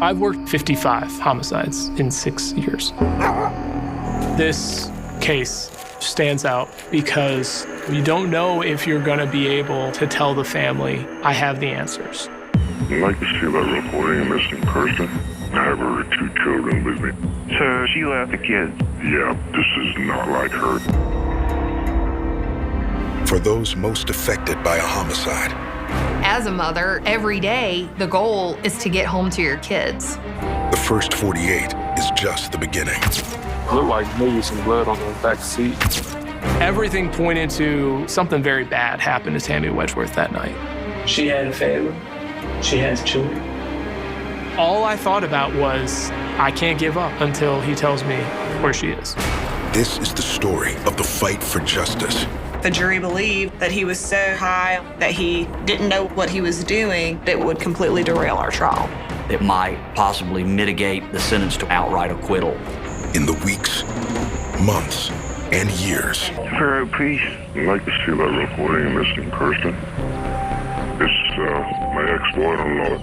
I've worked 55 homicides in 6 years. This case stands out because you don't know if you're going to be able to tell the family, I have the answers. I'd like to see about reporting a missing person. I have her 2 children with me. So she left the kids? Yeah, this is not like her. For those most affected by a homicide. As a mother, every day, the goal is to get home to your kids. The first 48 is just the beginning. Looked like maybe some blood on the back seat. Everything pointed to something very bad happened to Tammy Wedgeworth that night. She had a family. She has children. All I thought about was, I can't give up until he tells me where she is. This is the story of the fight for justice. The jury believed that he was so high that he didn't know what he was doing that would completely derail our trial. It might possibly mitigate the sentence to outright acquittal. In the weeks, months, and years. For peace. I'd like to see about reporting a missing person. It's my ex-daughter-in-law,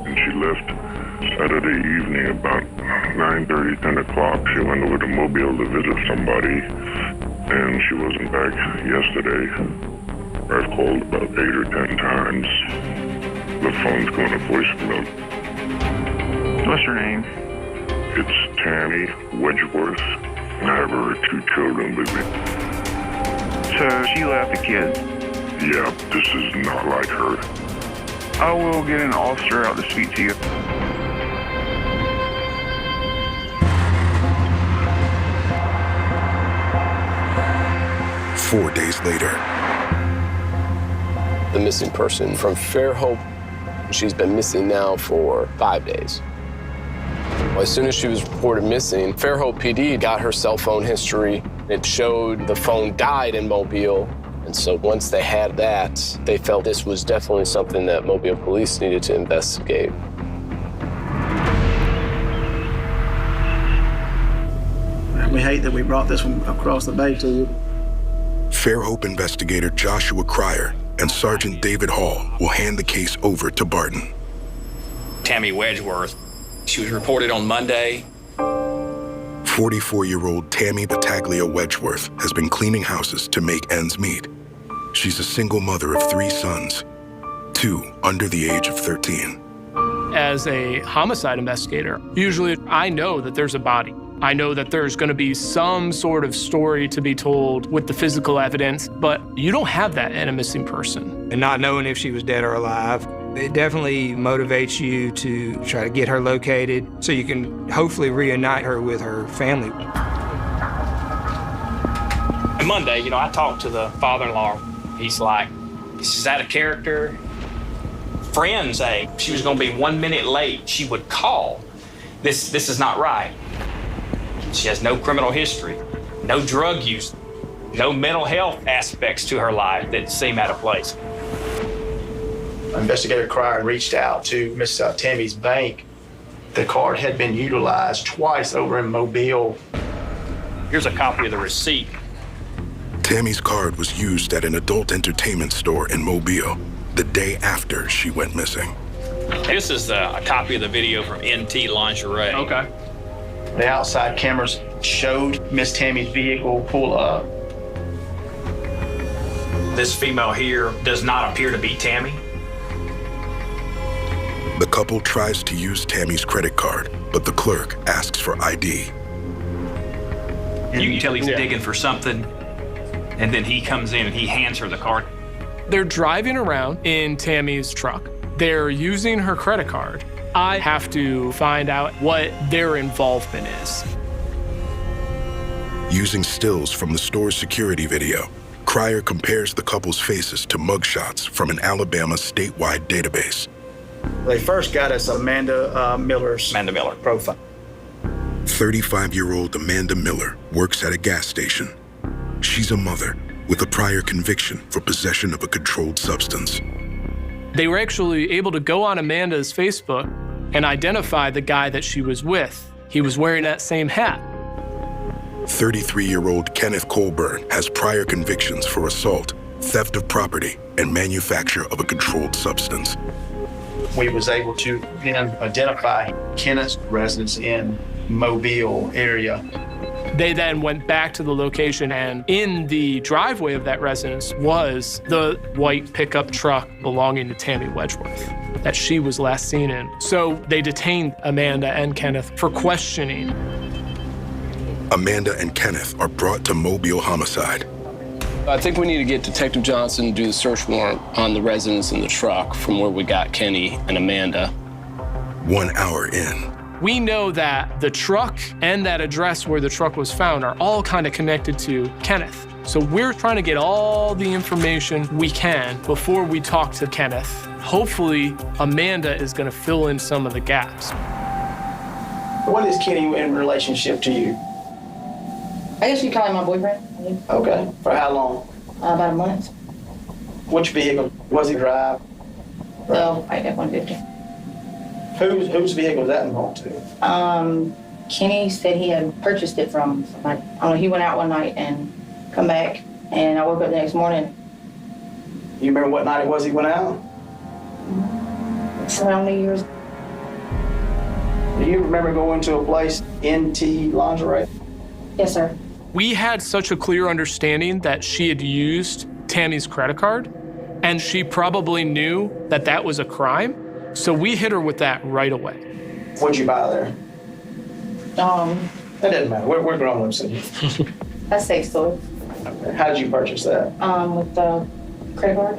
and she left Saturday evening about 9:30, 10 o'clock. She went over to Mobile to visit somebody, and she wasn't back yesterday. I've called about 8 or 10 times. The phone's going to voicemail. What's her name? It's Tammy Wedgeworth. I have her 2 children with me. So she left the kids? Yeah, this is not like her. I will get an officer out to speak to you. Four days later. The missing person from Fairhope, she's been missing now for 5 days. As soon as she was reported missing, Fairhope PD got her cell phone history. It showed the phone died in Mobile. And so once they had that, they felt this was definitely something that Mobile police needed to investigate. We hate that we brought this one across the bay to you. Fairhope investigator Joshua Cryer and Sergeant David Hall will hand the case over to Barton. Tammy Wedgeworth. She was reported on Monday. 44-year-old Tammy Battaglia Wedgeworth has been cleaning houses to make ends meet. She's a single mother of 3 sons, 2 under the age of 13. As a homicide investigator, usually I know that there's a body. I know that there's going to be some sort of story to be told with the physical evidence, but you don't have that in a missing person. And not knowing if she was dead or alive, it definitely motivates you to try to get her located so you can hopefully reunite her with her family. And Monday, I talked to the father-in-law. He's like, this is out of character. Friends say she was going to be 1 minute late. She would call. This is not right. She has no criminal history, no drug use, no mental health aspects to her life that seem out of place. Investigator Cryer reached out to Miss Tammy's bank. The card had been utilized twice over in Mobile. Here's a copy of the receipt. Tammy's card was used at an adult entertainment store in Mobile the day after she went missing. This is a copy of the video from NT Lingerie. Okay. The outside cameras showed Miss Tammy's vehicle pull up. This female here does not appear to be Tammy. The couple tries to use Tammy's credit card, but the clerk asks for ID. You can tell he's digging for something, and then he comes in and he hands her the card. They're driving around in Tammy's truck. They're using her credit card. I have to find out what their involvement is. Using stills from the store's security video, Cryer compares the couple's faces to mugshots from an Alabama statewide database. They first got us Amanda Miller's profile. 35-year-old Amanda Miller works at a gas station. She's a mother with a prior conviction for possession of a controlled substance. They were actually able to go on Amanda's Facebook and identify the guy that she was with. He was wearing that same hat. 33-year-old Kenneth Colburn has prior convictions for assault, theft of property, and manufacture of a controlled substance. We was able to then identify Kenneth's residence in Mobile area. They then went back to the location, and in the driveway of that residence was the white pickup truck belonging to Tammy Wedgeworth that she was last seen in. So they detained Amanda and Kenneth for questioning. Amanda and Kenneth are brought to Mobile Homicide. I think we need to get Detective Johnson to do the search warrant on the residence in the truck from where we got Kenny and Amanda. 1 hour in, We know that the truck and that address where the truck was found are all kind of connected to Kenneth. So we're trying to get all the information we can before we talk to Kenneth. Hopefully, Amanda is going to fill in some of the gaps. What is Kenny in relationship to you? I guess you call him my boyfriend. Okay. For how long? About a month. Which vehicle was he drive? So I got 150. Whose vehicle was that involved to? Kenny said he had purchased it from somebody. I don't know, he went out one night and come back, and I woke up the next morning. You remember what night it was he went out? It's around New Year's. Do you remember going to a place, NT Lingerie? Yes, sir. We had such a clear understanding that she had used Tammy's credit card, and she probably knew that that was a crime. So we hit her with that right away. What'd you buy there? That doesn't matter. We're grown-ups in here. That's safe store. Okay. How did you purchase that? With the credit card.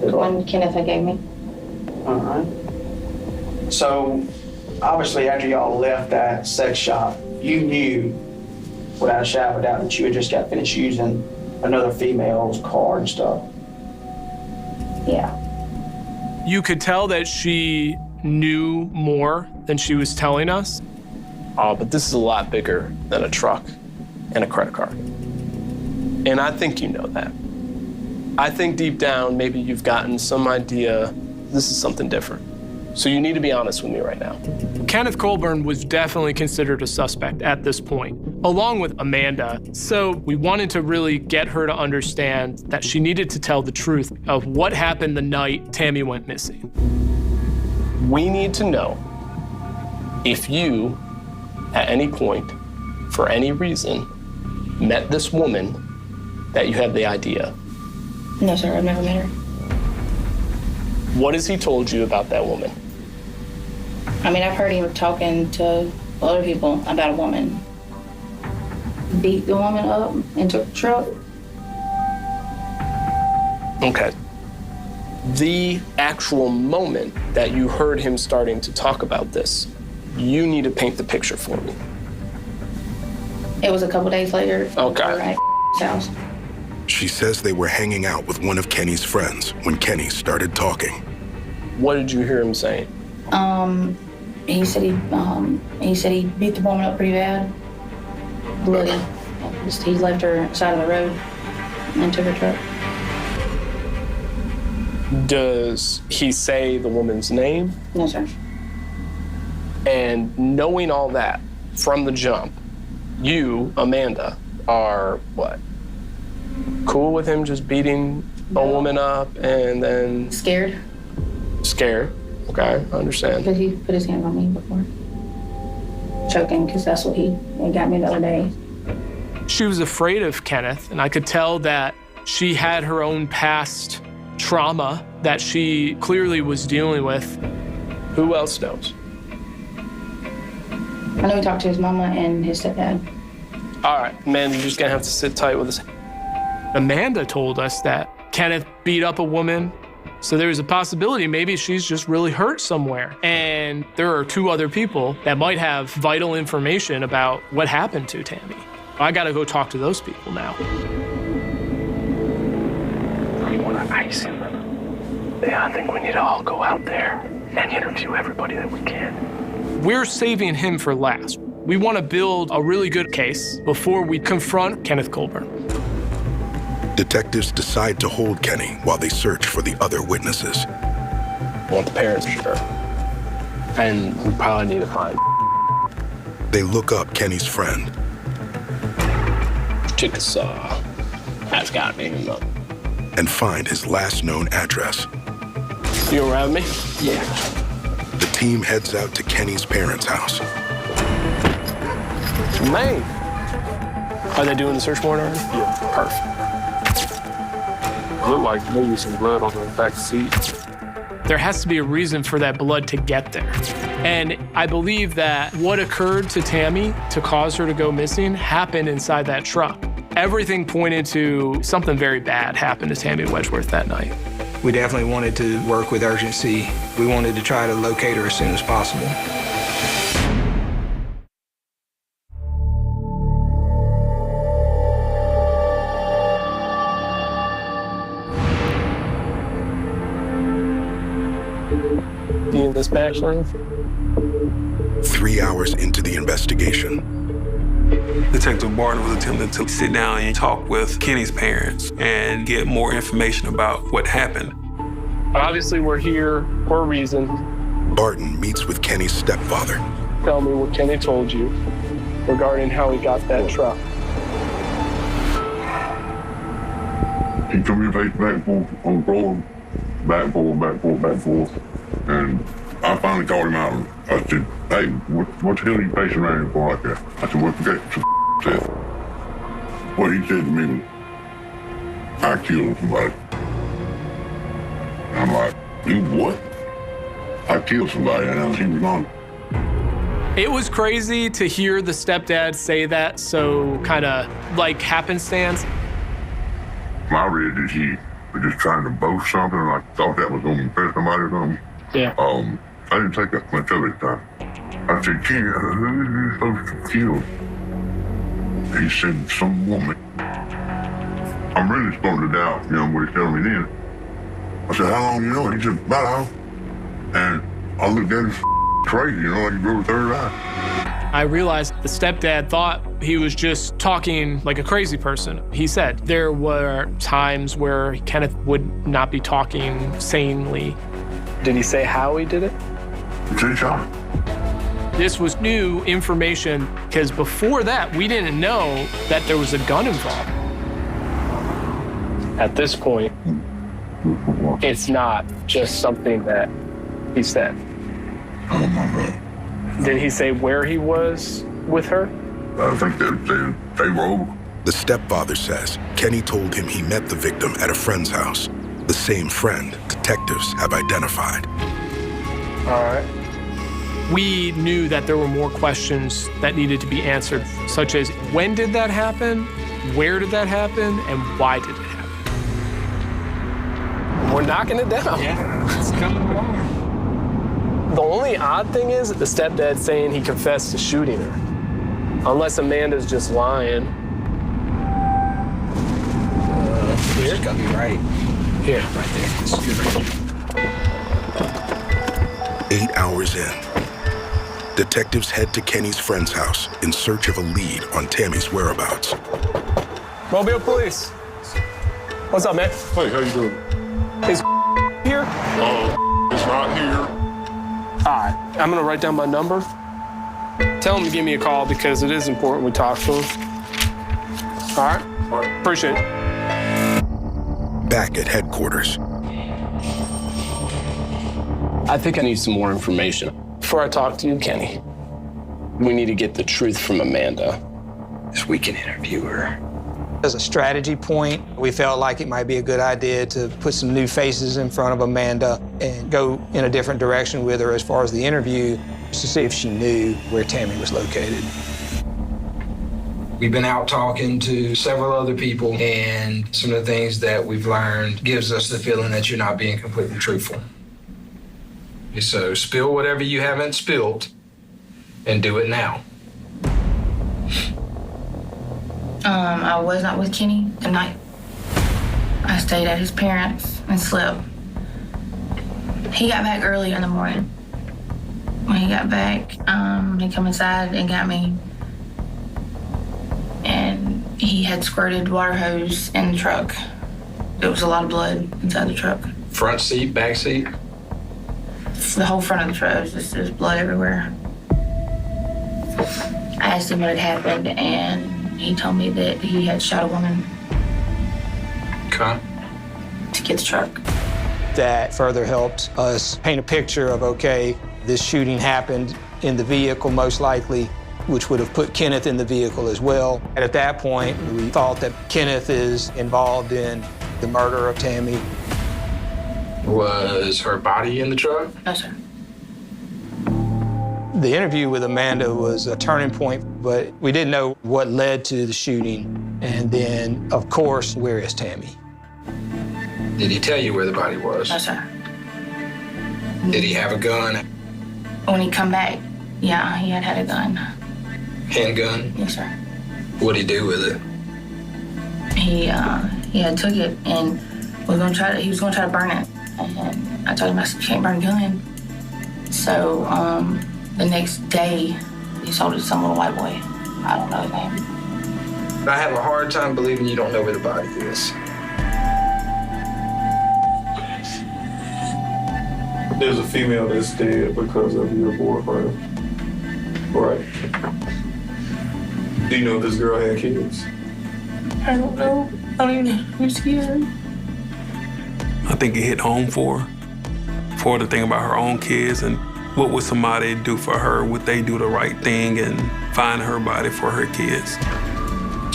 The one Kenneth had gave me. All right. So, obviously, after y'all left that sex shop, you knew, without a shadow of a doubt, that you had just got finished using another female's card and stuff. Yeah. You could tell that she knew more than she was telling us. Oh, but this is a lot bigger than a truck and a credit card. And I think you know that. I think deep down, maybe you've gotten some idea this is something different. So you need to be honest with me right now. Kenneth Colburn was definitely considered a suspect at this point, along with Amanda. So we wanted to really get her to understand that she needed to tell the truth of what happened the night Tammy went missing. We need to know if you, at any point, for any reason, met this woman that you have the idea. No, sir, I've never met her. What has he told you about that woman? I mean, I've heard him talking to other people about a woman. Beat the woman up and took the truck. Okay. The actual moment that you heard him starting to talk about this, you need to paint the picture for me. It was a couple days later. Okay. We were at house. She says they were hanging out with one of Kenny's friends when Kenny started talking. What did you hear him saying? He said he beat the woman up pretty bad, bloody. He left her side of the road and took her truck. Does he say the woman's name? No, sir. And knowing all that from the jump, you, Amanda, are what? Cool with him just beating a woman up and then... Scared. Scared. Okay, I understand. Because he put his hand on me before. Choking, because that's what he got me the other day. She was afraid of Kenneth, and I could tell that she had her own past trauma that she clearly was dealing with. Who else knows? I know he talked to his mama and his stepdad. All right, man, you're just gonna have to sit tight with us. Amanda told us that Kenneth beat up a woman. So there's a possibility maybe she's just really hurt somewhere. And there are two other people that might have vital information about what happened to Tammy. I gotta go talk to those people now. You wanna ice him? Yeah, I think we need to all go out there and interview everybody that we can. We're saving him for last. We wanna build a really good case before we confront Kenneth Colburn. Detectives decide to hold Kenny while they search for the other witnesses. I want the parents, sure. And we probably need to find... They look up Kenny's friend. Chickasaw. That's gotta be him, though. And find his last known address. You around me? Yeah. The team heads out to Kenny's parents' house. Man. Are they doing the search warrant already? Yeah. Perfect. Looked like maybe some blood on the back seat. There has to be a reason for that blood to get there. And I believe that what occurred to Tammy to cause her to go missing happened inside that truck. Everything pointed to something very bad happened to Tammy Wedgeworth that night. We definitely wanted to work with urgency. We wanted to try to locate her as soon as possible. You in this back room? 3 hours into the investigation, Detective Barton was attempting to sit down and talk with Kenny's parents and get more information about what happened. Obviously, we're here for a reason. Barton meets with Kenny's stepfather. Tell me what Kenny told you regarding how he got that truck. He took me back and forth on the road, back and forth, back and forth, back and forth. And I finally called him out. I said, hey, what the hell are you pacing around here for like that? I said, what the said? What he said to me was, I killed somebody. I'm like, you what? I killed somebody, and he was gone. It was crazy to hear the stepdad say that so kind of like happenstance. I read that he was just trying to boast something, and I thought that was going to impress somebody or something. Yeah. I didn't take that much of it time. I said, Kenny, who are you supposed to kill? He said, some woman. I'm really starting to doubt, what he's telling me then. I said, how long you know? He said, about an hour. And I looked at him crazy, like he grew a third eye. I realized the stepdad thought he was just talking like a crazy person. He said there were times where Kenneth would not be talking sanely. Did he say how he did it? He said he shot him. This was new information because before that, we didn't know that there was a gun involved. At this point, it's not just something that he said. Oh, my God. Did he say where he was with her? I think they rode. The stepfather says Kenny told him he met the victim at a friend's house. The same friend detectives have identified. All right. We knew that there were more questions that needed to be answered, such as when did that happen, where did that happen, and why did it happen? We're knocking it down. Yeah, it's coming along. The only odd thing is that the stepdad's saying he confessed to shooting her. Unless Amanda's just lying. Here? It's gotta be right. Here. Right there. This is good right here. 8 hours in, detectives head to Kenny's friend's house in search of a lead on Tammy's whereabouts. Mobile Police. What's up, man? Hey, how you doing? Is here? It's not here. All right. I'm going to write down my number. Tell him to give me a call because it is important we talk to him. All right? All right. Appreciate it. Back at headquarters, I think I need some more information. Before I talk to you, Kenny, We need to get the truth from Amanda. So we can interview her. As a strategy point, we felt like it might be a good idea to put some new faces in front of Amanda and go in a different direction with her as far as the interview, just to see if she knew where Tammy was located. We've been out talking to several other people, and some of the things that we've learned gives us the feeling that you're not being completely truthful. So spill whatever you haven't spilled and do it now. I was not with Kenny that night. I stayed at his parents' and slept. He got back early in the morning. When he got back, he come inside and got me. And he had squirted water hose in the truck. There was a lot of blood inside the truck. Front seat, back seat? The whole front of the truck, there's blood everywhere. I asked him what had happened, and he told me that he had shot a woman. Okay. To get the truck. that further helped us paint a picture of, okay, this shooting happened in the vehicle most likely, which would have put Kenneth in the vehicle as well. And at that point, we thought that Kenneth is involved in the murder of Tammy. Was her body in the truck? No, sir. The interview with Amanda was a turning point, but we didn't know what led to the shooting. And then, of course, where is Tammy? Did he tell you where the body was? No, sir. Did he have a gun? When he come back, yeah, he had a gun. Handgun? Yes, sir. What'd he do with it? He had took it and he was gonna try to burn it. And I told him I can't burn a gun. So the next day he sold it to some little white boy. I don't know his name. I have a hard time believing you don't know where the body is. There's a female that's dead because of your boyfriend. Right. Do you know if this girl had kids? I don't know. I don't even know who's here. I think it hit home for her to think about her own kids and what would somebody do for her? Would they do the right thing and find her body for her kids?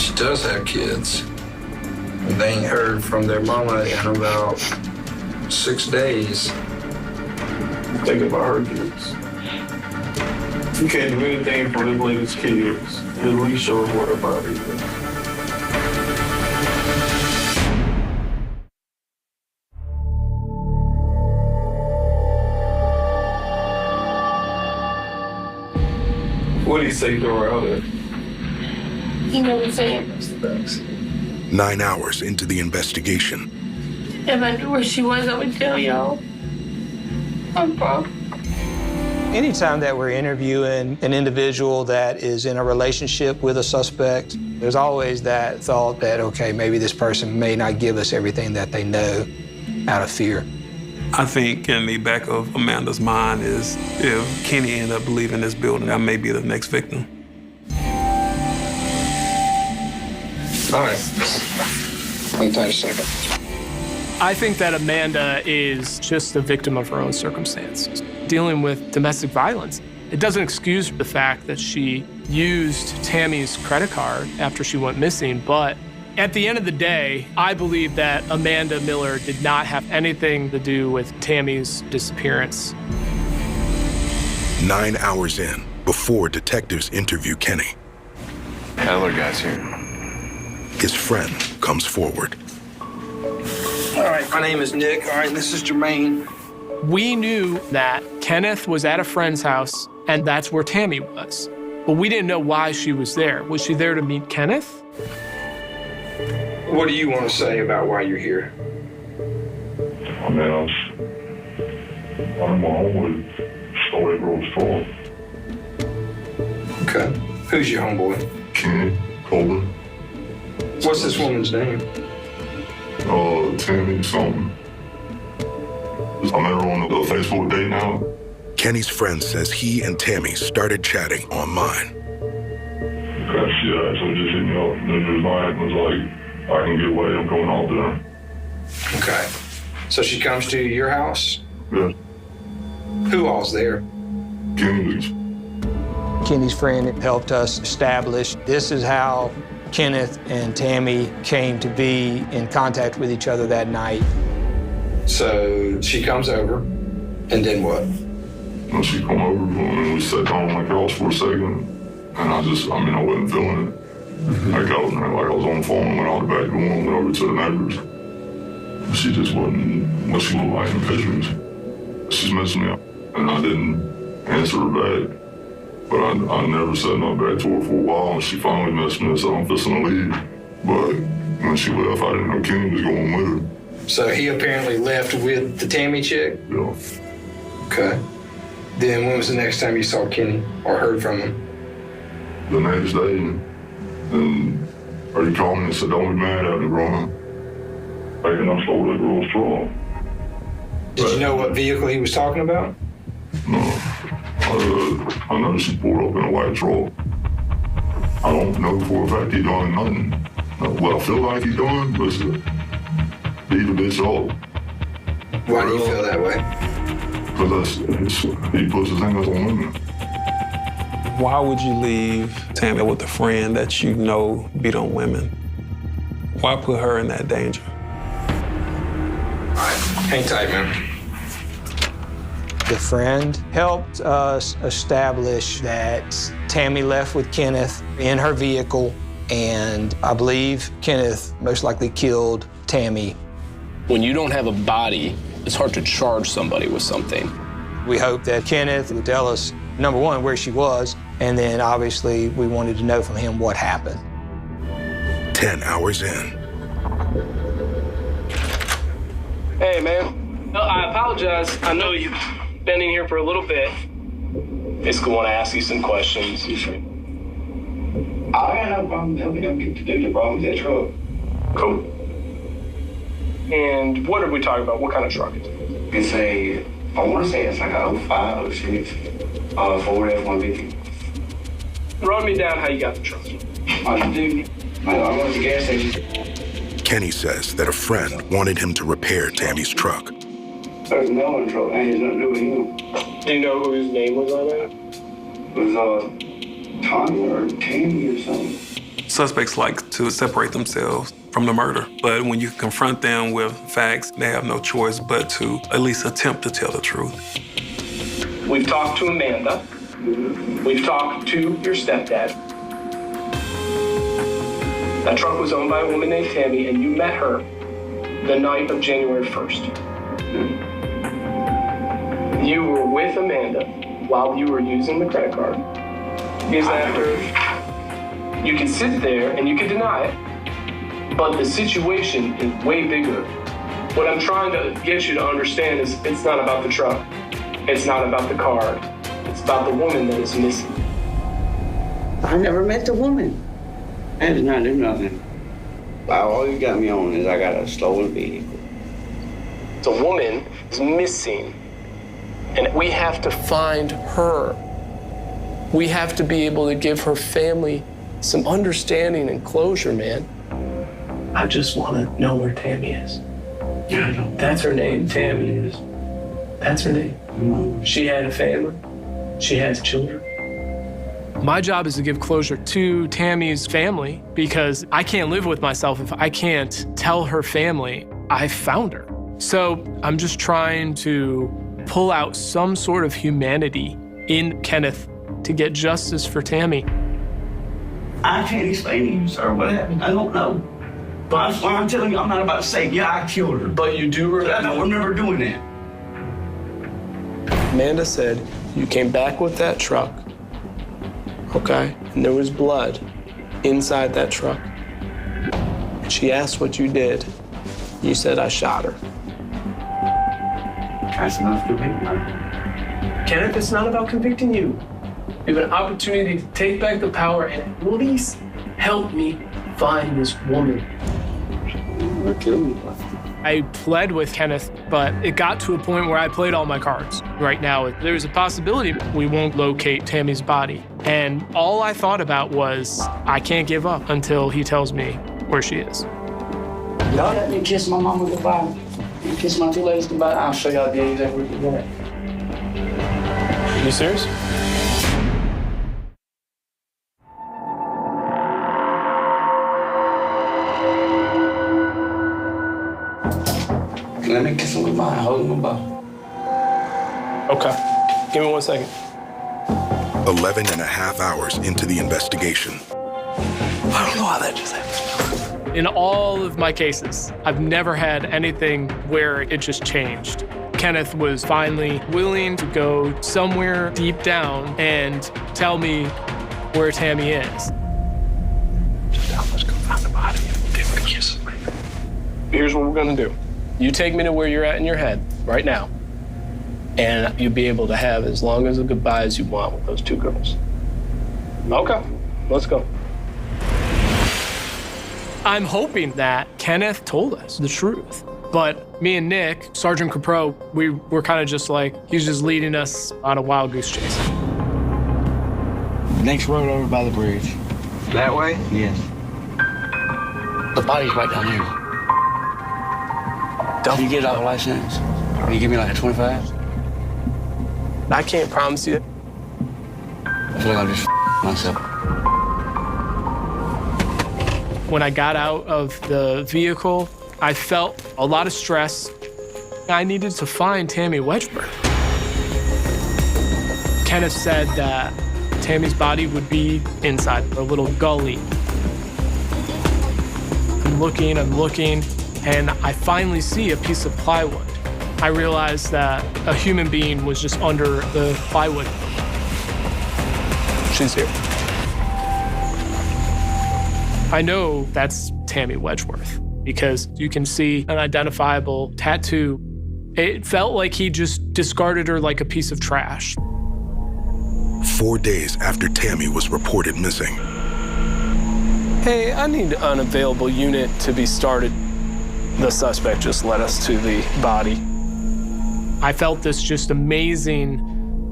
She does have kids. And they ain't heard from their mama in about 6 days. Think about her kids. If you can't do anything for this lady's kids, at least show her what her body is. What did he say to her out there? He never said. 9 hours into the investigation, If I knew where she was, I would tell y'all. I'm broke. Anytime that we're interviewing an individual that is in a relationship with a suspect, there's always that thought that, okay, maybe this person may not give us everything that they know out of fear. I think in the back of Amanda's mind is if Kenny ended up leaving this building, I may be the next victim. All right. Wait a second. I think that Amanda is just a victim of her own circumstances. Dealing with domestic violence, it doesn't excuse the fact that she used Tammy's credit card after she went missing, but at the end of the day, I believe that Amanda Miller did not have anything to do with Tammy's disappearance. 9 hours in, before detectives interview Kenny, Hello, guys here. his friend comes forward. All right, my name is Nick. All right, this is Jermaine. We knew that Kenneth was at a friend's house, and that's where Tammy was. But we didn't know why she was there. Was she there to meet Kenneth? What do you want to say about why you're here? I mean, I'm on my homeboy stole that girl's car. Okay. Who's your homeboy? Kenny Colbert. What's this woman's name? Tammy something. I met her on the Facebook date now. Kenny's friend says he and Tammy started chatting online. Okay, she actually just hit me up. And then his mind was like, I can get away, I'm going out there. Okay. So she comes to your house? Yeah. Who all's there? Kenny's friend helped us establish this is how Kenneth and Tammy came to be in contact with each other that night. So she comes over, and then what? When she come over, and we sat down on my couch for a second, and I wasn't feeling it. I was on the phone and went out the back door and went over to the neighbors. She just wasn't what she looked like in pictures. She's messed me up, and I didn't answer her back. But I never said nothing back to her for a while, and she finally messed me up, so I'm fixing to leave. But when she left, I didn't know Kenny was going with her. So he apparently left with the Tammy chick? Yeah. Okay. Then when was the next time you saw Kenny or heard from him? The next day, and he called me and said, don't be mad at me, Ron. And I stole that girl's truck. Did you know what vehicle he was talking about? No. I know she pulled up in a white truck. I don't know for a fact he done nothing. What I feel like he done was to beat the bitch up. Why do you feel that way? Because he puts his hands on women. Why would you leave Tammy with a friend that you know beat on women? Why put her in that danger? Hang tight, man. The friend helped us establish that Tammy left with Kenneth in her vehicle, and I believe Kenneth most likely killed Tammy. When you don't have a body, it's hard to charge somebody with something. We hoped that Kenneth would tell us, number one, where she was, and then obviously we wanted to know from him what happened. 10 hours in. Hey, man. No, I apologize. I know you've been in here for a little bit. Basically want to ask you some questions. I got no problem helping them get to do the problem with that truck. Cool. And what are we talking about? What kind of truck is it? It's I want to say it's like a 05, 06, Ford F-150. Run me down how you got the truck. I went to the gas station. Kenny says that a friend wanted him to repair Tammy's truck. There's no one truck. Ain't has nothing to do with him. Do you know who his name was on that? It was Tommy or Tammy or something. Suspects like to separate themselves from the murder, but when you confront them with facts, they have no choice but to at least attempt to tell the truth. We've talked to Amanda. We've talked to your stepdad. That truck was owned by a woman named Tammy, and you met her the night of January 1st. You were with Amanda while you were using the credit card. Because after, you can sit there and you can deny it, but the situation is way bigger. What I'm trying to get you to understand is it's not about the truck. It's not about the card. It's about the woman that is missing. I never met the woman. I did not do nothing. All you got me on is I got a stolen vehicle. The woman is missing, and we have to find her. We have to be able to give her family some understanding and closure, man. I just want to know where Tammy is. That's her name, Tammy is. That's her name. She had a family. She has children. My job is to give closure to Tammy's family because I can't live with myself if I can't tell her family I found her. So I'm just trying to pull out some sort of humanity in Kenneth to get justice for Tammy. I can't explain to you, sir, what happened. I don't know. But I'm telling you, I'm not about to say, yeah, I killed her. But you do remember. I don't remember doing that. Amanda said you came back with that truck, okay? And there was blood inside that truck. She asked what you did. You said, I shot her. That's enough to convict me. Kenneth, it's not about convicting you. You have an opportunity to take back the power and at least help me find this woman. I pled with Kenneth, but it got to a point where I played all my cards. Right now, there's a possibility we won't locate Tammy's body. And all I thought about was, I can't give up until he tells me where she is. Y'all let me kiss my mama goodbye. You kiss my two ladies goodbye. I'll show y'all the exact where you're going. You serious? Let me kiss him goodbye. Hold him goodbye. Okay. Give me 1 second. 11 and a half hours into the investigation. I don't know how that just happened. In all of my cases, I've never had anything where it just changed. Kenneth was finally willing to go somewhere deep down and tell me where Tammy is. Just help us go find the body and give her a kiss. Here's what we're gonna do. You take me to where you're at in your head right now, and you'll be able to have as long as a goodbye as you want with those two girls. Okay, let's go. I'm hoping that Kenneth told us the truth, but me and Nick, Sergeant Capro, we were kind of just like, he's just leading us on a wild goose chase. Next road over by the bridge. That way? Yes. The body's right down there. Don't you get our license? Can you give me like a 25? I can't promise you. I feel like I'll just myself. When I got out of the vehicle, I felt a lot of stress. I needed to find Tammy Wedgeworth. Kenneth said that Tammy's body would be inside a little gully. I'm looking, and I finally see a piece of plywood. I realized that a human being was just under the plywood. She's here. I know that's Tammy Wedgeworth because you can see an identifiable tattoo. It felt like he just discarded her like a piece of trash. 4 days after Tammy was reported missing. Hey, I need an unavailable unit to be started. The suspect just led us to the body. I felt this just amazing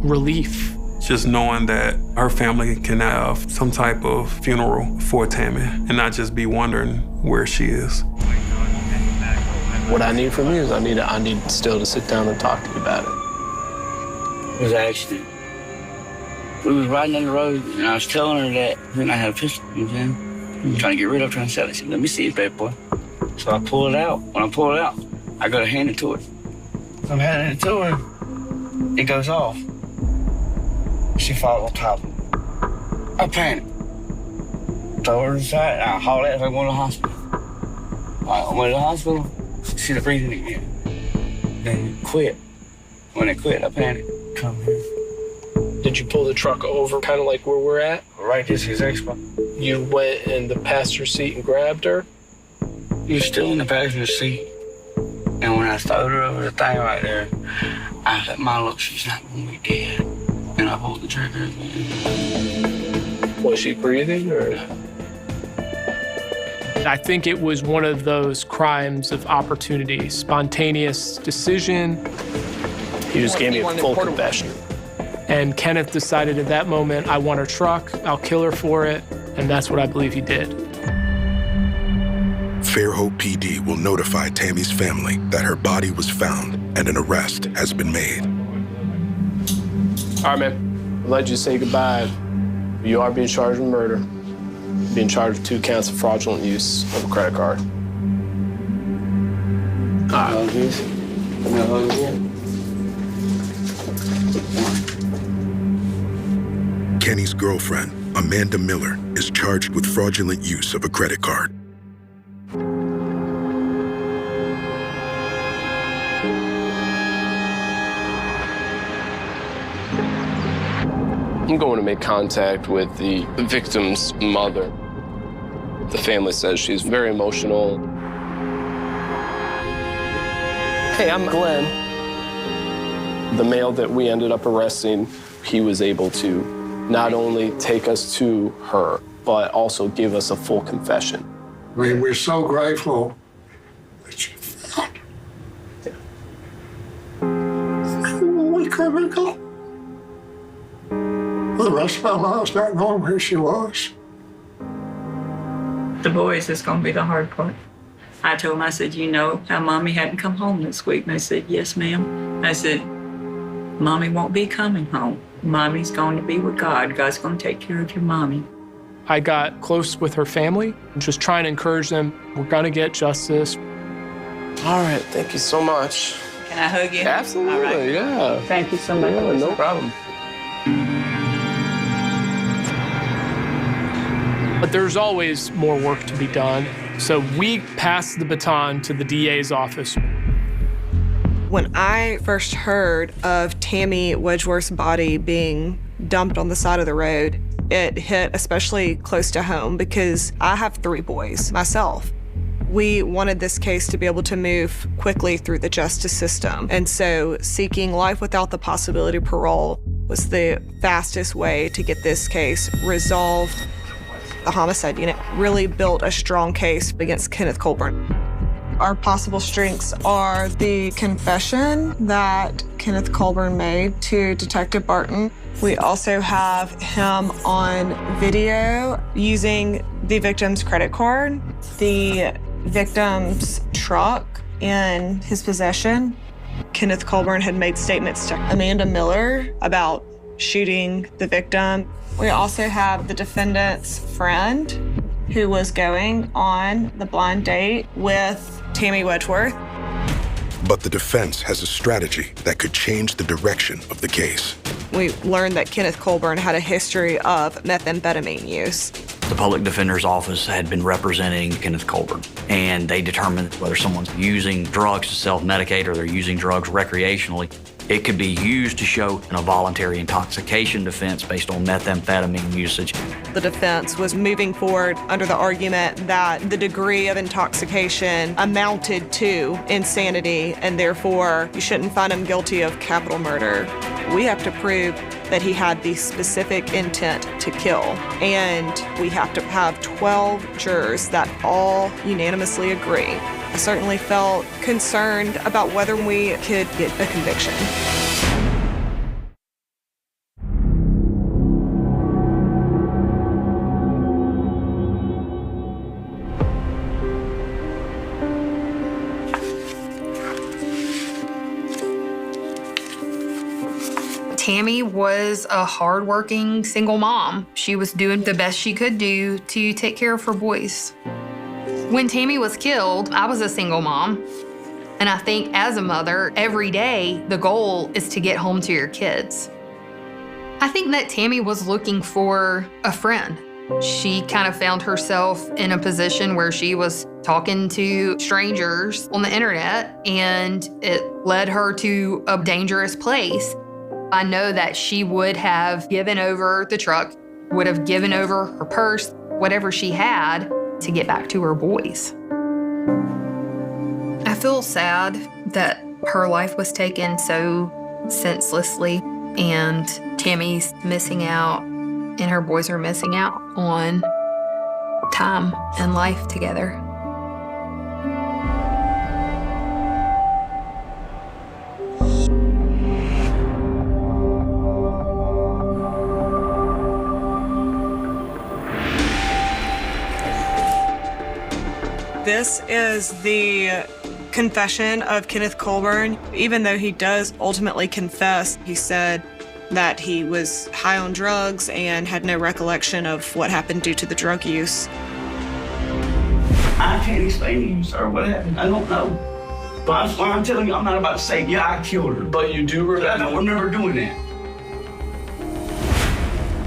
relief. Just knowing that her family can have some type of funeral for Tammy and not just be wondering where she is. What I need from you is I need still to sit down and talk to you about it. It was an accident. We was riding down the road, and I was telling her that I had a pistol, you know what I'm saying? Trying to get rid of it, trying to sell it. She said, let me see it, bad boy. So I pull it out. When I pull it out, I go to hand it to her. I'm handing it to her. It goes off. She falls on top of me. I panic. Throw her inside, and I haul it as I'm going to the hospital. I went to the hospital, she's breathing again. Then it quit. When it quit, I panicked. Come here. Did you pull the truck over kind of like where we're at? Right, this is exact spot. You went in the passenger seat and grabbed her? You're still in the passenger seat. And when I throwed her over the thing right there, I let my look, she's not gonna be dead. And I pulled the trigger again. Was she breathing or? I think it was one of those crimes of opportunity, spontaneous decision. He just gave me a full confession. And Kenneth decided at that moment, I want her truck, I'll kill her for it, and that's what I believe he did. Fairhope PD will notify Tammy's family that her body was found and an arrest has been made. All right, man. I'll let you say goodbye. You are being charged with murder. Being charged with 2 counts of fraudulent use of a credit card. All right. Kenny's girlfriend, Amanda Miller, is charged with fraudulent use of a credit card. I'm going to make contact with the victim's mother. The family says she's very emotional. Hey, I'm Glenn. The male that we ended up arresting, he was able to not only take us to her, but also give us a full confession. I mean, we're so grateful that you found her. We couldn't go for the rest of our lives not knowing where she was. The boys is going to be the hard part. I told them, I said, you know how Mommy hadn't come home this week? And they said, yes, ma'am. I said, Mommy won't be coming home. Mommy's going to be with God. God's going to take care of your Mommy. I got close with her family, just trying to encourage them, we're going to get justice. All right, thank you so much. Can I hug you? Absolutely, all right. Yeah. Thank you so much. Yeah, no problem. But there's always more work to be done. So we passed the baton to the DA's office. When I first heard of Tammy Wedgeworth's body being dumped on the side of the road, it hit especially close to home because I have 3 boys myself. We wanted this case to be able to move quickly through the justice system. And so seeking life without the possibility of parole was the fastest way to get this case resolved. The homicide unit really built a strong case against Kenneth Colburn. Our possible strengths are the confession that Kenneth Colburn made to Detective Barton. We also have him on video using the victim's credit card, the victim's truck in his possession, Kenneth Colburn had made statements to Amanda Miller about shooting the victim. We also have the defendant's friend who was going on the blind date with Tammy Wedgeworth. But the defense has a strategy that could change the direction of the case. We learned that Kenneth Colburn had a history of methamphetamine use. The public defender's office had been representing Kenneth Colburn, and they determined whether someone's using drugs to self-medicate or they're using drugs recreationally. It could be used to show a voluntary intoxication defense based on methamphetamine usage. The defense was moving forward under the argument that the degree of intoxication amounted to insanity, and therefore you shouldn't find him guilty of capital murder. We have to prove that he had the specific intent to kill, and we have to have 12 jurors that all unanimously agree. I certainly felt concerned about whether we could get a conviction. Tammy was a hardworking single mom. She was doing the best she could do to take care of her boys. When Tammy was killed, I was a single mom. And I think as a mother, every day, the goal is to get home to your kids. I think that Tammy was looking for a friend. She kind of found herself in a position where she was talking to strangers on the internet, and it led her to a dangerous place. I know that she would have given over the truck, would have given over her purse, whatever she had, to get back to her boys. I feel sad that her life was taken so senselessly, and Tammy's missing out, and her boys are missing out on time and life together. This is the confession of Kenneth Colburn. Even though he does ultimately confess, he said that he was high on drugs and had no recollection of what happened due to the drug use. I can't explain to you, sir, what happened. I don't know. But that's why I'm telling you, I'm not about to say, yeah, I killed her. But you do remember? I don't remember doing that.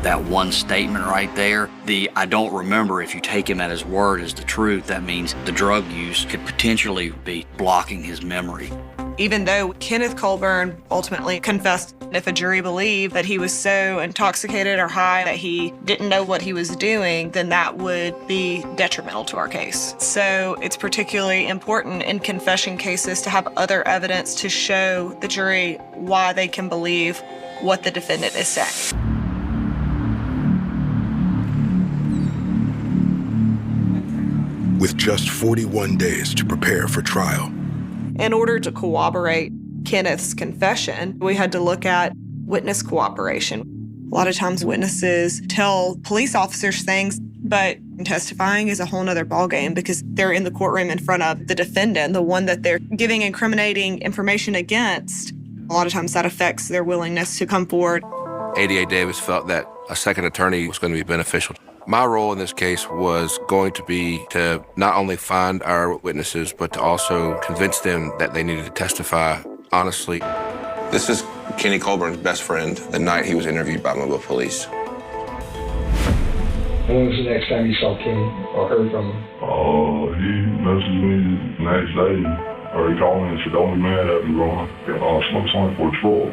That one statement right there, I don't remember, if you take him at his word as the truth, that means the drug use could potentially be blocking his memory. Even though Kenneth Colburn ultimately confessed, if a jury believed that he was so intoxicated or high that he didn't know what he was doing, then that would be detrimental to our case. So it's particularly important in confession cases to have other evidence to show the jury why they can believe what the defendant is saying. With just 41 days to prepare for trial. In order to corroborate Kenneth's confession, we had to look at witness cooperation. A lot of times witnesses tell police officers things, but testifying is a whole nother ballgame because they're in the courtroom in front of the defendant, the one that they're giving incriminating information against. A lot of times that affects their willingness to come forward. ADA Davis felt that a second attorney was going to be beneficial. My role in this case was going to be to not only find our witnesses, but to also convince them that they needed to testify honestly. This is Kenny Colburn's best friend the night he was interviewed by Mobile Police. When was the next time you saw Kenny or heard from him? He messaged me the next day, or he called me and said, "Don't be mad at me, Ron. Smoke something for a troll."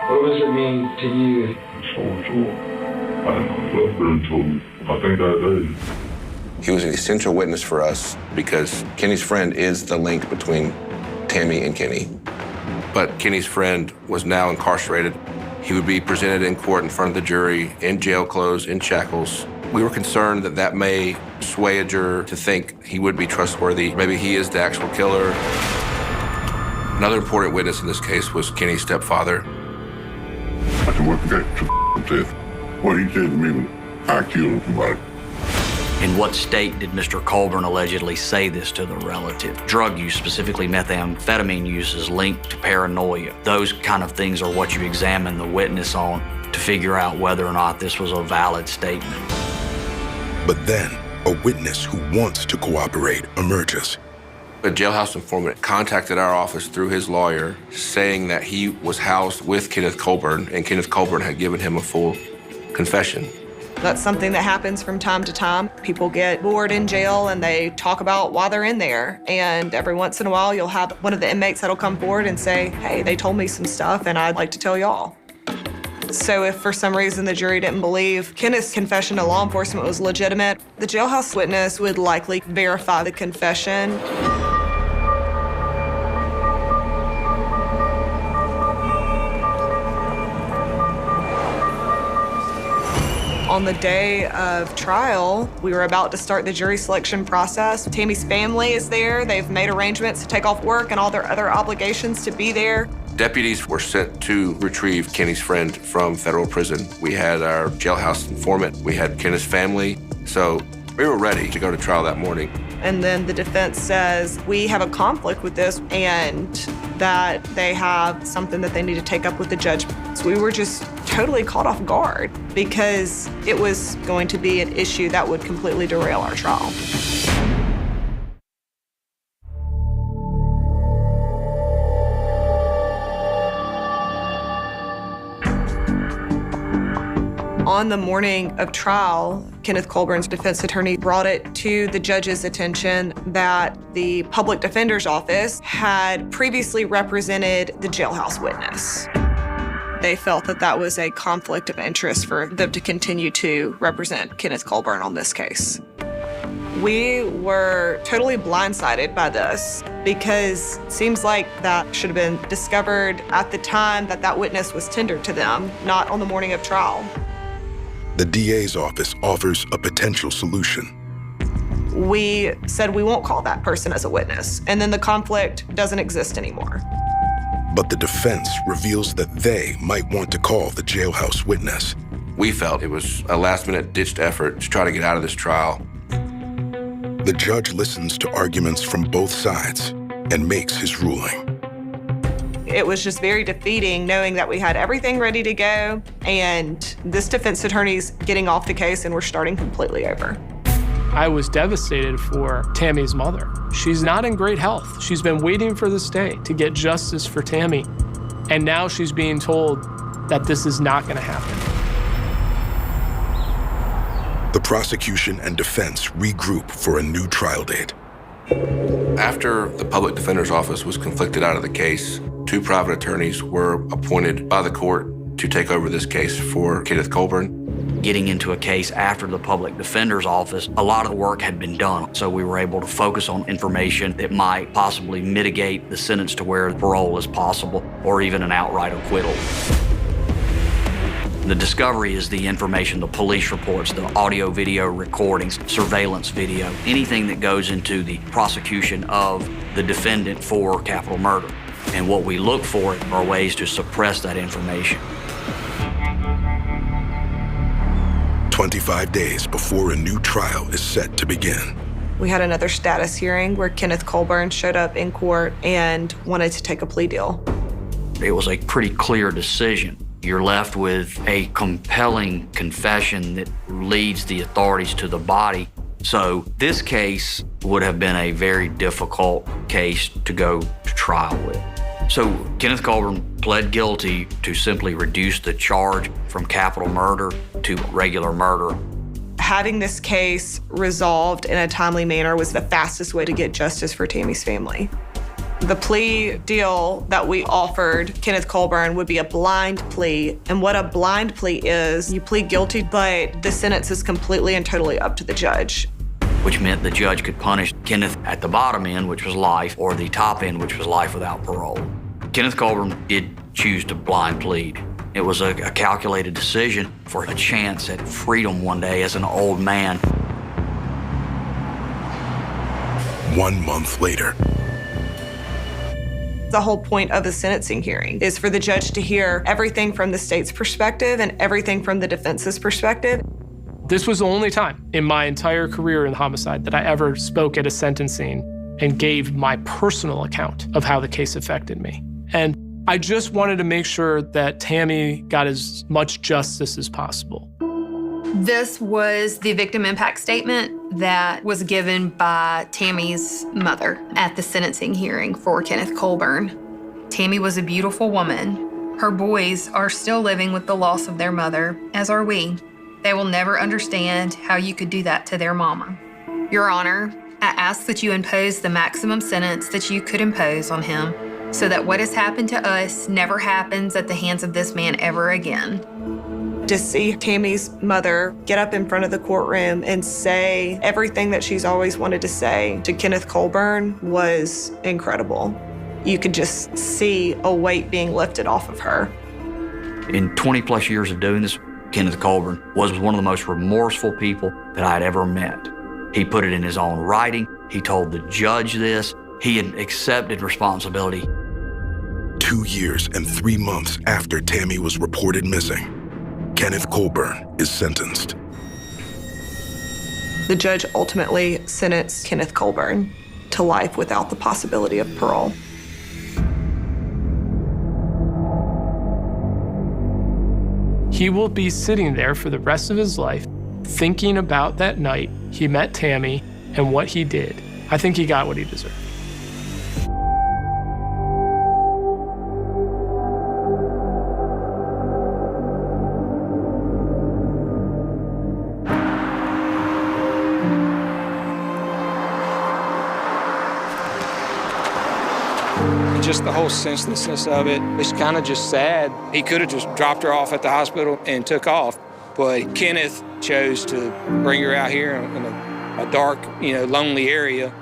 What does it mean to you? For a troll. I didn't know he left her until I think that day. He was an essential witness for us because Kenny's friend is the link between Tammy and Kenny. But Kenny's friend was now incarcerated. He would be presented in court in front of the jury, in jail clothes, in shackles. We were concerned that that may sway a juror to think he would be trustworthy. Maybe he is the actual killer. Another important witness in this case was Kenny's stepfather. I can work that to death. What he said to me was, I killed somebody. In what state did Mr. Colburn allegedly say this to the relative? Drug use, specifically methamphetamine use, is linked to paranoia. Those kind of things are what you examine the witness on to figure out whether or not this was a valid statement. But then, a witness who wants to cooperate emerges. A jailhouse informant contacted our office through his lawyer saying that he was housed with Kenneth Colburn and Kenneth Colburn had given him a full confession. That's something that happens from time to time. People get bored in jail and they talk about why they're in there. And every once in a while, you'll have one of the inmates that'll come forward and say, hey, they told me some stuff and I'd like to tell y'all. So if for some reason the jury didn't believe Kenneth's confession to law enforcement was legitimate, the jailhouse witness would likely verify the confession. On the day of trial, we were about to start the jury selection process. Tammy's family is there. They've made arrangements to take off work and all their other obligations to be there. Deputies were sent to retrieve Kenny's friend from federal prison. We had our jailhouse informant. We had Kenneth's family. So we were ready to go to trial that morning. And then the defense says, we have a conflict with this and that they have something that they need to take up with the judge. So we were just totally caught off guard because it was going to be an issue that would completely derail our trial. On the morning of trial, Kenneth Colburn's defense attorney brought it to the judge's attention that the public defender's office had previously represented the jailhouse witness. They felt that that was a conflict of interest for them to continue to represent Kenneth Colburn on this case. We were totally blindsided by this because it seems like that should have been discovered at the time that that witness was tendered to them, not on the morning of trial. The DA's office offers a potential solution. We said we won't call that person as a witness, and then the conflict doesn't exist anymore. But the defense reveals that they might want to call the jailhouse witness. We felt it was a last-minute ditched effort to try to get out of this trial. The judge listens to arguments from both sides and makes his ruling. It was just very defeating knowing that we had everything ready to go and this defense attorney's getting off the case and we're starting completely over. I was devastated for Tammy's mother. She's not in great health. She's been waiting for this day to get justice for Tammy. And now she's being told that this is not going to happen. The prosecution and defense regroup for a new trial date. After the public defender's office was conflicted out of the case, 2 private attorneys were appointed by the court to take over this case for Kenneth Colburn. Getting into a case after the public defender's office, a lot of the work had been done. So we were able to focus on information that might possibly mitigate the sentence to where parole is possible or even an outright acquittal. The discovery is the information, the police reports, the audio video recordings, surveillance video, anything that goes into the prosecution of the defendant for capital murder. And what we look for are ways to suppress that information. 25 days before a new trial is set to begin. We had another status hearing where Kenneth Colburn showed up in court and wanted to take a plea deal. It was a pretty clear decision. You're left with a compelling confession that leads the authorities to the body. So this case would have been a very difficult case to go to trial with. So Kenneth Colburn pled guilty to simply reduce the charge from capital murder to regular murder. Having this case resolved in a timely manner was the fastest way to get justice for Tammy's family. The plea deal that we offered Kenneth Colburn would be a blind plea. And what a blind plea is, you plead guilty, but the sentence is completely and totally up to the judge. Which meant the judge could punish Kenneth at the bottom end, which was life, or the top end, which was life without parole. Kenneth Colburn did choose to blind plead. It was a calculated decision for a chance at freedom one day as an old man. 1 month later. The whole point of the sentencing hearing is for the judge to hear everything from the state's perspective and everything from the defense's perspective. This was the only time in my entire career in homicide that I ever spoke at a sentencing and gave my personal account of how the case affected me. And I just wanted to make sure that Tammy got as much justice as possible. This was the victim impact statement that was given by Tammy's mother at the sentencing hearing for Kenneth Colburn. Tammy was a beautiful woman. Her boys are still living with the loss of their mother, as are we. They will never understand how you could do that to their mama. Your Honor, I ask that you impose the maximum sentence that you could impose on him so that what has happened to us never happens at the hands of this man ever again. To see Tammy's mother get up in front of the courtroom and say everything that she's always wanted to say to Kenneth Colburn was incredible. You could just see a weight being lifted off of her. In 20 plus years of doing this, Kenneth Colburn was one of the most remorseful people that I had ever met. He put it in his own writing. He told the judge this. He had accepted responsibility. 2 years and 3 months after Tammy was reported missing, Kenneth Colburn is sentenced. The judge ultimately sentenced Kenneth Colburn to life without the possibility of parole. He will be sitting there for the rest of his life thinking about that night he met Tammy and what he did. I think he got what he deserved. Just the whole senselessness of it. It's kind of just sad. He could have just dropped her off at the hospital and took off, but Kenneth chose to bring her out here in a dark, lonely area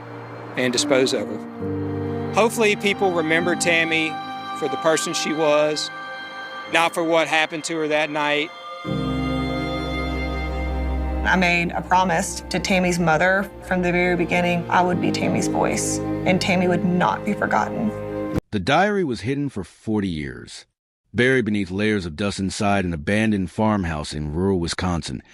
and dispose of her. Hopefully people remember Tammy for the person she was, not for what happened to her that night. I made a promise to Tammy's mother from the very beginning. I would be Tammy's voice, and Tammy would not be forgotten. The diary was hidden for 40 years, buried beneath layers of dust inside an abandoned farmhouse in rural Wisconsin.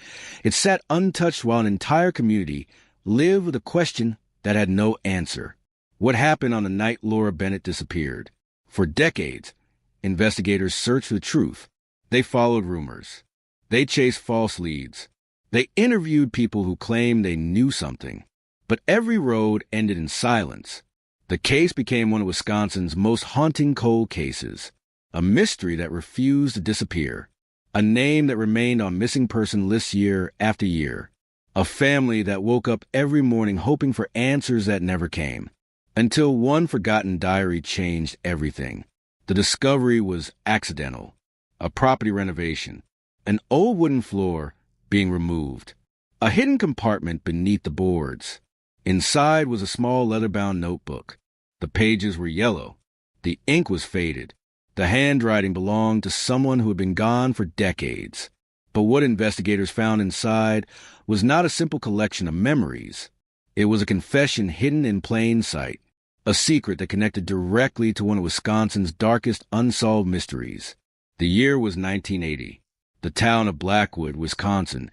It sat untouched while an entire community lived with a question that had no answer. What happened on the night Laura Bennett disappeared? For decades, investigators searched for the truth. They followed rumors. They chased false leads. They interviewed people who claimed they knew something. But every road ended in silence. The case became one of Wisconsin's most haunting cold cases, a mystery that refused to disappear, a name that remained on missing person lists year after year, a family that woke up every morning hoping for answers that never came, until one forgotten diary changed everything. The discovery was accidental, a property renovation, an old wooden floor being removed, a hidden compartment beneath the boards. Inside was a small leather-bound notebook. The pages were yellow. The ink was faded. The handwriting belonged to someone who had been gone for decades. But what investigators found inside was not a simple collection of memories. It was a confession hidden in plain sight, a secret that connected directly to one of Wisconsin's darkest unsolved mysteries. The year was 1980. The town of Blackwood, Wisconsin,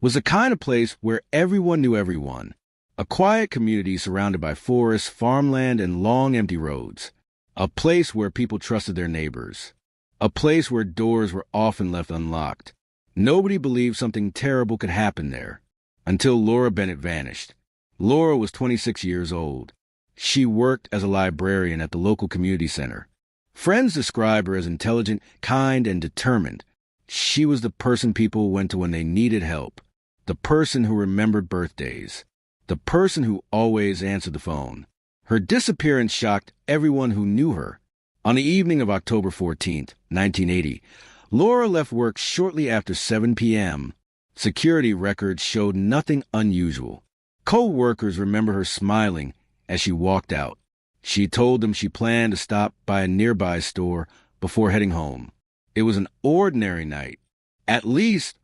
was the kind of place where everyone knew everyone. A quiet community surrounded by forests, farmland, and long empty roads. A place where people trusted their neighbors. A place where doors were often left unlocked. Nobody believed something terrible could happen there, until Laura Bennett vanished. Laura was 26 years old. She worked as a librarian at the local community center. Friends described her as intelligent, kind, and determined. She was the person people went to when they needed help. The person who remembered birthdays. The person who always answered the phone. Her disappearance shocked everyone who knew her. On the evening of October 14th, 1980, Laura left work shortly after 7 p.m. Security records showed nothing unusual. Co-workers remember her smiling as she walked out. She told them she planned to stop by a nearby store before heading home. It was an ordinary night. At least,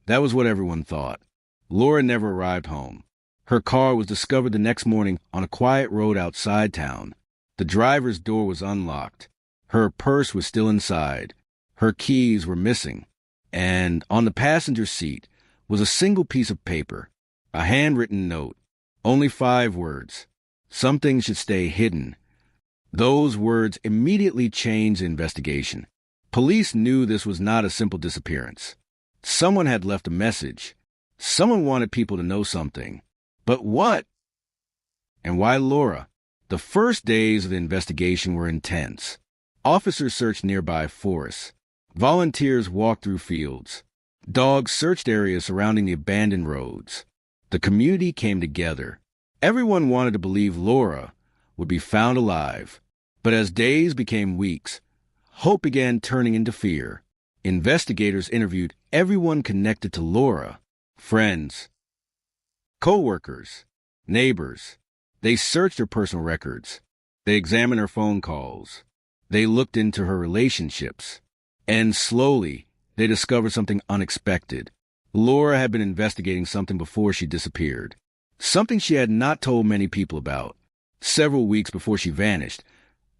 that was what everyone thought. Laura never arrived home. Her car was discovered the next morning on a quiet road outside town. The driver's door was unlocked. Her purse was still inside. Her keys were missing. And on the passenger seat was a single piece of paper, a handwritten note, only 5 words. Something should stay hidden. Those words immediately changed the investigation. Police knew this was not a simple disappearance. Someone had left a message. Someone wanted people to know something. But what? And why Laura? The first days of the investigation were intense. Officers searched nearby forests. Volunteers walked through fields. Dogs searched areas surrounding the abandoned roads. The community came together. Everyone wanted to believe Laura would be found alive. But as days became weeks, hope began turning into fear. Investigators interviewed everyone connected to Laura, friends, co-workers, neighbors. They searched her personal records. They examined her phone calls. They looked into her relationships. And slowly, they discovered something unexpected. Laura had been investigating something before she disappeared. Something she had not told many people about. Several weeks before she vanished,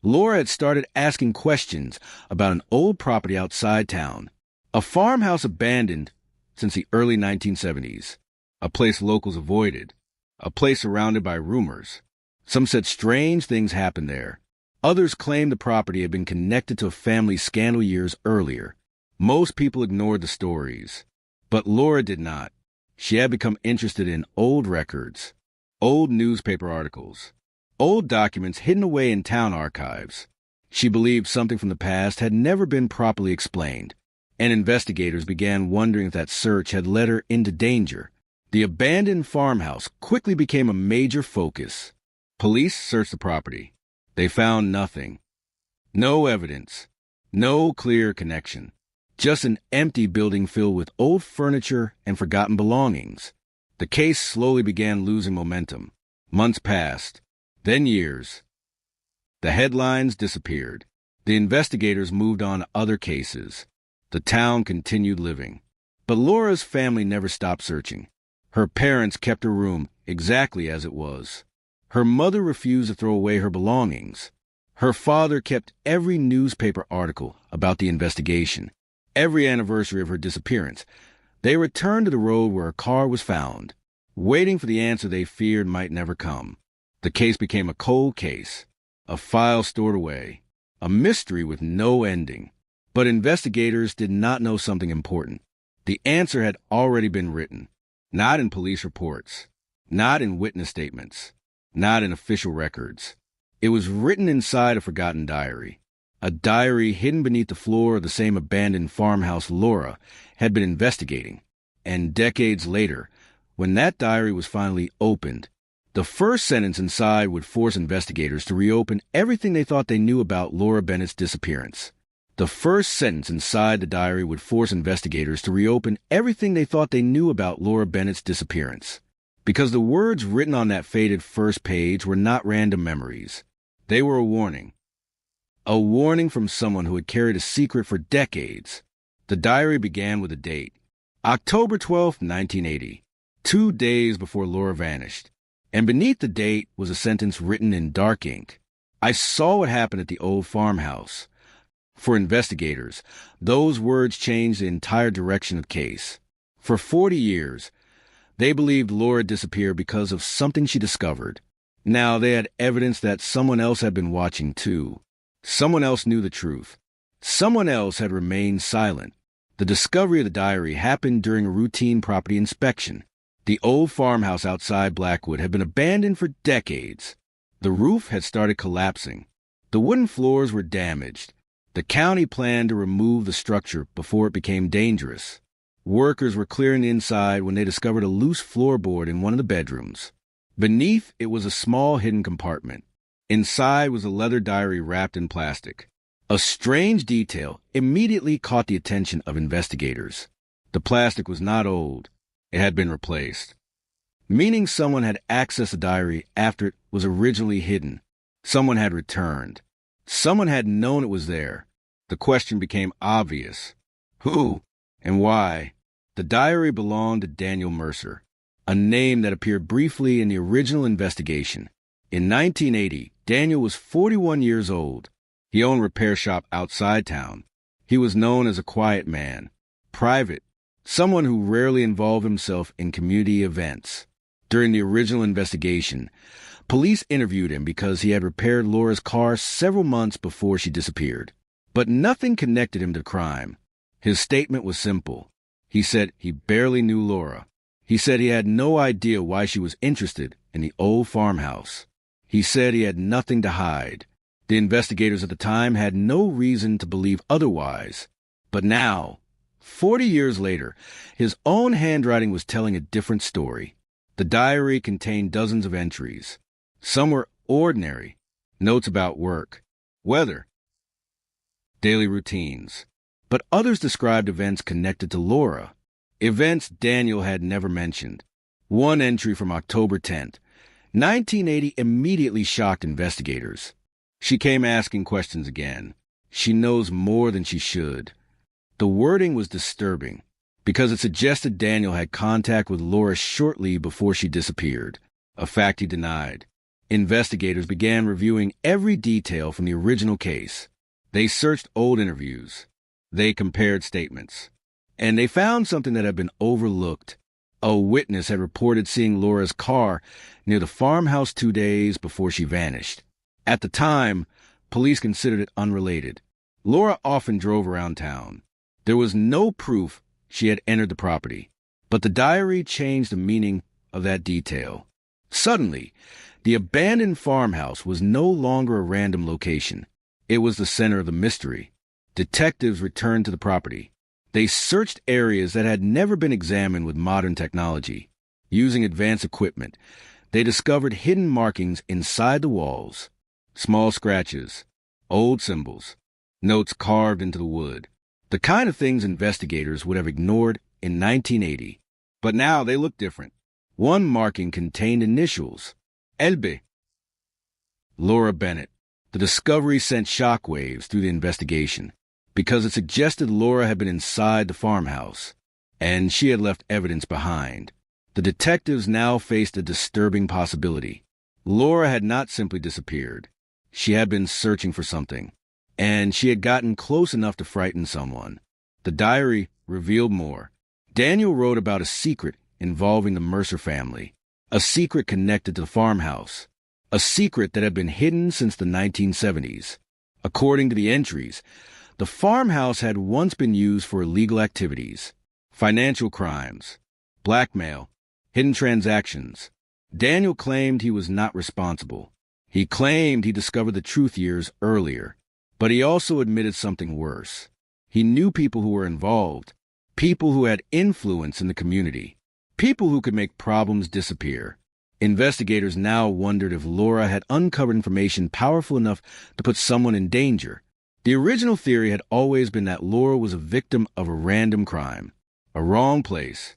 Laura had started asking questions about an old property outside town, a farmhouse abandoned since the early 1970s, a place locals avoided, a place surrounded by rumors. Some said strange things happened there. Others claimed the property had been connected to a family scandal years earlier. Most people ignored the stories, but Laura did not. She had become interested in old records, old newspaper articles, old documents hidden away in town archives. She believed something from the past had never been properly explained, and investigators began wondering if that search had led her into danger. The abandoned farmhouse quickly became a major focus. Police searched the property. They found nothing. No evidence. No clear connection. Just an empty building filled with old furniture and forgotten belongings. The case slowly began losing momentum. Months passed. Then years. The headlines disappeared. The investigators moved on to other cases. The town continued living. But Laura's family never stopped searching. Her parents kept her room exactly as it was. Her mother refused to throw away her belongings. Her father kept every newspaper article about the investigation. Every anniversary of her disappearance, they returned to the road where her car was found, waiting for the answer they feared might never come. The case became a cold case, a file stored away, a mystery with no ending. But investigators did not know something important. The answer had already been written, not in police reports, not in witness statements, not in official records. It was written inside a forgotten diary, a diary hidden beneath the floor of the same abandoned farmhouse Laura had been investigating. And decades later, when that diary was finally opened, the first sentence inside would force investigators to reopen everything they thought they knew about Laura Bennett's disappearance. The first sentence inside the diary would force investigators to reopen everything they thought they knew about Laura Bennett's disappearance. Because the words written on that faded first page were not random memories. They were a warning. A warning from someone who had carried a secret for decades. The diary began with a date. October 12, 1980, 2 days before Laura vanished. And beneath the date was a sentence written in dark ink. I saw what happened at the old farmhouse. For investigators, those words changed the entire direction of the case. For 40 years, they believed Laura disappeared because of something she discovered. Now they had evidence that someone else had been watching too. Someone else knew the truth. Someone else had remained silent. The discovery of the diary happened during a routine property inspection. The old farmhouse outside Blackwood had been abandoned for decades. The roof had started collapsing. The wooden floors were damaged. The county planned to remove the structure before it became dangerous. Workers were clearing the inside when they discovered a loose floorboard in one of the bedrooms. Beneath it was a small hidden compartment. Inside was a leather diary wrapped in plastic. A strange detail immediately caught the attention of investigators. The plastic was not old. It had been replaced, meaning someone had accessed the diary after it was originally hidden. Someone had returned. Someone had known it was there. The question became obvious. Who and why? The diary belonged to Daniel Mercer, a name that appeared briefly in the original investigation. In 1980, Daniel was 41 years old. He owned a repair shop outside town. He was known as a quiet man, private, someone who rarely involved himself in community events. During the original investigation, police interviewed him because he had repaired Laura's car several months before she disappeared. But nothing connected him to the crime. His statement was simple. He said he barely knew Laura. He said he had no idea why she was interested in the old farmhouse. He said he had nothing to hide. The investigators at the time had no reason to believe otherwise. But now, 40 years later, his own handwriting was telling a different story. The diary contained dozens of entries. Some were ordinary, notes about work, weather, daily routines. But others described events connected to Laura, events Daniel had never mentioned. One entry from October 10th, 1980 immediately shocked investigators. She came asking questions again. She knows more than she should. The wording was disturbing because it suggested Daniel had contact with Laura shortly before she disappeared, a fact he denied. Investigators began reviewing every detail from the original case. They searched old interviews. They compared statements. And they found something that had been overlooked. A witness had reported seeing Laura's car near the farmhouse 2 days before she vanished. At the time, police considered it unrelated. Laura often drove around town. There was no proof she had entered the property, but the diary changed the meaning of that detail. Suddenly, the abandoned farmhouse was no longer a random location. It was the center of the mystery. Detectives returned to the property. They searched areas that had never been examined with modern technology. Using advanced equipment, they discovered hidden markings inside the walls, small scratches, old symbols, notes carved into the wood, the kind of things investigators would have ignored in 1980. But now they looked different. One marking contained initials, Elbe. Laura Bennett. The discovery sent shockwaves through the investigation because it suggested Laura had been inside the farmhouse, and she had left evidence behind. The detectives now faced a disturbing possibility. Laura had not simply disappeared. She had been searching for something, and she had gotten close enough to frighten someone. The diary revealed more. Daniel wrote about a secret involving the Mercer family, a secret connected to the farmhouse, a secret that had been hidden since the 1970s. According to the entries, the farmhouse had once been used for illegal activities, financial crimes, blackmail, hidden transactions. Daniel claimed he was not responsible. He claimed he discovered the truth years earlier, but he also admitted something worse. He knew people who were involved, people who had influence in the community, people who could make problems disappear. Investigators now wondered if Laura had uncovered information powerful enough to put someone in danger. The original theory had always been that Laura was a victim of a random crime, a wrong place,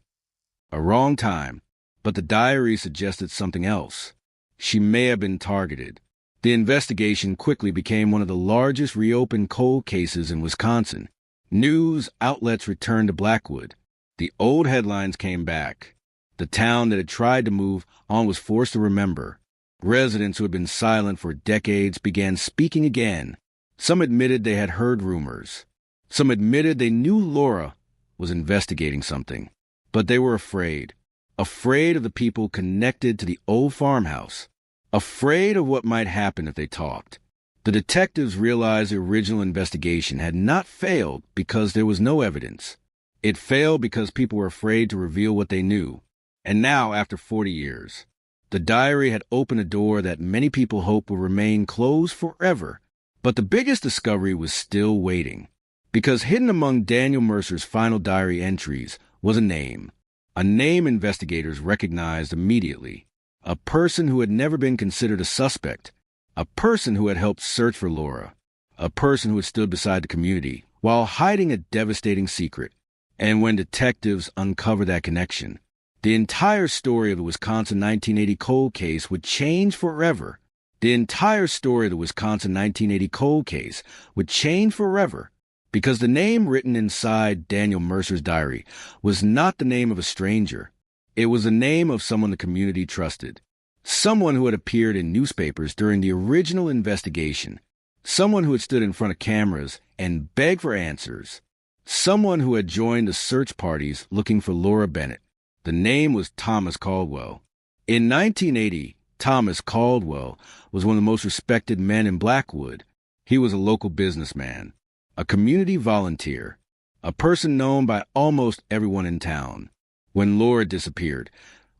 a wrong time, but the diary suggested something else. She may have been targeted. The investigation quickly became one of the largest reopened cold cases in Wisconsin. News outlets returned to Blackwood. The old headlines came back. The town that had tried to move on was forced to remember. Residents who had been silent for decades began speaking again. Some admitted they had heard rumors. Some admitted they knew Laura was investigating something. But they were afraid. Afraid of the people connected to the old farmhouse. Afraid of what might happen if they talked. The detectives realized the original investigation had not failed because there was no evidence. It failed because people were afraid to reveal what they knew. And now, after 40 years, the diary had opened a door that many people hoped would remain closed forever. But the biggest discovery was still waiting, because hidden among Daniel Mercer's final diary entries was a name investigators recognized immediately, a person who had never been considered a suspect, a person who had helped search for Laura, a person who had stood beside the community while hiding a devastating secret. And when detectives uncovered that connection, the entire story of the Wisconsin 1980 cold case would change forever. The entire story of the Wisconsin 1980 cold case would change forever because the name written inside Daniel Mercer's diary was not the name of a stranger. It was the name of someone the community trusted, someone who had appeared in newspapers during the original investigation, someone who had stood in front of cameras and begged for answers, someone who had joined the search parties looking for Laura Bennett. The name was Thomas Caldwell. In 1980, Thomas Caldwell was one of the most respected men in Blackwood. He was a local businessman, a community volunteer, a person known by almost everyone in town. When Laura disappeared,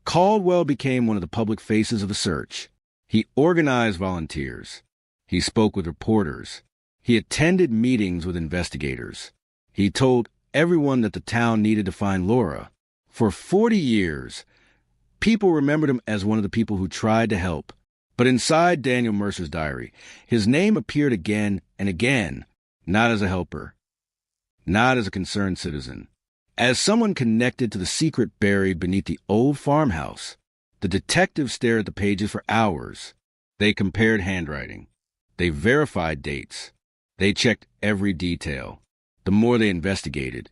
Caldwell became one of the public faces of the search. He organized volunteers. He spoke with reporters. He attended meetings with investigators. He told everyone that the town needed to find Laura. For 40 years, people remembered him as one of the people who tried to help. But inside Daniel Mercer's diary, his name appeared again and again, not as a helper, not as a concerned citizen, as someone connected to the secret buried beneath the old farmhouse. The detectives stared at the pages for hours. They compared handwriting. They verified dates. They checked every detail. The more they investigated,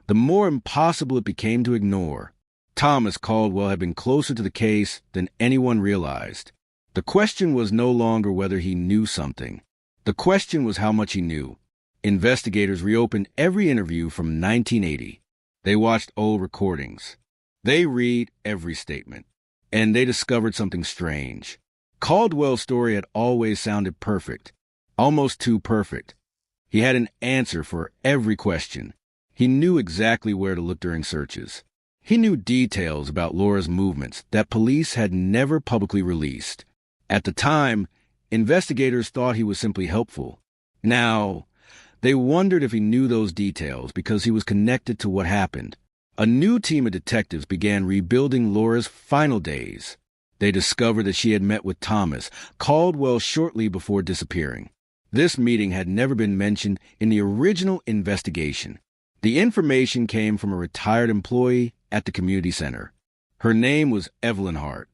the more impossible it became to ignore. Thomas Caldwell had been closer to the case than anyone realized. The question was no longer whether he knew something. The question was how much he knew. Investigators reopened every interview from 1980. They watched old recordings. They read every statement. And they discovered something strange. Caldwell's story had always sounded perfect, almost too perfect. He had an answer for every question. He knew exactly where to look during searches. He knew details about Laura's movements that police had never publicly released. At the time, investigators thought he was simply helpful. Now, they wondered if he knew those details because he was connected to what happened. A new team of detectives began rebuilding Laura's final days. They discovered that she had met with Thomas Caldwell shortly before disappearing. This meeting had never been mentioned in the original investigation. The information came from a retired employee at the community center. Her name was Evelyn Hart.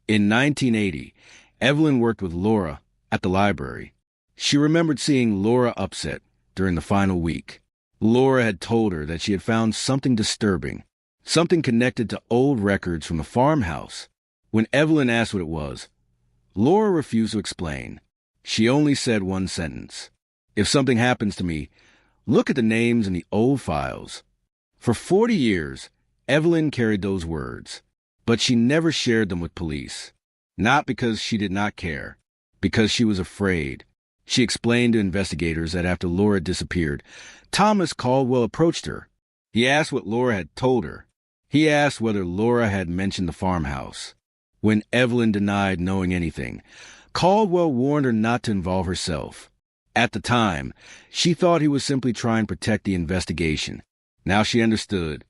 In 1980, Evelyn worked with Laura at the library. She remembered seeing Laura upset during the final week. Laura had told her that she had found something disturbing, something connected to old records from the farmhouse. When Evelyn asked what it was, Laura refused to explain. She only said one sentence. "If something happens to me, look at the names in the old files." For 40 years, Evelyn carried those words, but she never shared them with police. Not because she did not care, because she was afraid. She explained to investigators that after Laura disappeared, Thomas Caldwell approached her. He asked what Laura had told her. He asked whether Laura had mentioned the farmhouse. When Evelyn denied knowing anything, Caldwell warned her not to involve herself. At the time, she thought he was simply trying to protect the investigation. Now she understood.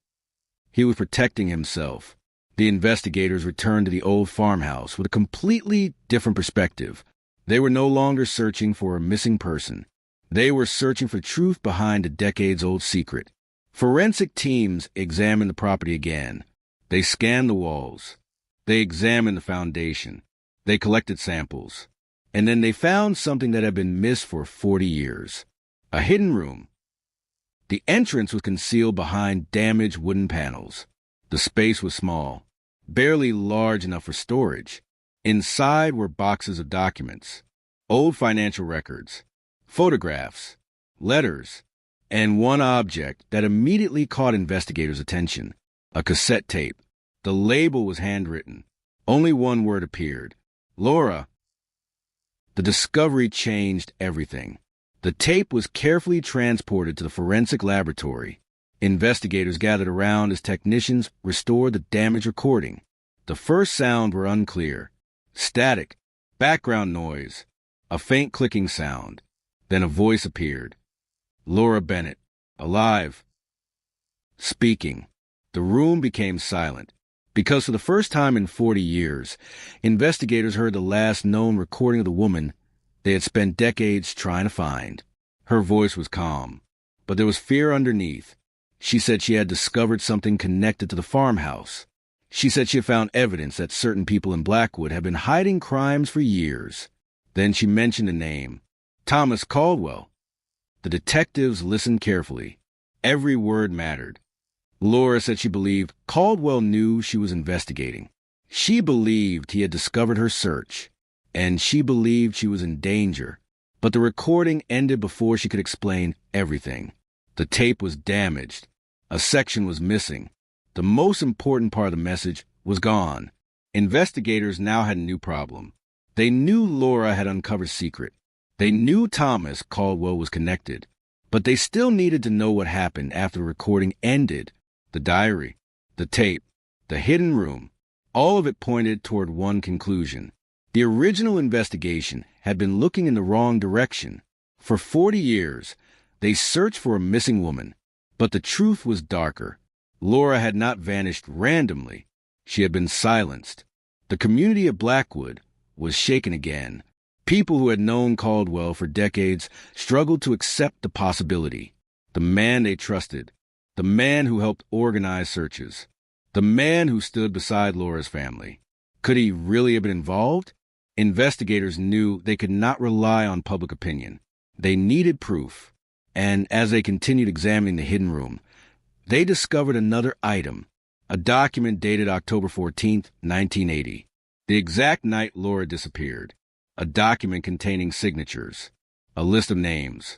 He was protecting himself. The investigators returned to the old farmhouse with a completely different perspective. They were no longer searching for a missing person. They were searching for truth behind a decades-old secret. Forensic teams examined the property again. They scanned the walls. They examined the foundation. They collected samples. And then they found something that had been missed for 40 years. A hidden room. The entrance was concealed behind damaged wooden panels. The space was small, barely large enough for storage. Inside were boxes of documents, old financial records, photographs, letters, and one object that immediately caught investigators' attention, a cassette tape. The label was handwritten. Only one word appeared. Laura. The discovery changed everything. The tape was carefully transported to the forensic laboratory. Investigators gathered around as technicians restored the damaged recording. The first sounds were unclear. Static, background noise, a faint clicking sound. Then a voice appeared. Laura Bennett, alive. Speaking. The room became silent. Because for the first time in 40 years, investigators heard the last known recording of the woman they had spent decades trying to find. Her voice was calm, but there was fear underneath. She said she had discovered something connected to the farmhouse. She said she had found evidence that certain people in Blackwood had been hiding crimes for years. Then she mentioned a name, Thomas Caldwell. The detectives listened carefully. Every word mattered. Laura said she believed Caldwell knew she was investigating. She believed he had discovered her search, and she believed she was in danger. But the recording ended before she could explain everything. The tape was damaged. A section was missing. The most important part of the message was gone. Investigators now had a new problem. They knew Laura had uncovered a secret. They knew Thomas Caldwell was connected. But they still needed to know what happened after the recording ended. The diary, the tape, the hidden room, all of it pointed toward one conclusion. The original investigation had been looking in the wrong direction. For 40 years, they searched for a missing woman. But the truth was darker. Laura had not vanished randomly. She had been silenced. The community of Blackwood was shaken again. People who had known Caldwell for decades struggled to accept the possibility. The man they trusted. The man who helped organize searches. The man who stood beside Laura's family. Could he really have been involved? Investigators knew they could not rely on public opinion. They needed proof. And as they continued examining the hidden room, they discovered another item, a document dated October 14th, 1980, the exact night Laura disappeared. A document containing signatures, a list of names,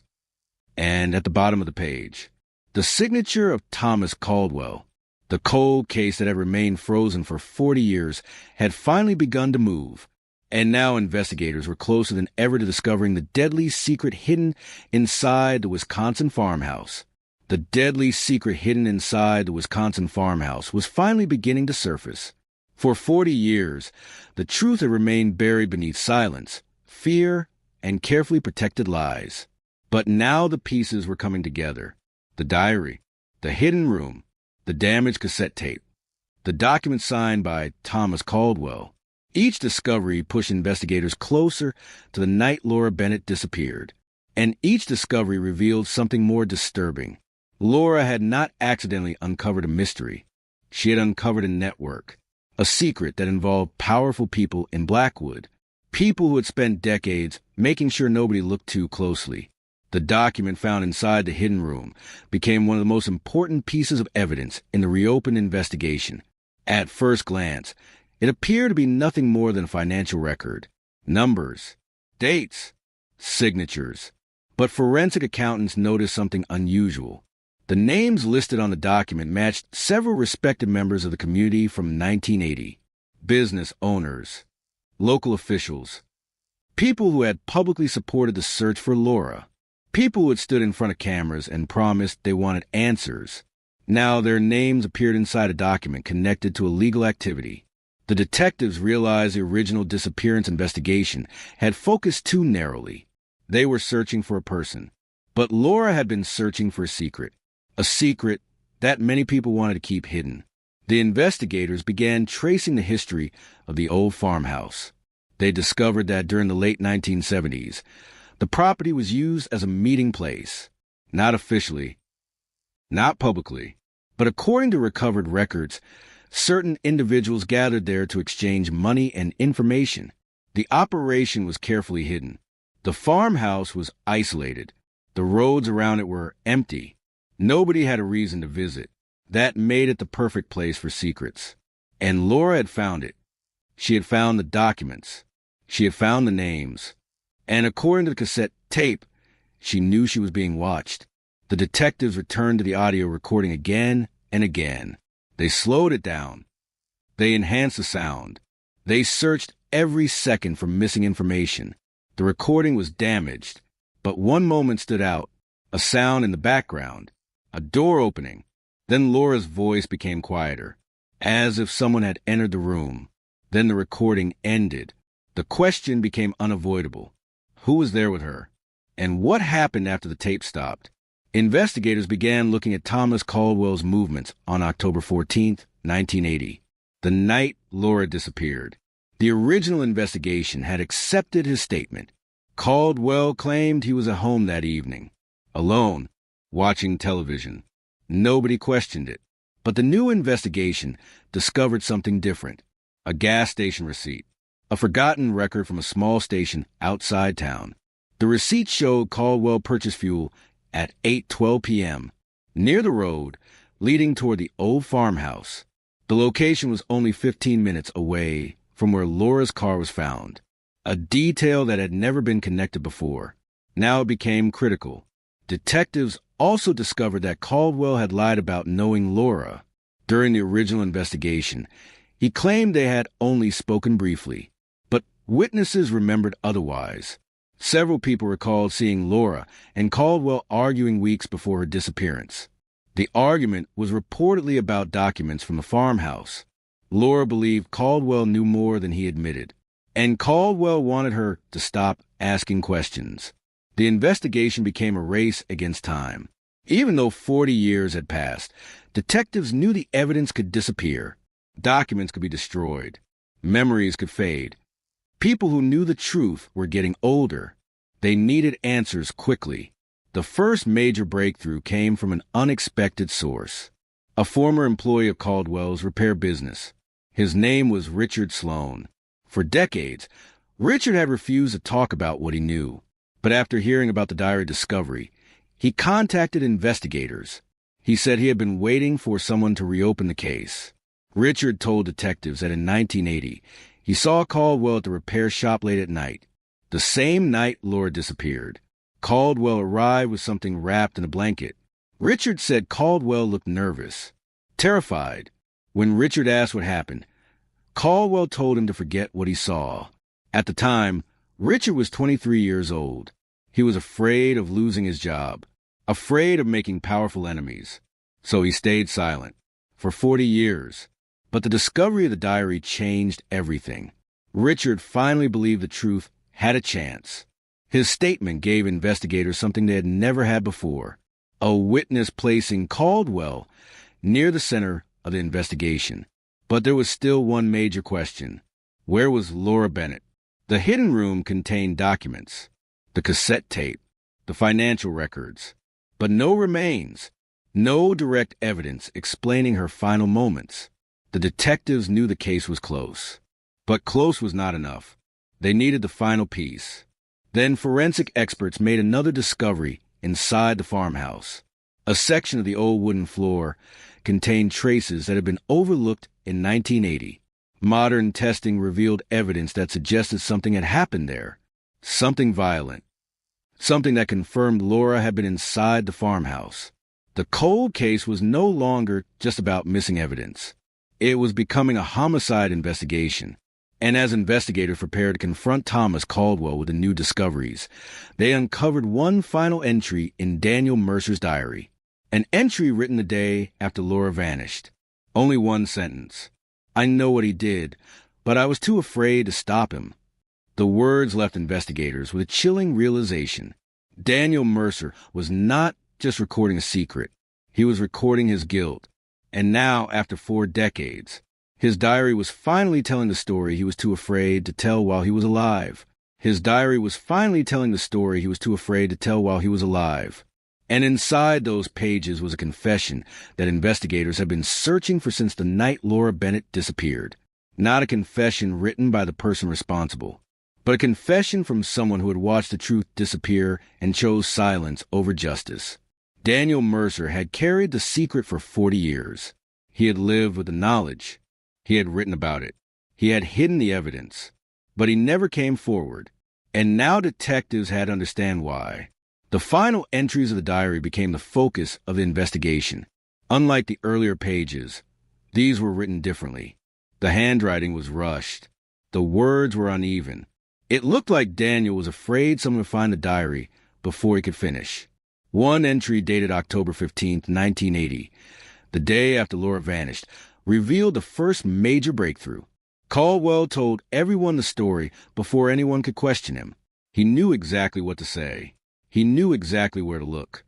and at the bottom of the page, the signature of Thomas Caldwell. The cold case that had remained frozen for 40 years had finally begun to move, and now investigators were closer than ever to discovering the deadly secret hidden inside the Wisconsin farmhouse. The deadly secret hidden inside the Wisconsin farmhouse was finally beginning to surface. For 40 years, the truth had remained buried beneath silence, fear, and carefully protected lies. But now the pieces were coming together. The diary, the hidden room, the damaged cassette tape, the document signed by Thomas Caldwell. Each discovery pushed investigators closer to the night Laura Bennett disappeared. And each discovery revealed something more disturbing. Laura had not accidentally uncovered a mystery. She had uncovered a network. A secret that involved powerful people in Blackwood, people who had spent decades making sure nobody looked too closely. The document found inside the hidden room became one of the most important pieces of evidence in the reopened investigation. At first glance, it appeared to be nothing more than a financial record. Numbers, dates, signatures. But forensic accountants noticed something unusual. The names listed on the document matched several respected members of the community from 1980. Business owners, local officials, people who had publicly supported the search for Laura, people who had stood in front of cameras and promised they wanted answers. Now their names appeared inside a document connected to illegal activity. The detectives realized the original disappearance investigation had focused too narrowly. They were searching for a person, but Laura had been searching for a secret that many people wanted to keep hidden. The investigators began tracing the history of the old farmhouse. They discovered that during the late 1970s, the property was used as a meeting place, not officially, not publicly, but according to recovered records, certain individuals gathered there to exchange money and information. The operation was carefully hidden. The farmhouse was isolated. The roads around it were empty. Nobody had a reason to visit. That made it the perfect place for secrets. And Laura had found it. She had found the documents. She had found the names. And according to the cassette tape, she knew she was being watched. The detectives returned to the audio recording again and again. They slowed it down. They enhanced the sound. They searched every second for missing information. The recording was damaged, but one moment stood out, a sound in the background, a door opening. Then Laura's voice became quieter, as if someone had entered the room. Then the recording ended. The question became unavoidable. Who was there with her? And what happened after the tape stopped? Investigators began looking at Thomas Caldwell's movements on October 14th, 1980, the night Laura disappeared. The original investigation had accepted his statement. Caldwell claimed he was at home that evening, alone, watching television. Nobody questioned it. But the new investigation discovered something different. A gas station receipt. A forgotten record from a small station outside town. The receipt showed Caldwell purchased fuel at 8:12 p.m. near the road leading toward the old farmhouse. The location was only 15 minutes away from where Laura's car was found. A detail that had never been connected before. Now it became critical. Detectives also discovered that Caldwell had lied about knowing Laura. During the original investigation, he claimed they had only spoken briefly, but witnesses remembered otherwise. Several people recalled seeing Laura and Caldwell arguing weeks before her disappearance. The argument was reportedly about documents from the farmhouse. Laura believed Caldwell knew more than he admitted, and Caldwell wanted her to stop asking questions. The investigation became a race against time. Even though 40 years had passed, detectives knew the evidence could disappear. Documents could be destroyed. Memories could fade. People who knew the truth were getting older. They needed answers quickly. The first major breakthrough came from an unexpected source. A former employee of Caldwell's repair business. His name was Richard Sloan. For decades, Richard had refused to talk about what he knew. But after hearing about the diary discovery, he contacted investigators. He said he had been waiting for someone to reopen the case. Richard told detectives that in 1980, he saw Caldwell at the repair shop late at night. The same night Laura disappeared. Caldwell arrived with something wrapped in a blanket. Richard said Caldwell looked nervous, terrified. When Richard asked what happened, Caldwell told him to forget what he saw. At the time, Richard was 23 years old. He was afraid of losing his job, afraid of making powerful enemies. So he stayed silent for 40 years. But the discovery of the diary changed everything. Richard finally believed the truth had a chance. His statement gave investigators something they had never had before, a witness placing Caldwell near the center of the investigation. But there was still one major question. Where was Laura Bennett? The hidden room contained documents, the cassette tape, the financial records, but no remains, no direct evidence explaining her final moments. The detectives knew the case was close. But close was not enough. They needed the final piece. Then forensic experts made another discovery inside the farmhouse. A section of the old wooden floor contained traces that had been overlooked in 1980. Modern testing revealed evidence that suggested something had happened there, something violent, something that confirmed Laura had been inside the farmhouse. The cold case was no longer just about missing evidence. It was becoming a homicide investigation. And as investigators prepared to confront Thomas Caldwell with the new discoveries, they uncovered one final entry in Daniel Mercer's diary, an entry written the day after Laura vanished. Only one sentence. I know what he did, but I was too afraid to stop him. The words left investigators with a chilling realization. Daniel Mercer was not just recording a secret. He was recording his guilt. And now, after 4 decades, his diary was finally telling the story he was too afraid to tell while he was alive. His diary was finally telling the story he was too afraid to tell while he was alive. And inside those pages was a confession that investigators had been searching for since the night Laura Bennett disappeared. Not a confession written by the person responsible, but a confession from someone who had watched the truth disappear and chose silence over justice. Daniel Mercer had carried the secret for 40 years. He had lived with the knowledge. He had written about it. He had hidden the evidence. But he never came forward. And now detectives had to understand why. The final entries of the diary became the focus of the investigation. Unlike the earlier pages, these were written differently. The handwriting was rushed. The words were uneven. It looked like Daniel was afraid someone would find the diary before he could finish. One entry dated October 15, 1980, the day after Laura vanished, revealed the first major breakthrough. Caldwell told everyone the story before anyone could question him. He knew exactly what to say. He knew exactly where to look.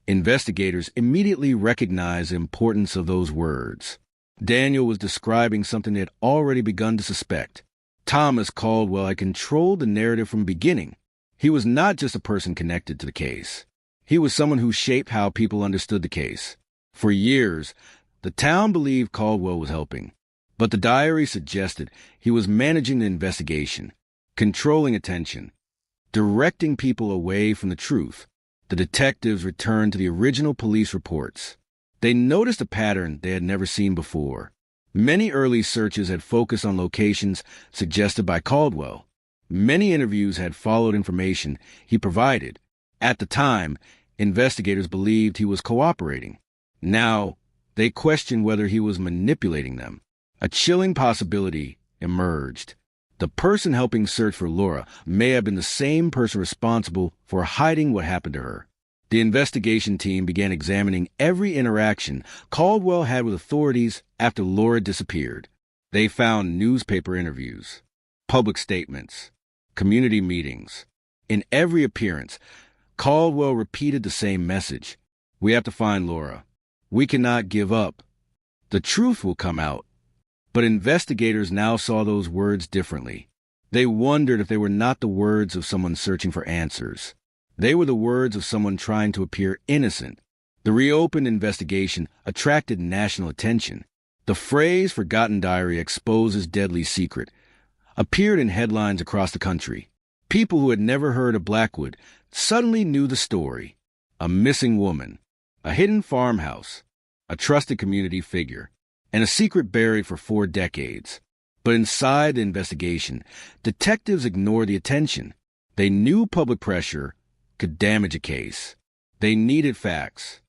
Investigators immediately recognized the importance of those words. Daniel was describing something they had already begun to suspect. Thomas Caldwell had controlled the narrative from the beginning. He was not just a person connected to the case. He was someone who shaped how people understood the case. For years, the town believed Caldwell was helping, but the diary suggested he was managing the investigation, controlling attention, directing people away from the truth. The detectives returned to the original police reports. They noticed a pattern they had never seen before. Many early searches had focused on locations suggested by Caldwell. Many interviews had followed information he provided. At the time, Investigators believed he was cooperating. Now, they questioned whether he was manipulating them. A chilling possibility emerged. The person helping search for Laura may have been the same person responsible for hiding what happened to her. The investigation team began examining every interaction Caldwell had with authorities after Laura disappeared. They found newspaper interviews, public statements, community meetings. In every appearance, Caldwell repeated the same message. We have to find Laura. We cannot give up. The truth will come out. But investigators now saw those words differently. They wondered if they were not the words of someone searching for answers. They were the words of someone trying to appear innocent. The reopened investigation attracted national attention. The phrase "forgotten diary exposes deadly secret" appeared in headlines across the country. People who had never heard of Blackwood suddenly knew the story. A missing woman, a hidden farmhouse, a trusted community figure, and a secret buried for 4 decades. But inside the investigation, detectives ignored the attention. They knew public pressure could damage a case. They needed facts.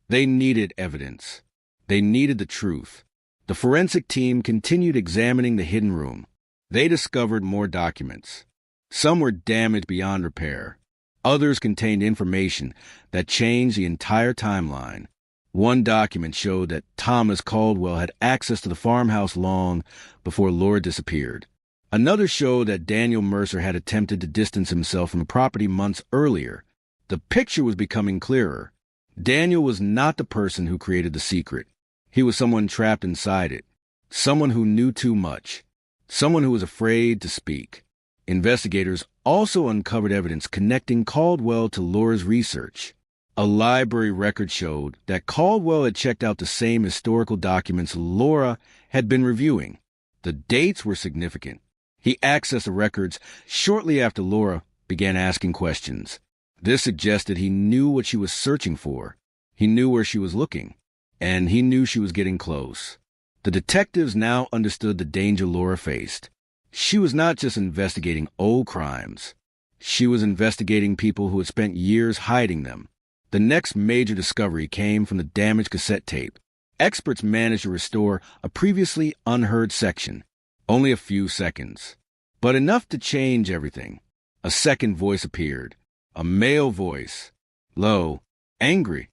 They needed evidence. They needed the truth. The forensic team continued examining the hidden room. They discovered more documents. Some were damaged beyond repair. Others contained information that changed the entire timeline. One document showed that Thomas Caldwell had access to the farmhouse long before Laura disappeared. Another showed that Daniel Mercer had attempted to distance himself from the property months earlier. The picture was becoming clearer. Daniel was not the person who created the secret. He was someone trapped inside it. Someone who knew too much. Someone who was afraid to speak. Investigators also uncovered evidence connecting Caldwell to Laura's research. A library record showed that Caldwell had checked out the same historical documents Laura had been reviewing. The dates were significant. He accessed the records shortly after Laura began asking questions. This suggested he knew what she was searching for. He knew where she was looking, and he knew she was getting close. The detectives now understood the danger Laura faced. She was not just investigating old crimes. She was investigating people who had spent years hiding them. The next major discovery came from the damaged cassette tape. Experts managed to restore a previously unheard section. Only a few seconds, but enough to change everything. A second voice appeared. A male voice. Low, angry.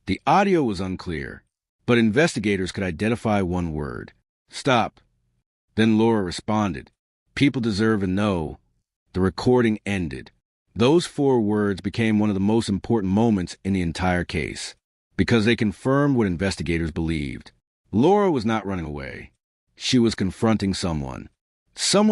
The audio was unclear, but investigators could identify one word. Stop. Then Laura responded. People deserve to know. The recording ended. Those 4 words became one of the most important moments in the entire case, because they confirmed what investigators believed. Laura was not running away. She was confronting someone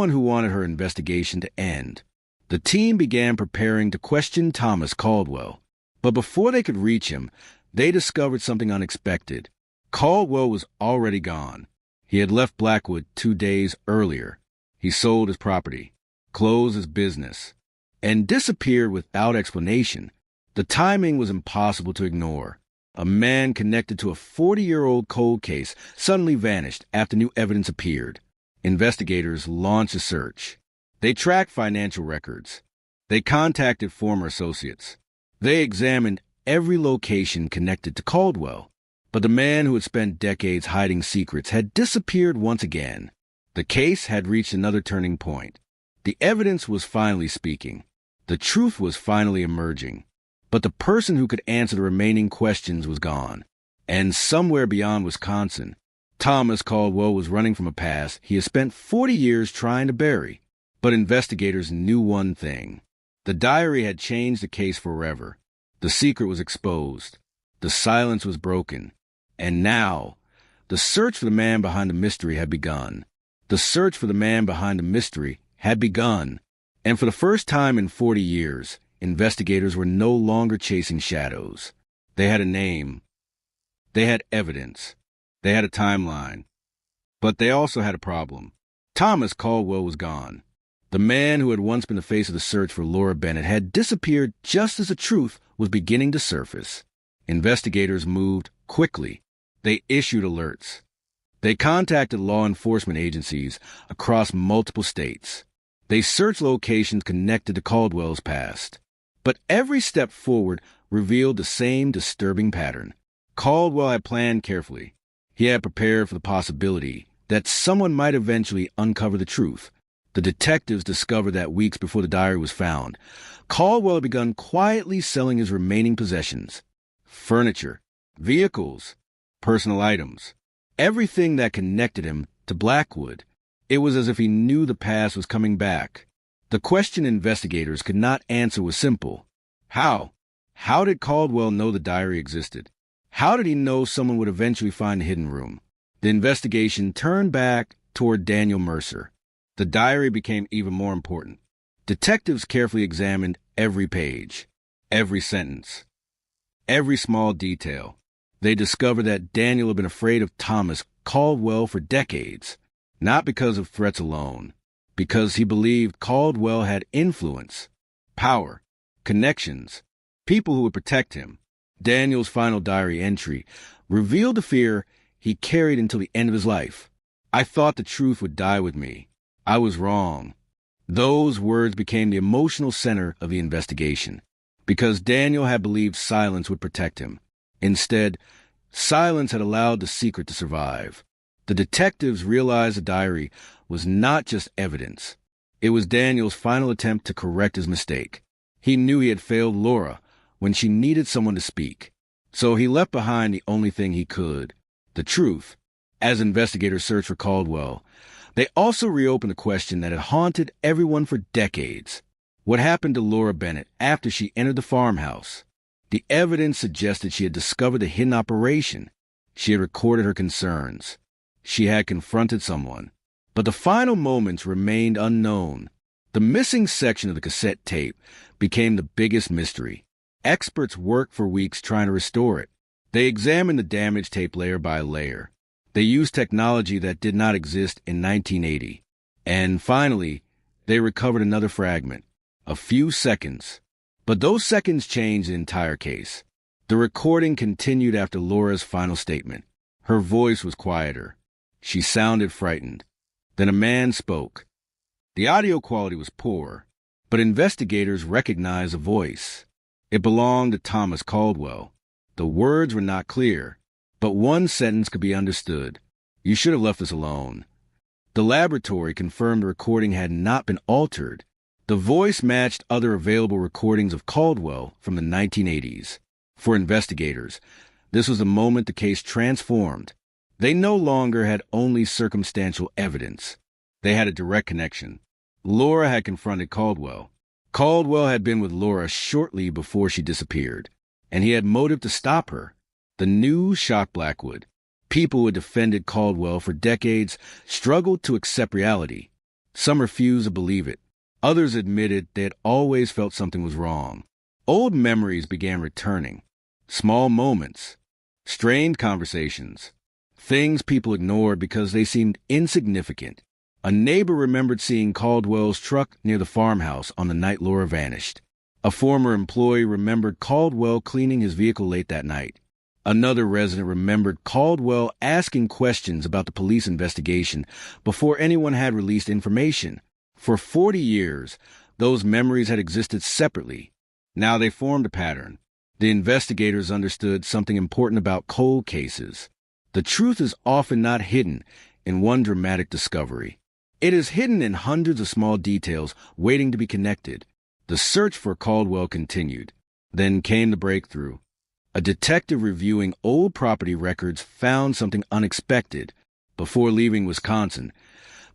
who wanted her investigation to end. The team began preparing to question Thomas Caldwell, but before they could reach him, they discovered something unexpected. Caldwell was already gone. He had left Blackwood 2 days earlier. He sold his property, closed his business, and disappeared without explanation. The timing was impossible to ignore. A man connected to a 40-year-old cold case suddenly vanished after new evidence appeared. Investigators launched a search. They tracked financial records. They contacted former associates. They examined every location connected to Caldwell. But the man who had spent decades hiding secrets had disappeared once again. The case had reached another turning point. The evidence was finally speaking. The truth was finally emerging. But the person who could answer the remaining questions was gone. And somewhere beyond Wisconsin, Thomas Caldwell was running from a past he had spent 40 years trying to bury. But investigators knew one thing. The diary had changed the case forever. The secret was exposed. The silence was broken. And now, the search for the man behind the mystery had begun. The search for the man behind the mystery had begun. And for the first time in 40 years, investigators were no longer chasing shadows. They had a name. They had evidence. They had a timeline. But they also had a problem. Thomas Caldwell was gone. The man who had once been the face of the search for Laura Bennett had disappeared just as the truth was beginning to surface. Investigators moved quickly. They issued alerts. They contacted law enforcement agencies across multiple states. They searched locations connected to Caldwell's past. But every step forward revealed the same disturbing pattern. Caldwell had planned carefully. He had prepared for the possibility that someone might eventually uncover the truth. The detectives discovered that weeks before the diary was found, Caldwell had begun quietly selling his remaining possessions. Furniture, vehicles, personal items, everything that connected him to Blackwood. It was as if he knew the past was coming back. The question investigators could not answer was simple. How? How did Caldwell know the diary existed? How did he know someone would eventually find the hidden room? The investigation turned back toward Daniel Mercer. The diary became even more important. Detectives carefully examined every page, every sentence, every small detail. They discovered that Daniel had been afraid of Thomas Caldwell for decades, not because of threats alone, because he believed Caldwell had influence, power, connections, people who would protect him. Daniel's final diary entry revealed the fear he carried until the end of his life. I thought the truth would die with me. I was wrong. Those words became the emotional center of the investigation, because Daniel had believed silence would protect him. Instead, silence had allowed the secret to survive. The detectives realized the diary was not just evidence. It was Daniel's final attempt to correct his mistake. He knew he had failed Laura when she needed someone to speak. So he left behind the only thing he could, the truth. As investigators searched for Caldwell, they also reopened the question that had haunted everyone for decades. What happened to Laura Bennett after she entered the farmhouse? The evidence suggested she had discovered the hidden operation. She had recorded her concerns. She had confronted someone. But the final moments remained unknown. The missing section of the cassette tape became the biggest mystery. Experts worked for weeks trying to restore it. They examined the damaged tape layer by layer. They used technology that did not exist in 1980. And finally, they recovered another fragment, a few seconds. But those seconds changed the entire case. The recording continued after Laura's final statement. Her voice was quieter. She sounded frightened. Then a man spoke. The audio quality was poor, but investigators recognized the voice. It belonged to Thomas Caldwell. The words were not clear, but one sentence could be understood. You should have left us alone. The laboratory confirmed the recording had not been altered. The voice matched other available recordings of Caldwell from the 1980s. For investigators, this was the moment the case transformed. They no longer had only circumstantial evidence. They had a direct connection. Laura had confronted Caldwell. Caldwell had been with Laura shortly before she disappeared, and he had motive to stop her. The news shocked Blackwood. People who had defended Caldwell for decades struggled to accept reality. Some refused to believe it. Others admitted they had always felt something was wrong. Old memories began returning. Small moments, strained conversations, things people ignored because they seemed insignificant. A neighbor remembered seeing Caldwell's truck near the farmhouse on the night Laura vanished. A former employee remembered Caldwell cleaning his vehicle late that night. Another resident remembered Caldwell asking questions about the police investigation before anyone had released information. For 40 years, those memories had existed separately. Now they formed a pattern. The investigators understood something important about cold cases. The truth is often not hidden in one dramatic discovery. It is hidden in hundreds of small details waiting to be connected. The search for Caldwell continued. Then came the breakthrough. A detective reviewing old property records found something unexpected. Before leaving Wisconsin,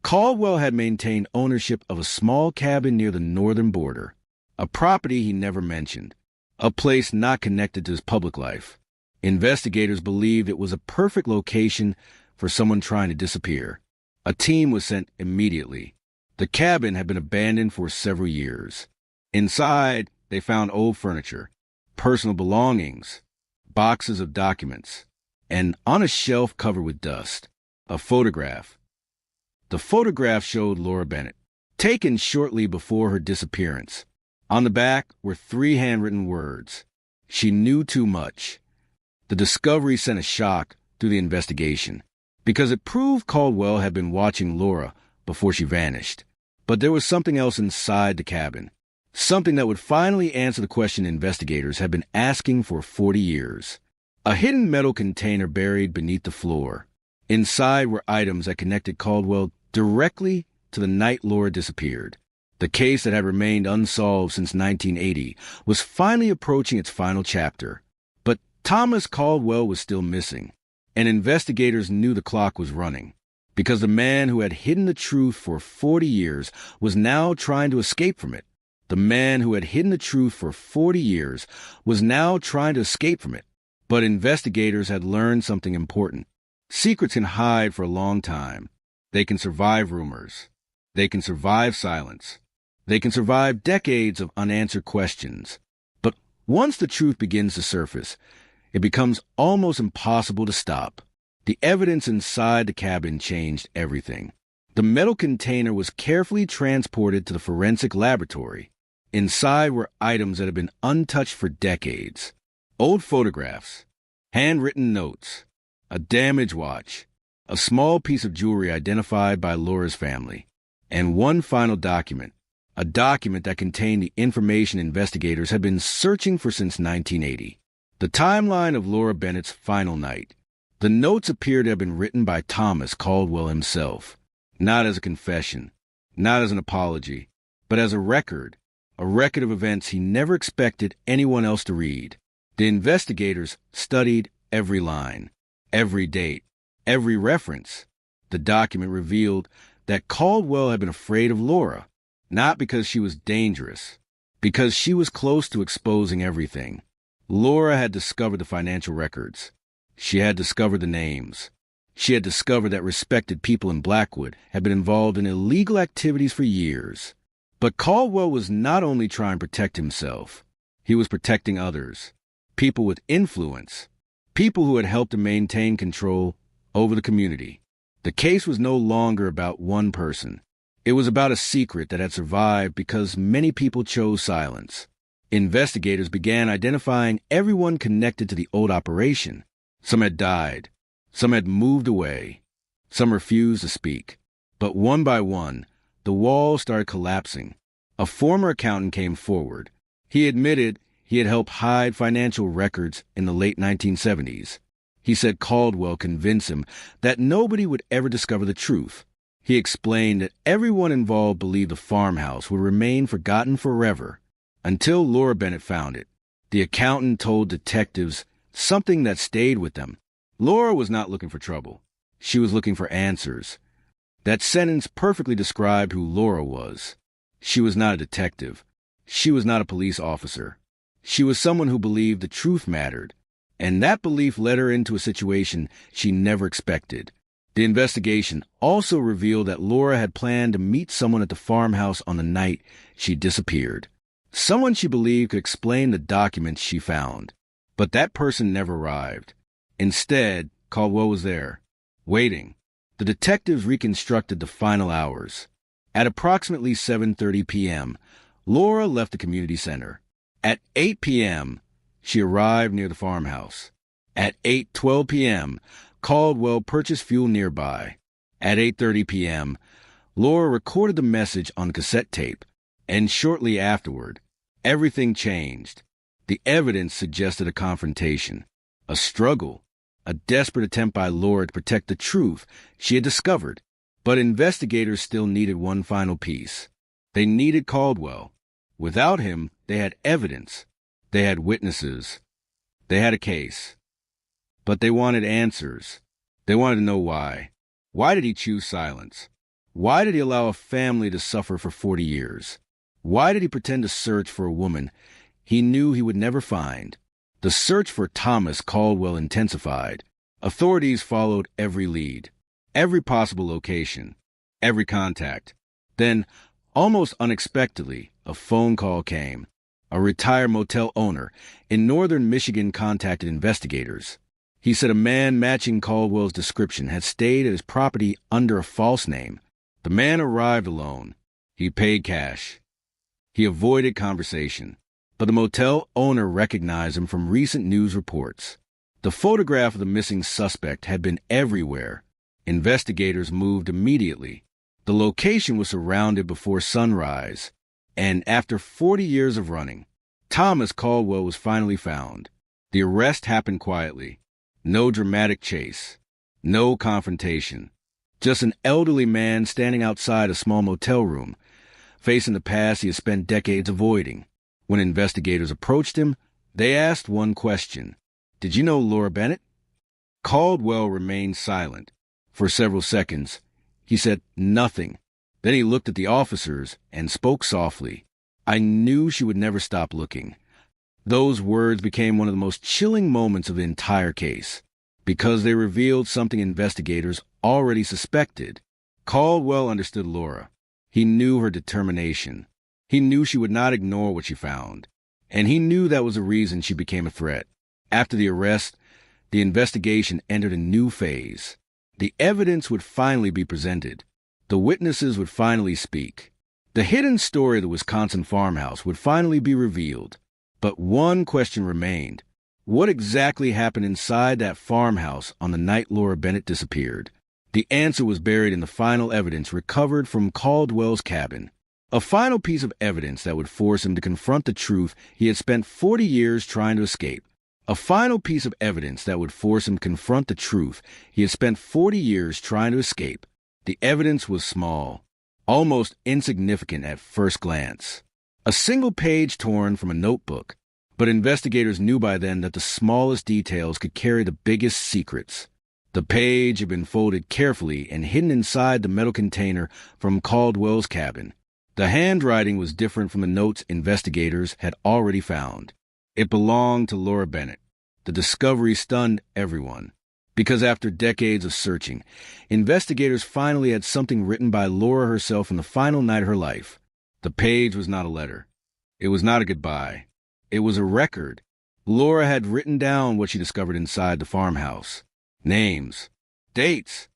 Caldwell had maintained ownership of a small cabin near the northern border, a property he never mentioned, a place not connected to his public life. Investigators believed it was a perfect location for someone trying to disappear. A team was sent immediately. The cabin had been abandoned for several years. Inside, they found old furniture, personal belongings, boxes of documents, and on a shelf covered with dust, a photograph. The photograph showed Laura Bennett, taken shortly before her disappearance. On the back were 3 handwritten words. She knew too much. The discovery sent a shock through the investigation, because it proved Caldwell had been watching Laura before she vanished. But there was something else inside the cabin. Something that would finally answer the question investigators had been asking for 40 years. A hidden metal container buried beneath the floor. Inside were items that connected Caldwell directly to the night Laura disappeared. The case that had remained unsolved since 1980 was finally approaching its final chapter. But Thomas Caldwell was still missing, and investigators knew the clock was running, because the man who had hidden the truth for 40 years was now trying to escape from it. The man who had hidden the truth for 40 years was now trying to escape from it. But investigators had learned something important. Secrets can hide for a long time. They can survive rumors. They can survive silence. They can survive decades of unanswered questions. But once the truth begins to surface, it becomes almost impossible to stop. The evidence inside the cabin changed everything. The metal container was carefully transported to the forensic laboratory. Inside were items that had been untouched for decades. Old photographs, handwritten notes, a damaged watch, a small piece of jewelry identified by Laura's family, and one final document, a document that contained the information investigators had been searching for since 1980. The timeline of Laura Bennett's final night. The notes appear to have been written by Thomas Caldwell himself, not as a confession, not as an apology, but as a record of events he never expected anyone else to read. The investigators studied every line, every date, every reference. The document revealed that Caldwell had been afraid of Laura, not because she was dangerous, because she was close to exposing everything. Laura had discovered the financial records. She had discovered the names. She had discovered that respected people in Blackwood had been involved in illegal activities for years. But Caldwell was not only trying to protect himself, he was protecting others, people with influence, people who had helped to maintain control over the community. The case was no longer about one person. It was about a secret that had survived because many people chose silence. Investigators began identifying everyone connected to the old operation. Some had died. Some had moved away. Some refused to speak. But one by one, the walls started collapsing. A former accountant came forward. He admitted he had helped hide financial records in the late 1970s. He said Caldwell convinced him that nobody would ever discover the truth. He explained that everyone involved believed the farmhouse would remain forgotten forever until Laura Bennett found it. The accountant told detectives something that stayed with them. Laura was not looking for trouble. She was looking for answers. That sentence perfectly described who Laura was. She was not a detective. She was not a police officer. She was someone who believed the truth mattered, and that belief led her into a situation she never expected. The investigation also revealed that Laura had planned to meet someone at the farmhouse on the night she disappeared. Someone she believed could explain the documents she found. But that person never arrived. Instead, Caldwell was there, waiting. The detectives reconstructed the final hours. At approximately 7:30 p.m., Laura left the community center. At 8 p.m., she arrived near the farmhouse. At 8:12 p.m., Caldwell purchased fuel nearby. At 8:30 p.m., Laura recorded the message on cassette tape, and shortly afterward, everything changed. The evidence suggested a confrontation, a struggle, a desperate attempt by Laura to protect the truth she had discovered. But investigators still needed one final piece. They needed Caldwell. Without him, they had evidence. They had witnesses. They had a case. But they wanted answers. They wanted to know why. Why did he choose silence? Why did he allow a family to suffer for 40 years? Why did he pretend to search for a woman he knew he would never find? The search for Thomas Caldwell intensified. Authorities followed every lead, every possible location, every contact. Then, almost unexpectedly, a phone call came. A retired motel owner in northern Michigan contacted investigators. He said a man matching Caldwell's description had stayed at his property under a false name. The man arrived alone. He paid cash. He avoided conversation, but the motel owner recognized him from recent news reports. The photograph of the missing suspect had been everywhere. Investigators moved immediately. The location was surrounded before sunrise. And after 40 years of running, Thomas Caldwell was finally found. The arrest happened quietly. No dramatic chase. No confrontation. Just an elderly man standing outside a small motel room, facing the past he had spent decades avoiding. When investigators approached him, they asked one question. Did you know Laura Bennett? Caldwell remained silent. For several seconds, he said nothing. Then he looked at the officers and spoke softly. I knew she would never stop looking. Those words became one of the most chilling moments of the entire case, because they revealed something investigators already suspected. Caldwell understood Laura. He knew her determination. He knew she would not ignore what she found. And he knew that was the reason she became a threat. After the arrest, the investigation entered a new phase. The evidence would finally be presented. The witnesses would finally speak. The hidden story of the Wisconsin farmhouse would finally be revealed. But one question remained. What exactly happened inside that farmhouse on the night Laura Bennett disappeared? The answer was buried in the final evidence recovered from Caldwell's cabin. A final piece of evidence that would force him to confront the truth he had spent 40 years trying to escape. A final piece of evidence that would force him to confront the truth he had spent 40 years trying to escape. The evidence was small, almost insignificant at first glance. A single page torn from a notebook, but investigators knew by then that the smallest details could carry the biggest secrets. The page had been folded carefully and hidden inside the metal container from Caldwell's cabin. The handwriting was different from the notes investigators had already found. It belonged to Laura Bennett. The discovery stunned everyone, because after decades of searching, investigators finally had something written by Laura herself on the final night of her life. The page was not a letter. It was not a goodbye. It was a record. Laura had written down what she discovered inside the farmhouse. Names, dates,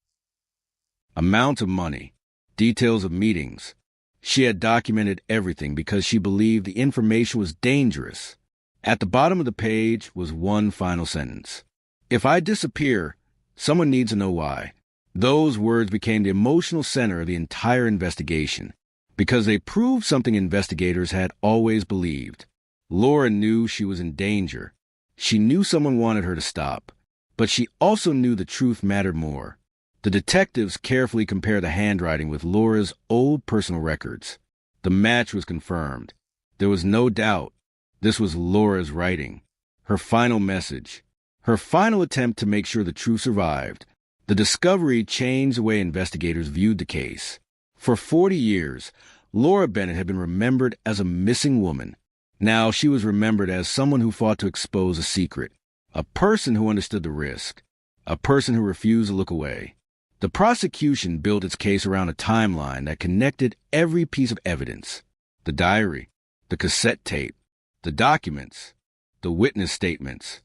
amount of money, details of meetings. She had documented everything because she believed the information was dangerous. At the bottom of the page was one final sentence. If I disappear, someone needs to know why. Those words became the emotional center of the entire investigation, because they proved something investigators had always believed. Laura knew she was in danger. She knew someone wanted her to stop, but she also knew the truth mattered more. The detectives carefully compared the handwriting with Laura's old personal records. The match was confirmed. There was no doubt this was Laura's writing, her final message, her final attempt to make sure the truth survived. The discovery changed the way investigators viewed the case. For 40 years, Laura Bennett had been remembered as a missing woman. Now she was remembered as someone who fought to expose a secret, a person who understood the risk, a person who refused to look away. The prosecution built its case around a timeline that connected every piece of evidence: the diary, the cassette tape, the documents, the witness statements,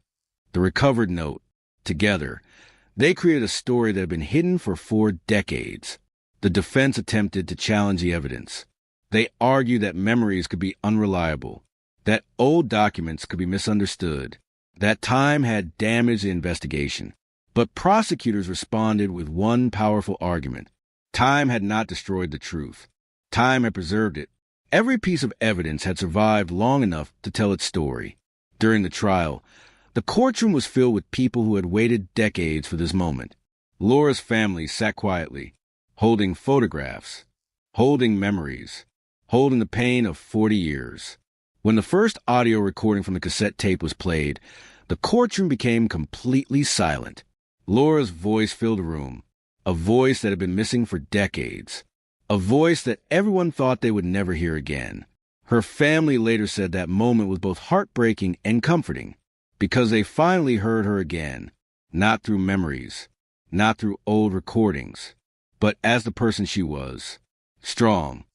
the recovered note. Together, they created a story that had been hidden for 4 decades. The defense attempted to challenge the evidence. They argued that memories could be unreliable, that old documents could be misunderstood, that time had damaged the investigation. But prosecutors responded with one powerful argument. Time had not destroyed the truth. Time had preserved it. Every piece of evidence had survived long enough to tell its story. During the trial, the courtroom was filled with people who had waited decades for this moment. Laura's family sat quietly, holding photographs, holding memories, holding the pain of 40 years. When the first audio recording from the cassette tape was played, the courtroom became completely silent. Laura's voice filled the room, a voice that had been missing for decades, a voice that everyone thought they would never hear again. Her family later said that moment was both heartbreaking and comforting, because they finally heard her again, not through memories, not through old recordings, but as the person she was, strong,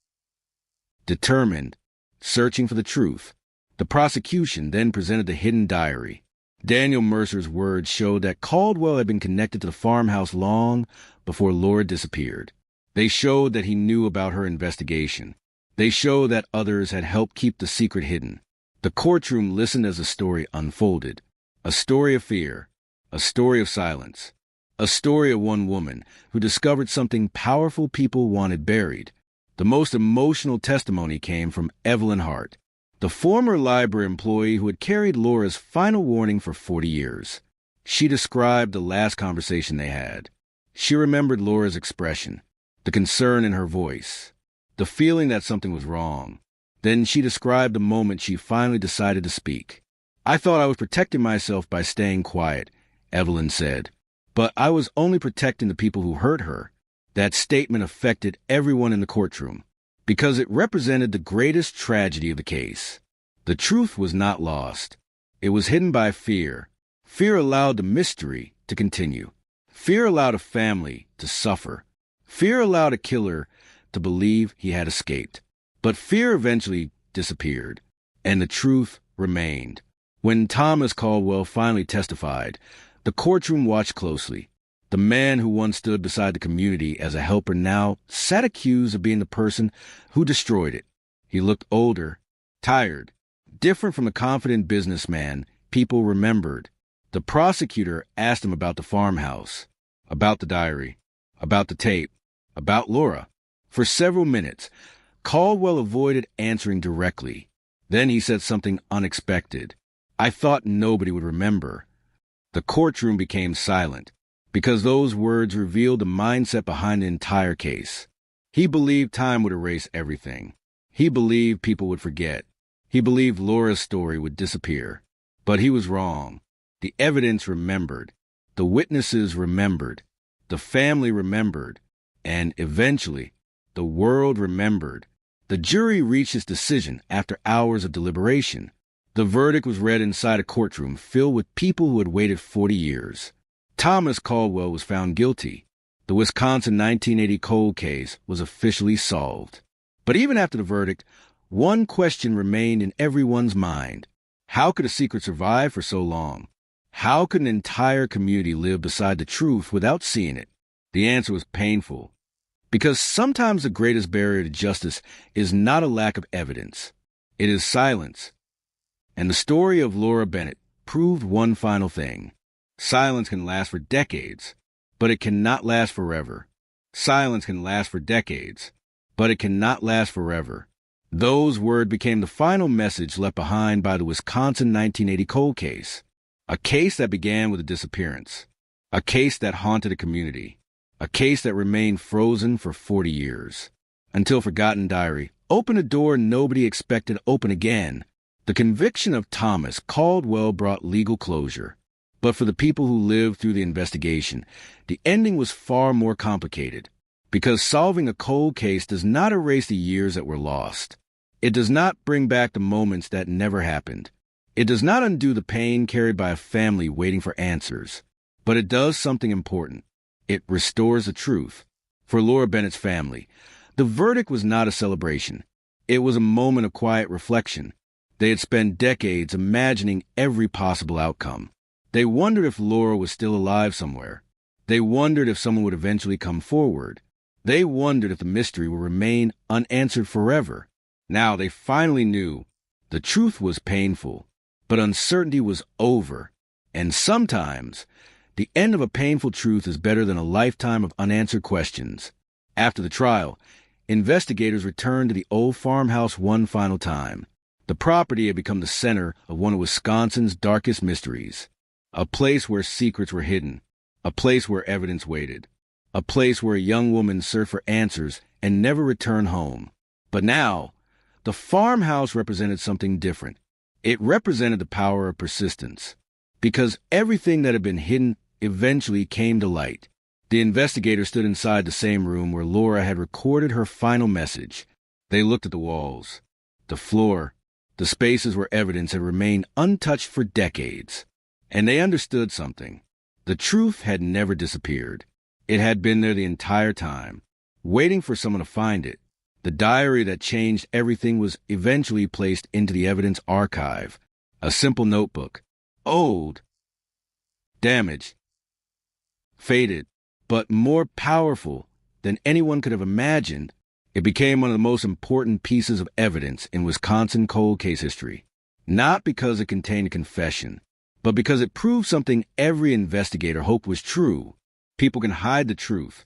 determined, searching for the truth. The prosecution then presented the hidden diary. Daniel Mercer's words showed that Caldwell had been connected to the farmhouse long before Laura disappeared. They showed that he knew about her investigation. They showed that others had helped keep the secret hidden. The courtroom listened as the story unfolded. A story of fear, a story of silence, a story of one woman who discovered something powerful people wanted buried. The most emotional testimony came from Evelyn Hart, the former library employee who had carried Laura's final warning for 40 years. She described the last conversation they had. She remembered Laura's expression, the concern in her voice, the feeling that something was wrong. Then she described the moment she finally decided to speak. "I thought I was protecting myself by staying quiet," Evelyn said, "but I was only protecting the people who hurt her." That statement affected everyone in the courtroom because it represented the greatest tragedy of the case. The truth was not lost. It was hidden by fear. Fear allowed the mystery to continue. Fear allowed a family to suffer. Fear allowed a killer to believe he had escaped. But fear eventually disappeared, and the truth remained. When Thomas Caldwell finally testified, the courtroom watched closely. The man who once stood beside the community as a helper now sat accused of being the person who destroyed it. He looked older, tired, different from the confident businessman people remembered. The prosecutor asked him about the farmhouse, about the diary, about the tape, about Laura. For several minutes, Caldwell avoided answering directly. Then he said something unexpected. "I thought nobody would remember." The courtroom became silent, because those words revealed the mindset behind the entire case. He believed time would erase everything. He believed people would forget. He believed Laura's story would disappear. But he was wrong. The evidence remembered. The witnesses remembered. The family remembered. And eventually, the world remembered. The jury reached its decision after hours of deliberation. The verdict was read inside a courtroom filled with people who had waited 40 years. Thomas Caldwell was found guilty. The Wisconsin 1980 cold case was officially solved. But even after the verdict, one question remained in everyone's mind. How could a secret survive for so long? How could an entire community live beside the truth without seeing it? The answer was painful. Because sometimes the greatest barrier to justice is not a lack of evidence. It is silence. And the story of Laura Bennett proved one final thing. Silence can last for decades, but it cannot last forever. Silence can last for decades, but it cannot last forever. Those words became the final message left behind by the Wisconsin 1980 cold case. A case that began with a disappearance. A case that haunted a community. A case that remained frozen for 40 years. Until Forgotten Diary opened a door nobody expected to open again. The conviction of Thomas Caldwell brought legal closure. But for the people who lived through the investigation, the ending was far more complicated. Because solving a cold case does not erase the years that were lost. It does not bring back the moments that never happened. It does not undo the pain carried by a family waiting for answers. But it does something important. It restores the truth. For Laura Bennett's family, the verdict was not a celebration. It was a moment of quiet reflection. They had spent decades imagining every possible outcome. They wondered if Laura was still alive somewhere. They wondered if someone would eventually come forward. They wondered if the mystery would remain unanswered forever. Now they finally knew. The truth was painful, but uncertainty was over. And sometimes, the end of a painful truth is better than a lifetime of unanswered questions. After the trial, investigators returned to the old farmhouse one final time. The property had become the center of one of Wisconsin's darkest mysteries. A place where secrets were hidden. A place where evidence waited. A place where a young woman searched for answers and never returned home. But now, the farmhouse represented something different. It represented the power of persistence. Because everything that had been hidden eventually came to light. The investigators stood inside the same room where Laura had recorded her final message. They looked at the walls, the floor, the spaces where evidence had remained untouched for decades. And they understood something. The truth had never disappeared. It had been there the entire time, waiting for someone to find it. The diary that changed everything was eventually placed into the evidence archive. A simple notebook. Old. Damaged. Faded. But more powerful than anyone could have imagined. It became one of the most important pieces of evidence in Wisconsin cold case history. Not because it contained a confession, but because it proved something every investigator hoped was true. People can hide the truth,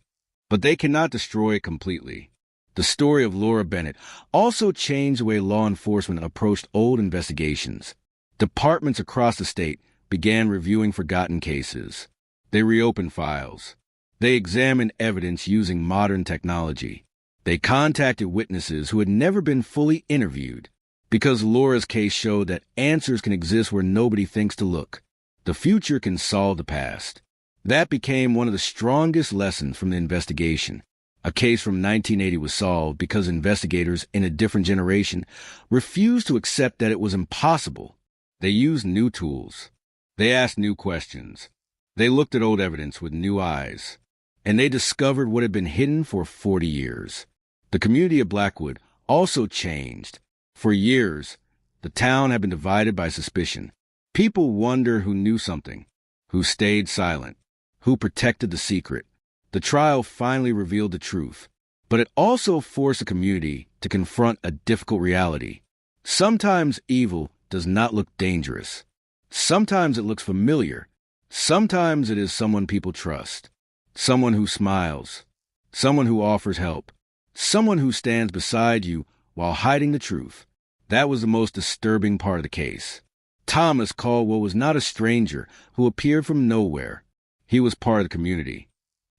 but they cannot destroy it completely. The story of Laura Bennett also changed the way law enforcement approached old investigations. Departments across the state began reviewing forgotten cases. They reopened files. They examined evidence using modern technology. They contacted witnesses who had never been fully interviewed, because Laura's case showed that answers can exist where nobody thinks to look. The future can solve the past. That became one of the strongest lessons from the investigation. A case from 1980 was solved because investigators in a different generation refused to accept that it was impossible. They used new tools. They asked new questions. They looked at old evidence with new eyes. And they discovered what had been hidden for 40 years. The community of Blackwood also changed. For years, the town had been divided by suspicion. People wondered who knew something, who stayed silent, who protected the secret. The trial finally revealed the truth, but it also forced the community to confront a difficult reality. Sometimes evil does not look dangerous. Sometimes it looks familiar. Sometimes it is someone people trust, someone who smiles, someone who offers help, someone who stands beside you while hiding the truth. That was the most disturbing part of the case. Thomas Caldwell was not a stranger who appeared from nowhere. He was part of the community.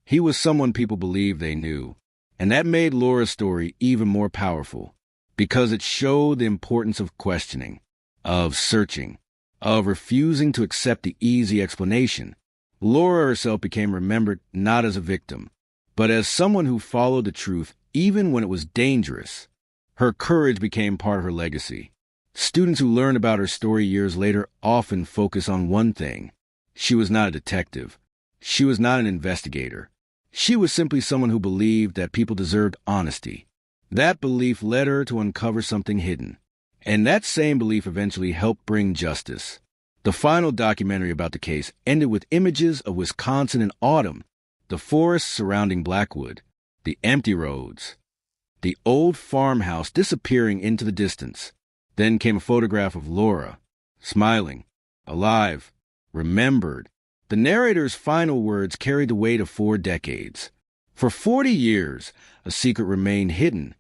He was someone people believed they knew, and that made Laura's story even more powerful, because it showed the importance of questioning, of searching, of refusing to accept the easy explanation. Laura herself became remembered not as a victim, but as someone who followed the truth even when it was dangerous. Her courage became part of her legacy. Students who learn about her story years later often focus on one thing. She was not a detective. She was not an investigator. She was simply someone who believed that people deserved honesty. That belief led her to uncover something hidden, and that same belief eventually helped bring justice. The final documentary about the case ended with images of Wisconsin in autumn, the forests surrounding Blackwood, the empty roads, the old farmhouse disappearing into the distance. Then came a photograph of Laura, smiling, alive, remembered. The narrator's final words carried the weight of 4 decades. For 40 years, a secret remained hidden.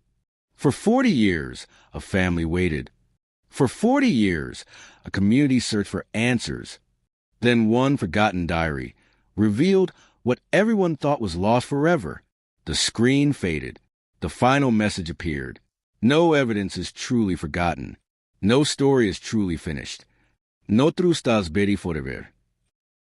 For 40 years, a family waited. For 40 years, a community searched for answers. Then one forgotten diary revealed what everyone thought was lost forever. The screen faded. The final message appeared. No evidence is truly forgotten. No story is truly finished. Notru stas beri forever.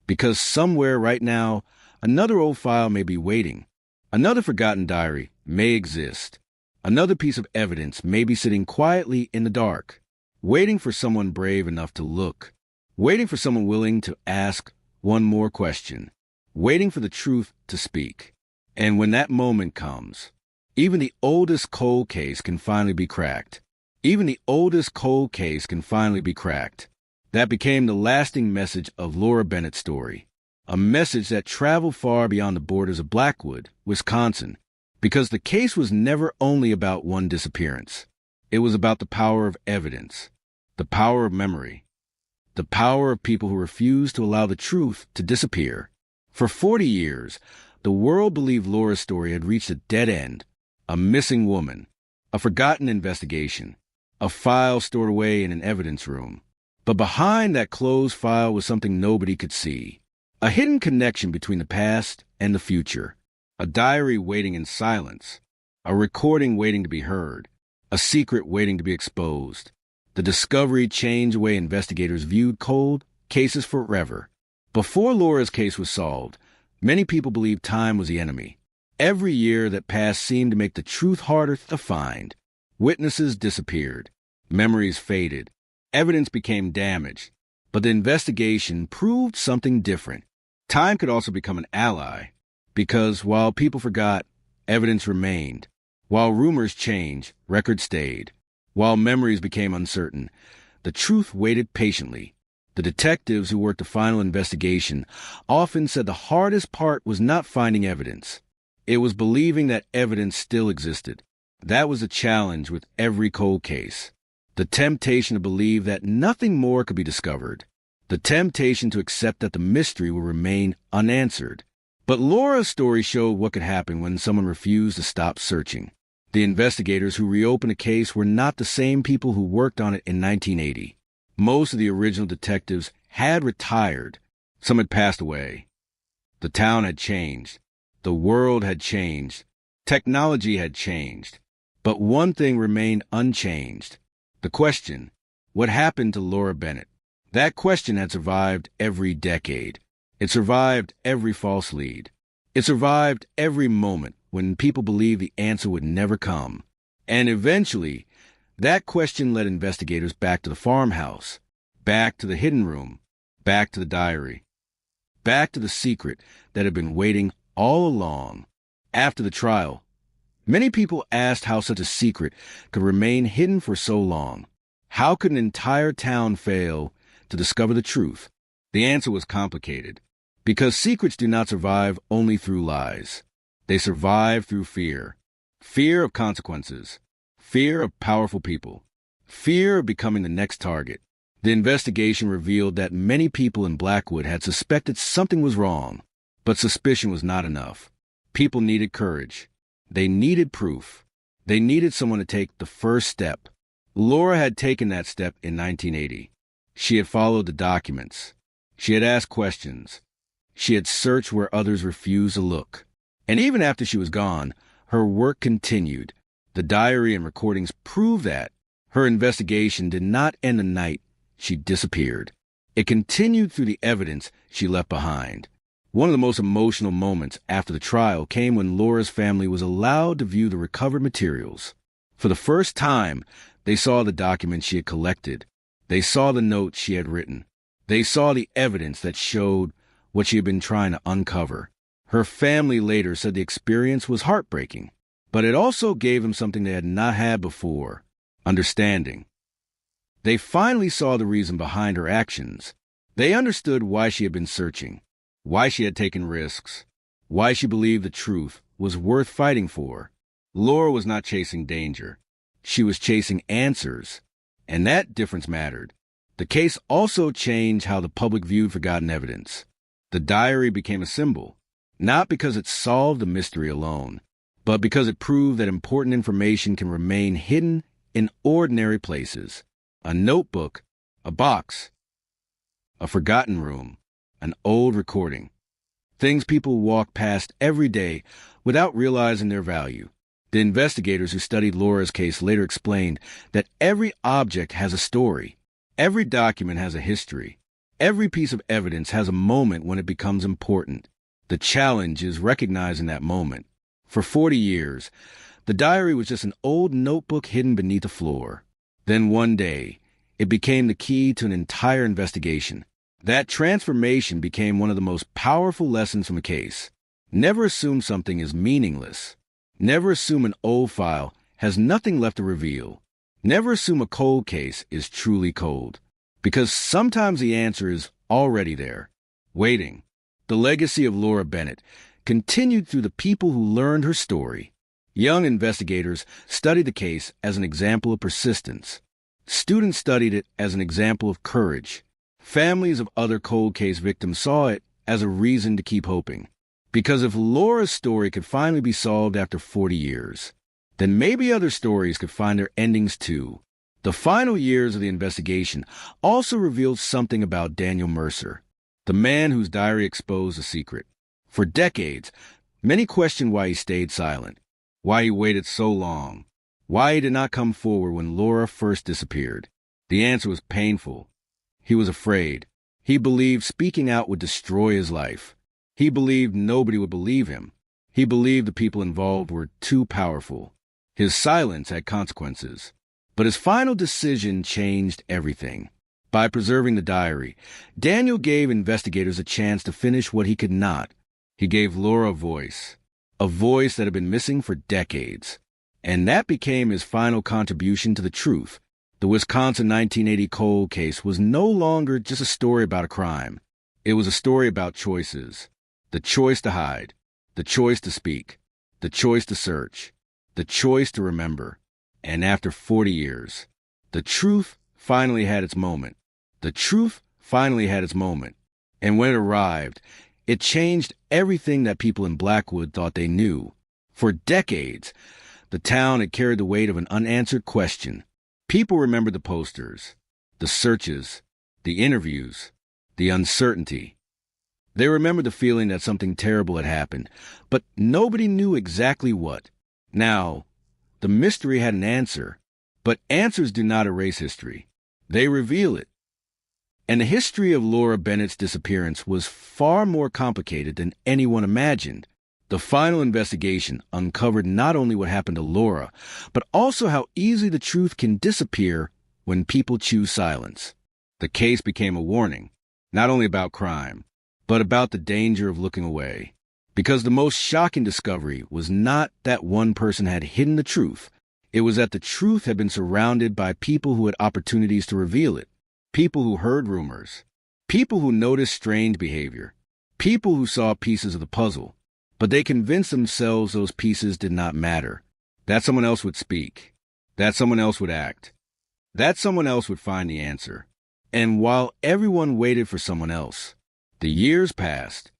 Because somewhere right now, another old file may be waiting. Another forgotten diary may exist. Another piece of evidence may be sitting quietly in the dark, waiting for someone brave enough to look, waiting for someone willing to ask one more question, waiting for the truth to speak. And when that moment comes, even the oldest cold case can finally be cracked. Even the oldest cold case can finally be cracked. That became the lasting message of Laura Bennett's story, a message that traveled far beyond the borders of Blackwood, Wisconsin, because the case was never only about one disappearance. It was about the power of evidence, the power of memory, the power of people who refused to allow the truth to disappear. For 40 years, the world believed Laura's story had reached a dead end, a missing woman, a forgotten investigation, a file stored away in an evidence room. But behind that closed file was something nobody could see, a hidden connection between the past and the future, a diary waiting in silence, a recording waiting to be heard, a secret waiting to be exposed. The discovery changed the way investigators viewed cold cases forever. Before Laura's case was solved, many people believed time was the enemy. Every year that passed seemed to make the truth harder to find. Witnesses disappeared. Memories faded. Evidence became damaged. But the investigation proved something different. Time could also become an ally, because while people forgot, evidence remained. While rumors changed, records stayed. While memories became uncertain, the truth waited patiently. The detectives who worked the final investigation often said the hardest part was not finding evidence. It was believing that evidence still existed. That was a challenge with every cold case. The temptation to believe that nothing more could be discovered. The temptation to accept that the mystery will remain unanswered. But Laura's story showed what could happen when someone refused to stop searching. The investigators who reopened the case were not the same people who worked on it in 1980. Most of the original detectives had retired. Some had passed away. The town had changed. The world had changed. Technology had changed. But one thing remained unchanged. The question, what happened to Laura Bennett? That question had survived every decade. It survived every false lead. It survived every moment when people believed the answer would never come. And eventually, that question led investigators back to the farmhouse, back to the hidden room, back to the diary, back to the secret that had been waiting all along. After the trial, many people asked how such a secret could remain hidden for so long. How could an entire town fail to discover the truth? The answer was complicated, because secrets do not survive only through lies. They survive through fear. Fear of consequences. Fear of powerful people. Fear of becoming the next target. The investigation revealed that many people in Blackwood had suspected something was wrong, but suspicion was not enough. People needed courage. They needed proof. They needed someone to take the first step. Laura had taken that step in 1980. She had followed the documents. She had asked questions. She had searched where others refused to look. And even after she was gone, her work continued. The diary and recordings prove that. Her investigation did not end the night she disappeared. It continued through the evidence she left behind. One of the most emotional moments after the trial came when Laura's family was allowed to view the recovered materials. For the first time, they saw the documents she had collected. They saw the notes she had written. They saw the evidence that showed what she had been trying to uncover. Her family later said the experience was heartbreaking, but it also gave them something they had not had before: understanding. They finally saw the reason behind her actions. They understood why she had been searching, why she had taken risks, why she believed the truth was worth fighting for. Laura was not chasing danger. She was chasing answers, and that difference mattered. The case also changed how the public viewed forgotten evidence. The diary became a symbol, not because it solved the mystery alone, but because it proved that important information can remain hidden in ordinary places. A notebook, a box, a forgotten room, an old recording. Things people walk past every day without realizing their value. The investigators who studied Laura's case later explained that every object has a story. Every document has a history. Every piece of evidence has a moment when it becomes important. The challenge is recognizing that moment. For 40 years, the diary was just an old notebook hidden beneath the floor. Then one day, it became the key to an entire investigation. That transformation became one of the most powerful lessons from a case. Never assume something is meaningless. Never assume an old file has nothing left to reveal. Never assume a cold case is truly cold, because sometimes the answer is already there, waiting. The legacy of Laura Bennett continued through the people who learned her story. Young investigators studied the case as an example of persistence. Students studied it as an example of courage. Families of other cold case victims saw it as a reason to keep hoping. Because if Laura's story could finally be solved after 40 years, then maybe other stories could find their endings too. The final years of the investigation also revealed something about Daniel Mercer, the man whose diary exposed the secret. For decades, many questioned why he stayed silent, why he waited so long, why he did not come forward when Laura first disappeared. The answer was painful. He was afraid. He believed speaking out would destroy his life. He believed nobody would believe him. He believed the people involved were too powerful. His silence had consequences. But his final decision changed everything. By preserving the diary, Daniel gave investigators a chance to finish what he could not. He gave Laura a voice that had been missing for decades. And that became his final contribution to the truth. The Wisconsin 1980 cold case was no longer just a story about a crime. It was a story about choices. The choice to hide, the choice to speak, the choice to search, the choice to remember. And after 40 years, the truth finally had its moment. The truth finally had its moment. And when it arrived, it changed everything that people in Blackwood thought they knew. For decades, The town had carried the weight of an unanswered question. People remembered the posters, the searches, the interviews, the uncertainty. They remembered the feeling that something terrible had happened, but nobody knew exactly what. Now, the mystery had an answer, but answers do not erase history. They reveal it. And the history of Laura Bennett's disappearance was far more complicated than anyone imagined. The final investigation uncovered not only what happened to Laura, but also how easily the truth can disappear when people choose silence. The case became a warning, not only about crime, but about the danger of looking away. Because the most shocking discovery was not that one person had hidden the truth. It was that the truth had been surrounded by people who had opportunities to reveal it. People who heard rumors. People who noticed strange behavior. People who saw pieces of the puzzle. But they convinced themselves those pieces did not matter. That someone else would speak. That someone else would act. That someone else would find the answer. And while everyone waited for someone else, the years passed.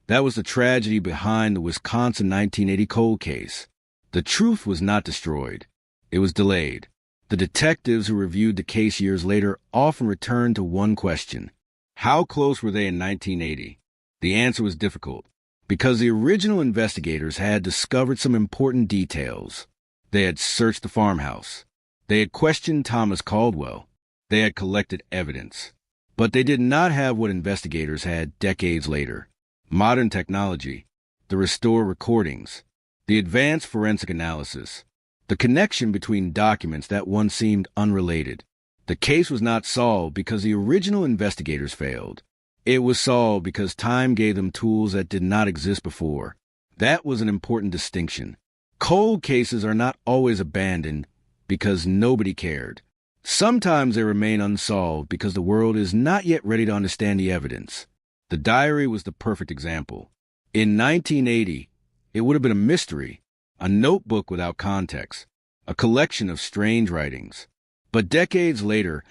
That was the tragedy behind the Wisconsin 1980 cold case. The truth was not destroyed. It was delayed. The detectives who reviewed the case years later often returned to one question. How close were they in 1980? The answer was difficult, because the original investigators had discovered some important details. They had searched the farmhouse. They had questioned Thomas Caldwell. They had collected evidence. But they did not have what investigators had decades later. Modern technology, the restored recordings, the advanced forensic analysis, the connection between documents that once seemed unrelated. The case was not solved because the original investigators failed. It was solved because time gave them tools that did not exist before. That was an important distinction. Cold cases are not always abandoned because nobody cared. Sometimes they remain unsolved because the world is not yet ready to understand the evidence. The diary was the perfect example. In 1980, it would have been a mystery, a notebook without context, a collection of strange writings. But decades later,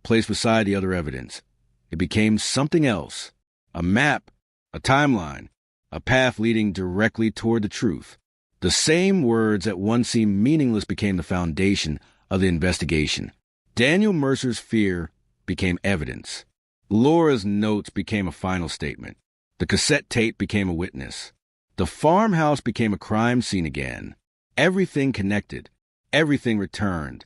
placed beside the other evidence, it became something else, a map, a timeline, a path leading directly toward the truth. The same words that once seemed meaningless became the foundation of the investigation. Daniel Mercer's fear became evidence. Laura's notes became a final statement. The cassette tape became a witness. The farmhouse became a crime scene again. Everything connected. Everything returned.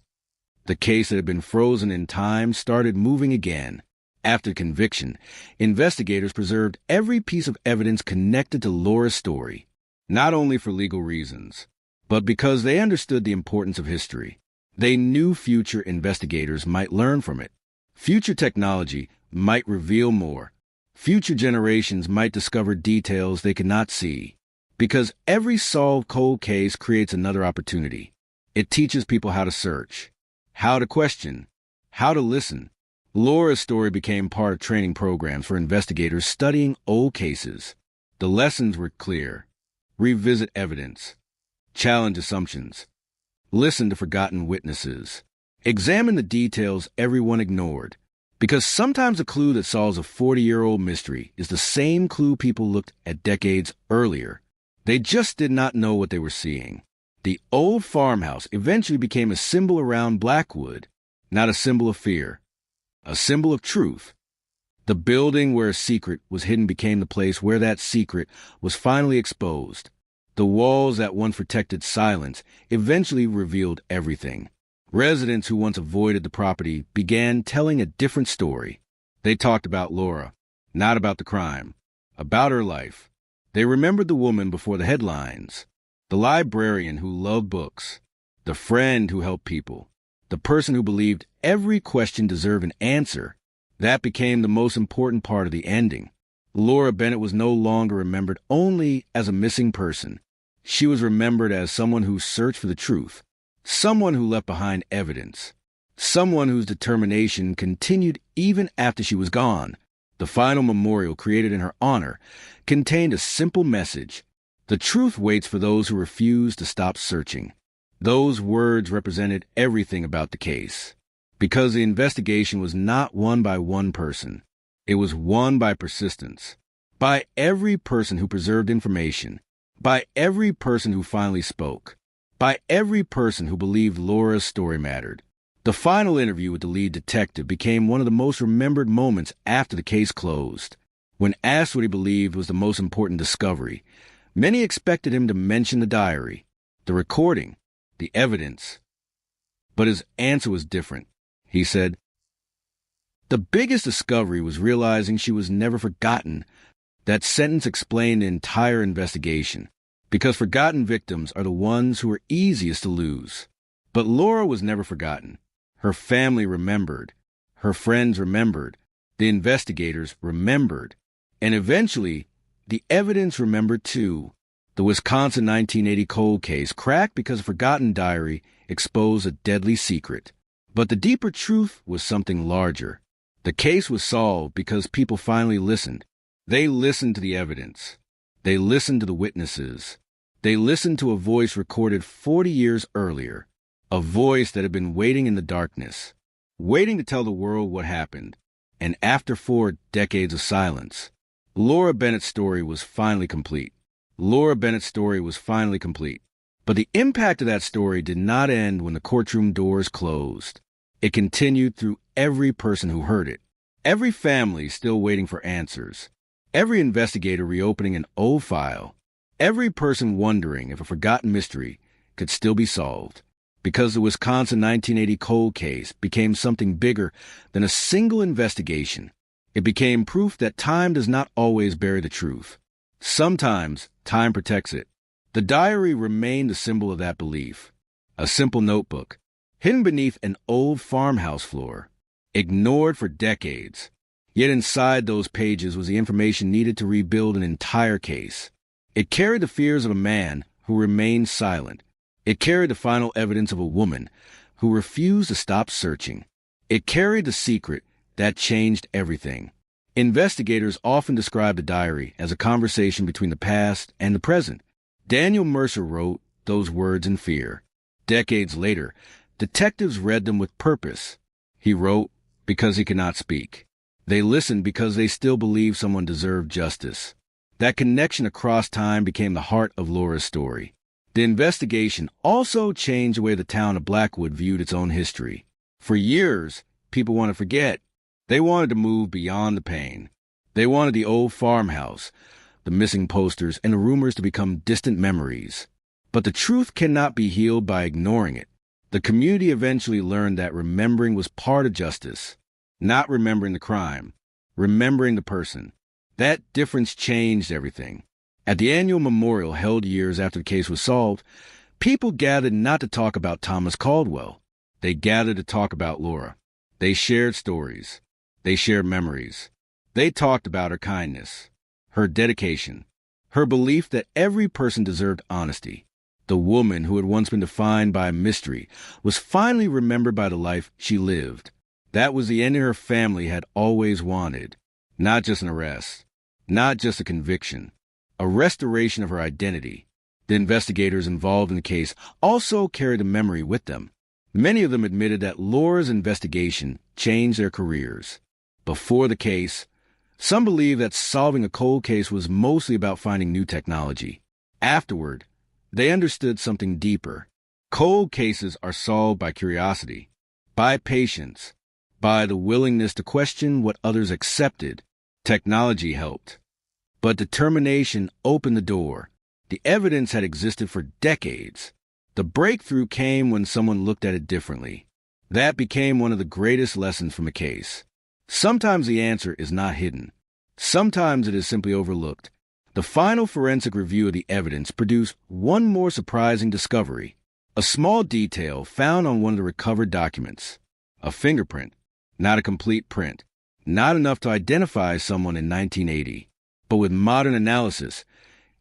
The case that had been frozen in time started moving again. After conviction, investigators preserved every piece of evidence connected to Laura's story, not only for legal reasons, but because they understood the importance of history. They knew future investigators might learn from it. Future technology might reveal more. Future generations might discover details they could not see. Because every solved cold case creates another opportunity. It teaches people how to search, how to question, how to listen. Laura's story became part of training programs for investigators studying old cases. The lessons were clear. Revisit evidence. Challenge assumptions. Listen to forgotten witnesses. Examine the details everyone ignored. Because sometimes a clue that solves a 40-year-old mystery is the same clue people looked at decades earlier. They just did not know what they were seeing. The old farmhouse eventually became a symbol around Blackwood, not a symbol of fear, a symbol of truth. The building where a secret was hidden became the place where that secret was finally exposed. The walls that once protected silence eventually revealed everything. Residents who once avoided the property began telling a different story. They talked about Laura, not about the crime, about her life. They remembered the woman before the headlines, the librarian who loved books, the friend who helped people, the person who believed every question deserved an answer. That became the most important part of the ending. Laura Bennett was no longer remembered only as a missing person. She was remembered as someone who searched for the truth, someone who left behind evidence, someone whose determination continued even after she was gone. The final memorial created in her honor contained a simple message. The truth waits for those who refuse to stop searching. Those words represented everything about the case. Because the investigation was not won by one person. It was won by persistence. By every person who preserved information. By every person who finally spoke. by every person who believed Laura's story mattered. The final interview with the lead detective became one of the most remembered moments after the case closed. When asked what he believed was the most important discovery, many expected him to mention the diary, the recording, the evidence. But his answer was different. He said, "The biggest discovery was realizing she was never forgotten." That sentence explained the entire investigation, because forgotten victims are the ones who are easiest to lose. But Laura was never forgotten. Her family remembered. Her friends remembered. The investigators remembered. And eventually, the evidence remembered too. The Wisconsin 1980 cold case cracked because a forgotten diary exposed a deadly secret. But the deeper truth was something larger. The case was solved because people finally listened. They listened to the evidence. They listened to the witnesses. They listened to a voice recorded 40 years earlier, a voice that had been waiting in the darkness, waiting to tell the world what happened. And after 4 decades of silence, Laura Bennett's story was finally complete. Laura Bennett's story was finally complete. But the impact of that story did not end when the courtroom doors closed. It continued through every person who heard it, every family still waiting for answers, every investigator reopening an old file, every person wondering if a forgotten mystery could still be solved. Because the Wisconsin 1980 cold case became something bigger than a single investigation. It became proof that time does not always bury the truth. Sometimes time protects it. The diary remained a symbol of that belief. A simple notebook, hidden beneath an old farmhouse floor, ignored for decades. Yet inside those pages was the information needed to rebuild an entire case. It carried the fears of a man who remained silent. It carried the final evidence of a woman who refused to stop searching. It carried the secret that changed everything. Investigators often describe the diary as a conversation between the past and the present. Daniel Mercer wrote those words in fear. Decades later, detectives read them with purpose. He wrote because he could not speak. They listened because they still believed someone deserved justice. That connection across time became the heart of Laura's story. The investigation also changed the way the town of Blackwood viewed its own history. For years, people wanted to forget. They wanted to move beyond the pain. They wanted the old farmhouse, the missing posters, and the rumors to become distant memories. But the truth cannot be healed by ignoring it. The community eventually learned that remembering was part of justice, not remembering the crime, remembering the person. That difference changed everything. At the annual memorial held years after the case was solved, people gathered not to talk about Thomas Caldwell. They gathered to talk about Laura. They shared stories. They shared memories. They talked about her kindness, her dedication, her belief that every person deserved honesty. The woman who had once been defined by a mystery was finally remembered by the life she lived. That was the ending her family had always wanted. Not just an arrest, not just a conviction, a restoration of her identity. The investigators involved in the case also carried a memory with them. Many of them admitted that Laura's investigation changed their careers. Before the case, some believed that solving a cold case was mostly about finding new technology. Afterward, they understood something deeper. Cold cases are solved by curiosity, by patience, by the willingness to question what others accepted. Technology helped. But determination opened the door. The evidence had existed for decades. The breakthrough came when someone looked at it differently. That became one of the greatest lessons from a case. Sometimes the answer is not hidden. Sometimes it is simply overlooked. The final forensic review of the evidence produced one more surprising discovery. A small detail found on one of the recovered documents. A fingerprint, not a complete print. Not enough to identify someone in 1980. But with modern analysis,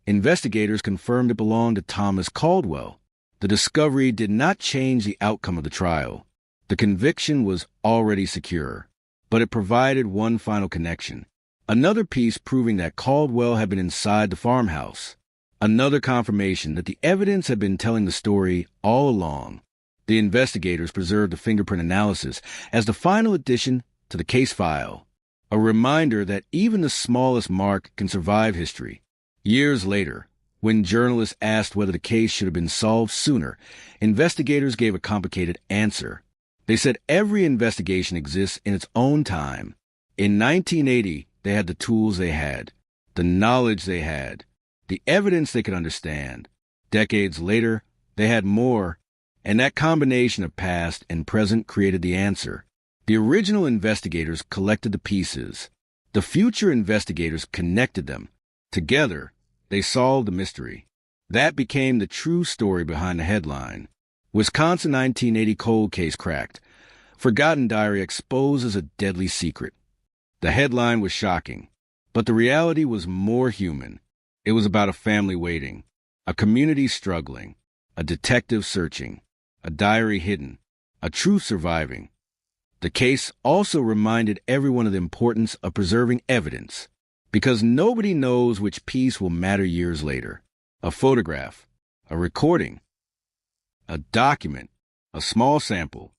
investigators confirmed it belonged to Thomas Caldwell. The discovery did not change the outcome of the trial. The conviction was already secure, but it provided one final connection. Another piece proving that Caldwell had been inside the farmhouse. Another confirmation that the evidence had been telling the story all along. The investigators preserved the fingerprint analysis as the final addition to the case file. A reminder that even the smallest mark can survive history. Years later, When journalists asked whether the case should have been solved sooner, investigators gave a complicated answer. They said every investigation exists in its own time. In 1980, they had the tools they had, the knowledge they had, the evidence they could understand. Decades later, they had more, and that combination of past and present created the answer. The original investigators collected the pieces. The future investigators connected them. Together, they solved the mystery. That became the true story behind the headline. Wisconsin 1980 cold case cracked. Forgotten diary exposes a deadly secret. The headline was shocking, but the reality was more human. It was about a family waiting, a community struggling, a detective searching, a diary hidden, a truth surviving. The case also reminded everyone of the importance of preserving evidence, because nobody knows which piece will matter years later. A photograph, a recording, a document, a small sample,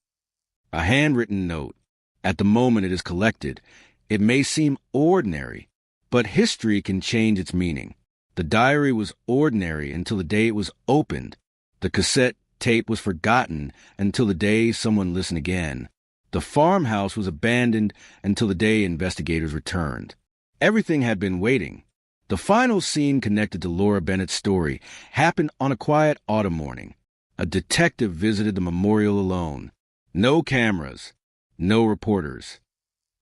a handwritten note. At the moment it is collected, it may seem ordinary, but history can change its meaning. The diary was ordinary until the day it was opened. The cassette tape was forgotten until the day someone listened again. The farmhouse was abandoned until the day investigators returned. Everything had been waiting. The final scene connected to Laura Bennett's story happened on a quiet autumn morning. A detective visited the memorial alone. No cameras, no reporters,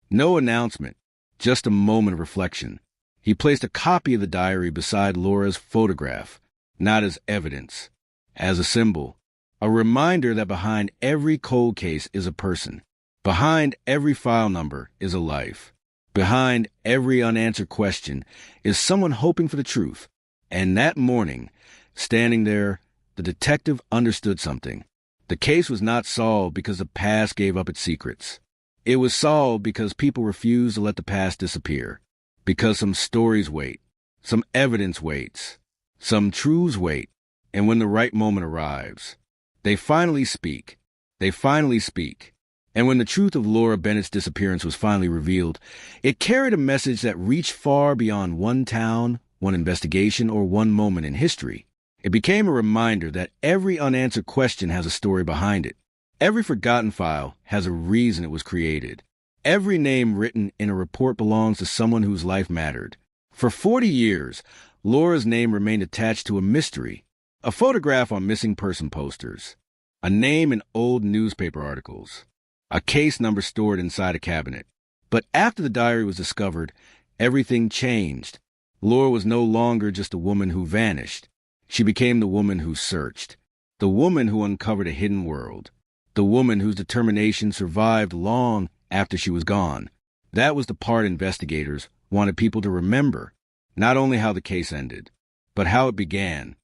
no announcement, just a moment of reflection. He placed a copy of the diary beside Laura's photograph, not as evidence, as a symbol, a reminder that behind every cold case is a person. Behind every file number is a life. Behind every unanswered question is someone hoping for the truth. And that morning, standing there, the detective understood something. The case was not solved because the past gave up its secrets. It was solved because people refused to let the past disappear. Because some stories wait, some evidence waits, some truths wait, and when the right moment arrives, they finally speak. They finally speak. And when the truth of Laura Bennett's disappearance was finally revealed, it carried a message that reached far beyond one town, one investigation, or one moment in history. It became a reminder that every unanswered question has a story behind it. Every forgotten file has a reason it was created. Every name written in a report belongs to someone whose life mattered. For 40 years, Laura's name remained attached to a mystery, a photograph on missing person posters, a name in old newspaper articles, a case number stored inside a cabinet. But after the diary was discovered, everything changed. Laura was no longer just a woman who vanished. She became the woman who searched, the woman who uncovered a hidden world, the woman whose determination survived long after she was gone. That was the part investigators wanted people to remember, not only how the case ended, but how it began.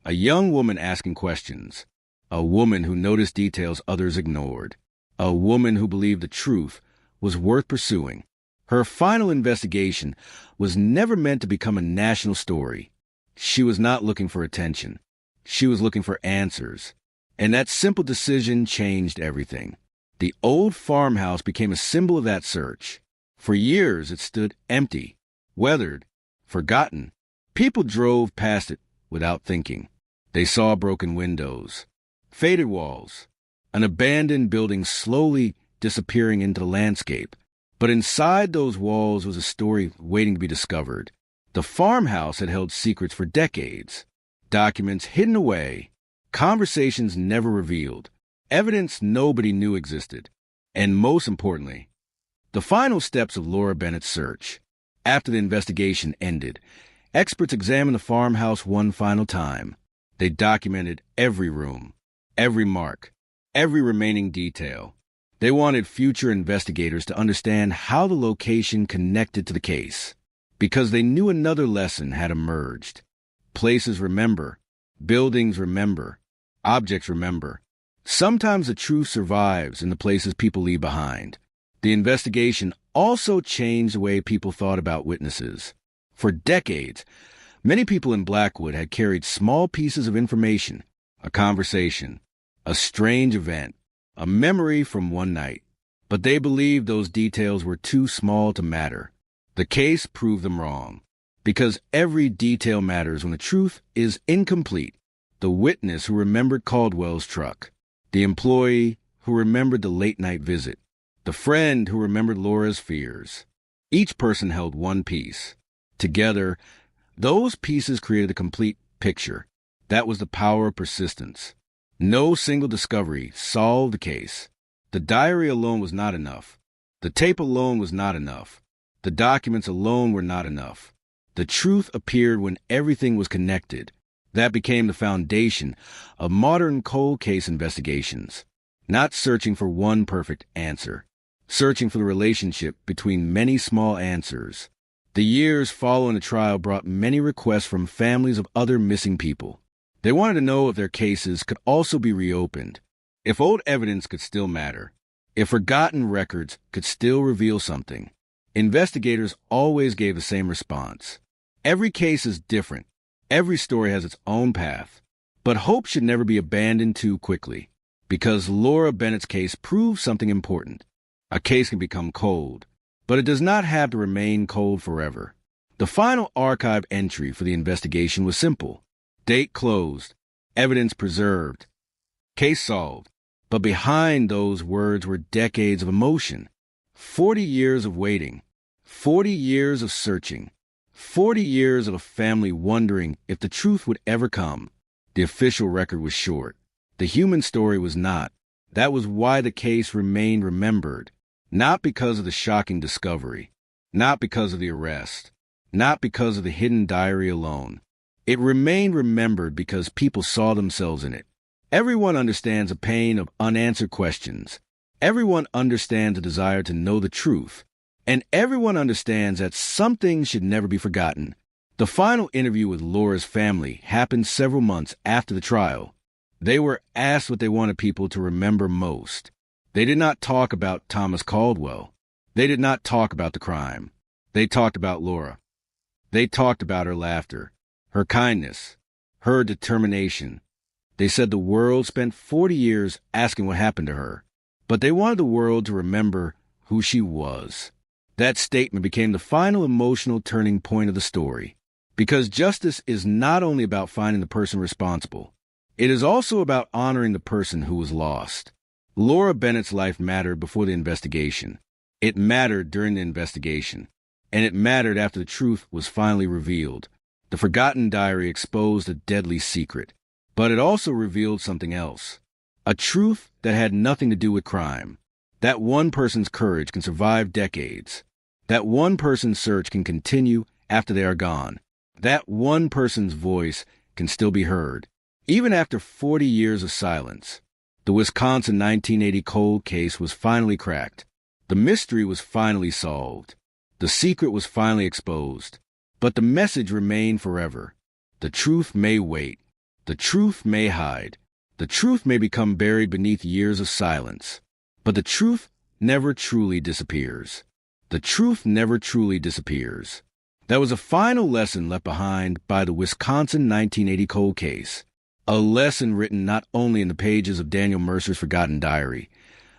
A young woman asking questions, a woman who noticed details others ignored, a woman who believed the truth was worth pursuing. Her final investigation was never meant to become a national story. She was not looking for attention. She was looking for answers. And that simple decision changed everything. The old farmhouse became a symbol of that search. For years, it stood empty, weathered, forgotten. People drove past it without thinking. They saw broken windows, faded walls, an abandoned building slowly disappearing into the landscape. But inside those walls was a story waiting to be discovered. The farmhouse had held secrets for decades, documents hidden away, conversations never revealed, evidence nobody knew existed, and most importantly, the final steps of Laura Bennett's search. After the investigation ended, experts examined the farmhouse one final time. They documented every room, every mark, every remaining detail. They wanted future investigators to understand how the location connected to the case, because they knew another lesson had emerged. Places remember, buildings remember, objects remember. Sometimes the truth survives in the places people leave behind. The investigation also changed the way people thought about witnesses. For decades, many people in Blackwood had carried small pieces of information, a conversation, a strange event, a memory from one night. But they believed those details were too small to matter. The case proved them wrong. Because every detail matters when the truth is incomplete. The witness who remembered Caldwell's truck, the employee who remembered the late-night visit, the friend who remembered Laura's fears. Each person held one piece. Together, those pieces created a complete picture. That was the power of persistence. No single discovery solved the case. The diary alone was not enough. The tape alone was not enough. The documents alone were not enough. The truth appeared when everything was connected. That became the foundation of modern cold case investigations. Not searching for one perfect answer, searching for the relationship between many small answers. The years following the trial brought many requests from families of other missing people. They wanted to know if their cases could also be reopened, if old evidence could still matter, if forgotten records could still reveal something. Investigators always gave the same response. Every case is different. Every story has its own path. But hope should never be abandoned too quickly, because Laura Bennett's case proved something important. A case can become cold, but it does not have to remain cold forever. The final archive entry for the investigation was simple. Date closed, evidence preserved, case solved. But behind those words were decades of emotion, 40 years of waiting, 40 years of searching, 40 years of a family wondering if the truth would ever come. The official record was short. The human story was not. That was why the case remained remembered, not because of the shocking discovery, not because of the arrest, not because of the hidden diary alone. It remained remembered because people saw themselves in it. Everyone understands the pain of unanswered questions. Everyone understands the desire to know the truth. And everyone understands that some things should never be forgotten. The final interview with Laura's family happened several months after the trial. They were asked what they wanted people to remember most. They did not talk about Thomas Caldwell. They did not talk about the crime. They talked about Laura. They talked about her laughter, her kindness, her determination. They said the world spent 40 years asking what happened to her, but they wanted the world to remember who she was. That statement became the final emotional turning point of the story, because justice is not only about finding the person responsible, it is also about honoring the person who was lost. Laura Bennett's life mattered before the investigation. It mattered during the investigation, and it mattered after the truth was finally revealed. The forgotten diary exposed a deadly secret, but it also revealed something else, a truth that had nothing to do with crime. That one person's courage can survive decades. That one person's search can continue after they are gone. That one person's voice can still be heard, even after 40 years of silence. The Wisconsin 1980 cold case was finally cracked. The mystery was finally solved. The secret was finally exposed. But the message remained forever. The truth may wait. The truth may hide. The truth may become buried beneath years of silence. But the truth never truly disappears. The truth never truly disappears. That was a final lesson left behind by the Wisconsin 1980 cold case. A lesson written not only in the pages of Daniel Mercer's forgotten diary,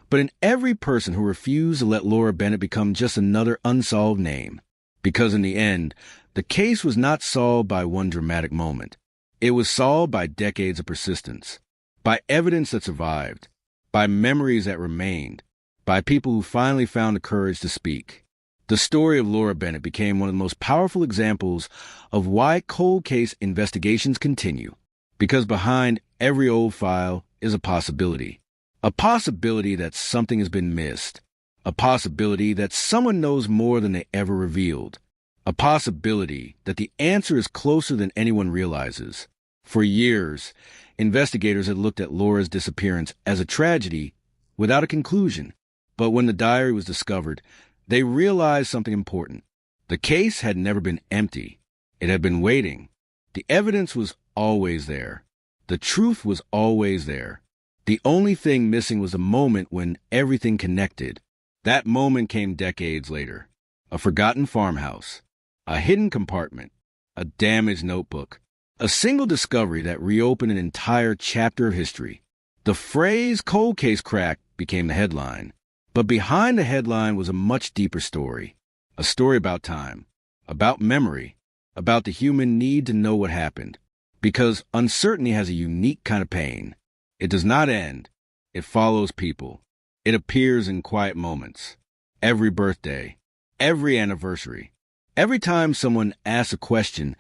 but in every person who refused to let Laura Bennett become just another unsolved name. Because in the end, the case was not solved by one dramatic moment. It was solved by decades of persistence, by evidence that survived, by memories that remained, by people who finally found the courage to speak. The story of Laura Bennett became one of the most powerful examples of why cold case investigations continue, because behind every old file is a possibility that something has been missed, a possibility that someone knows more than they ever revealed, a possibility that the answer is closer than anyone realizes. For years, investigators had looked at Laura's disappearance as a tragedy without a conclusion. But when the diary was discovered, they realized something important. The case had never been empty. It had been waiting. The evidence was always there. The truth was always there. The only thing missing was the moment when everything connected. That moment came decades later. A forgotten farmhouse, a hidden compartment, a damaged notebook, a single discovery that reopened an entire chapter of history. The phrase cold case cracked became the headline. But behind the headline was a much deeper story, a story about time, about memory, about the human need to know what happened, because uncertainty has a unique kind of pain. It does not end. It follows people. It appears in quiet moments. Every birthday, every anniversary, every time someone asks a question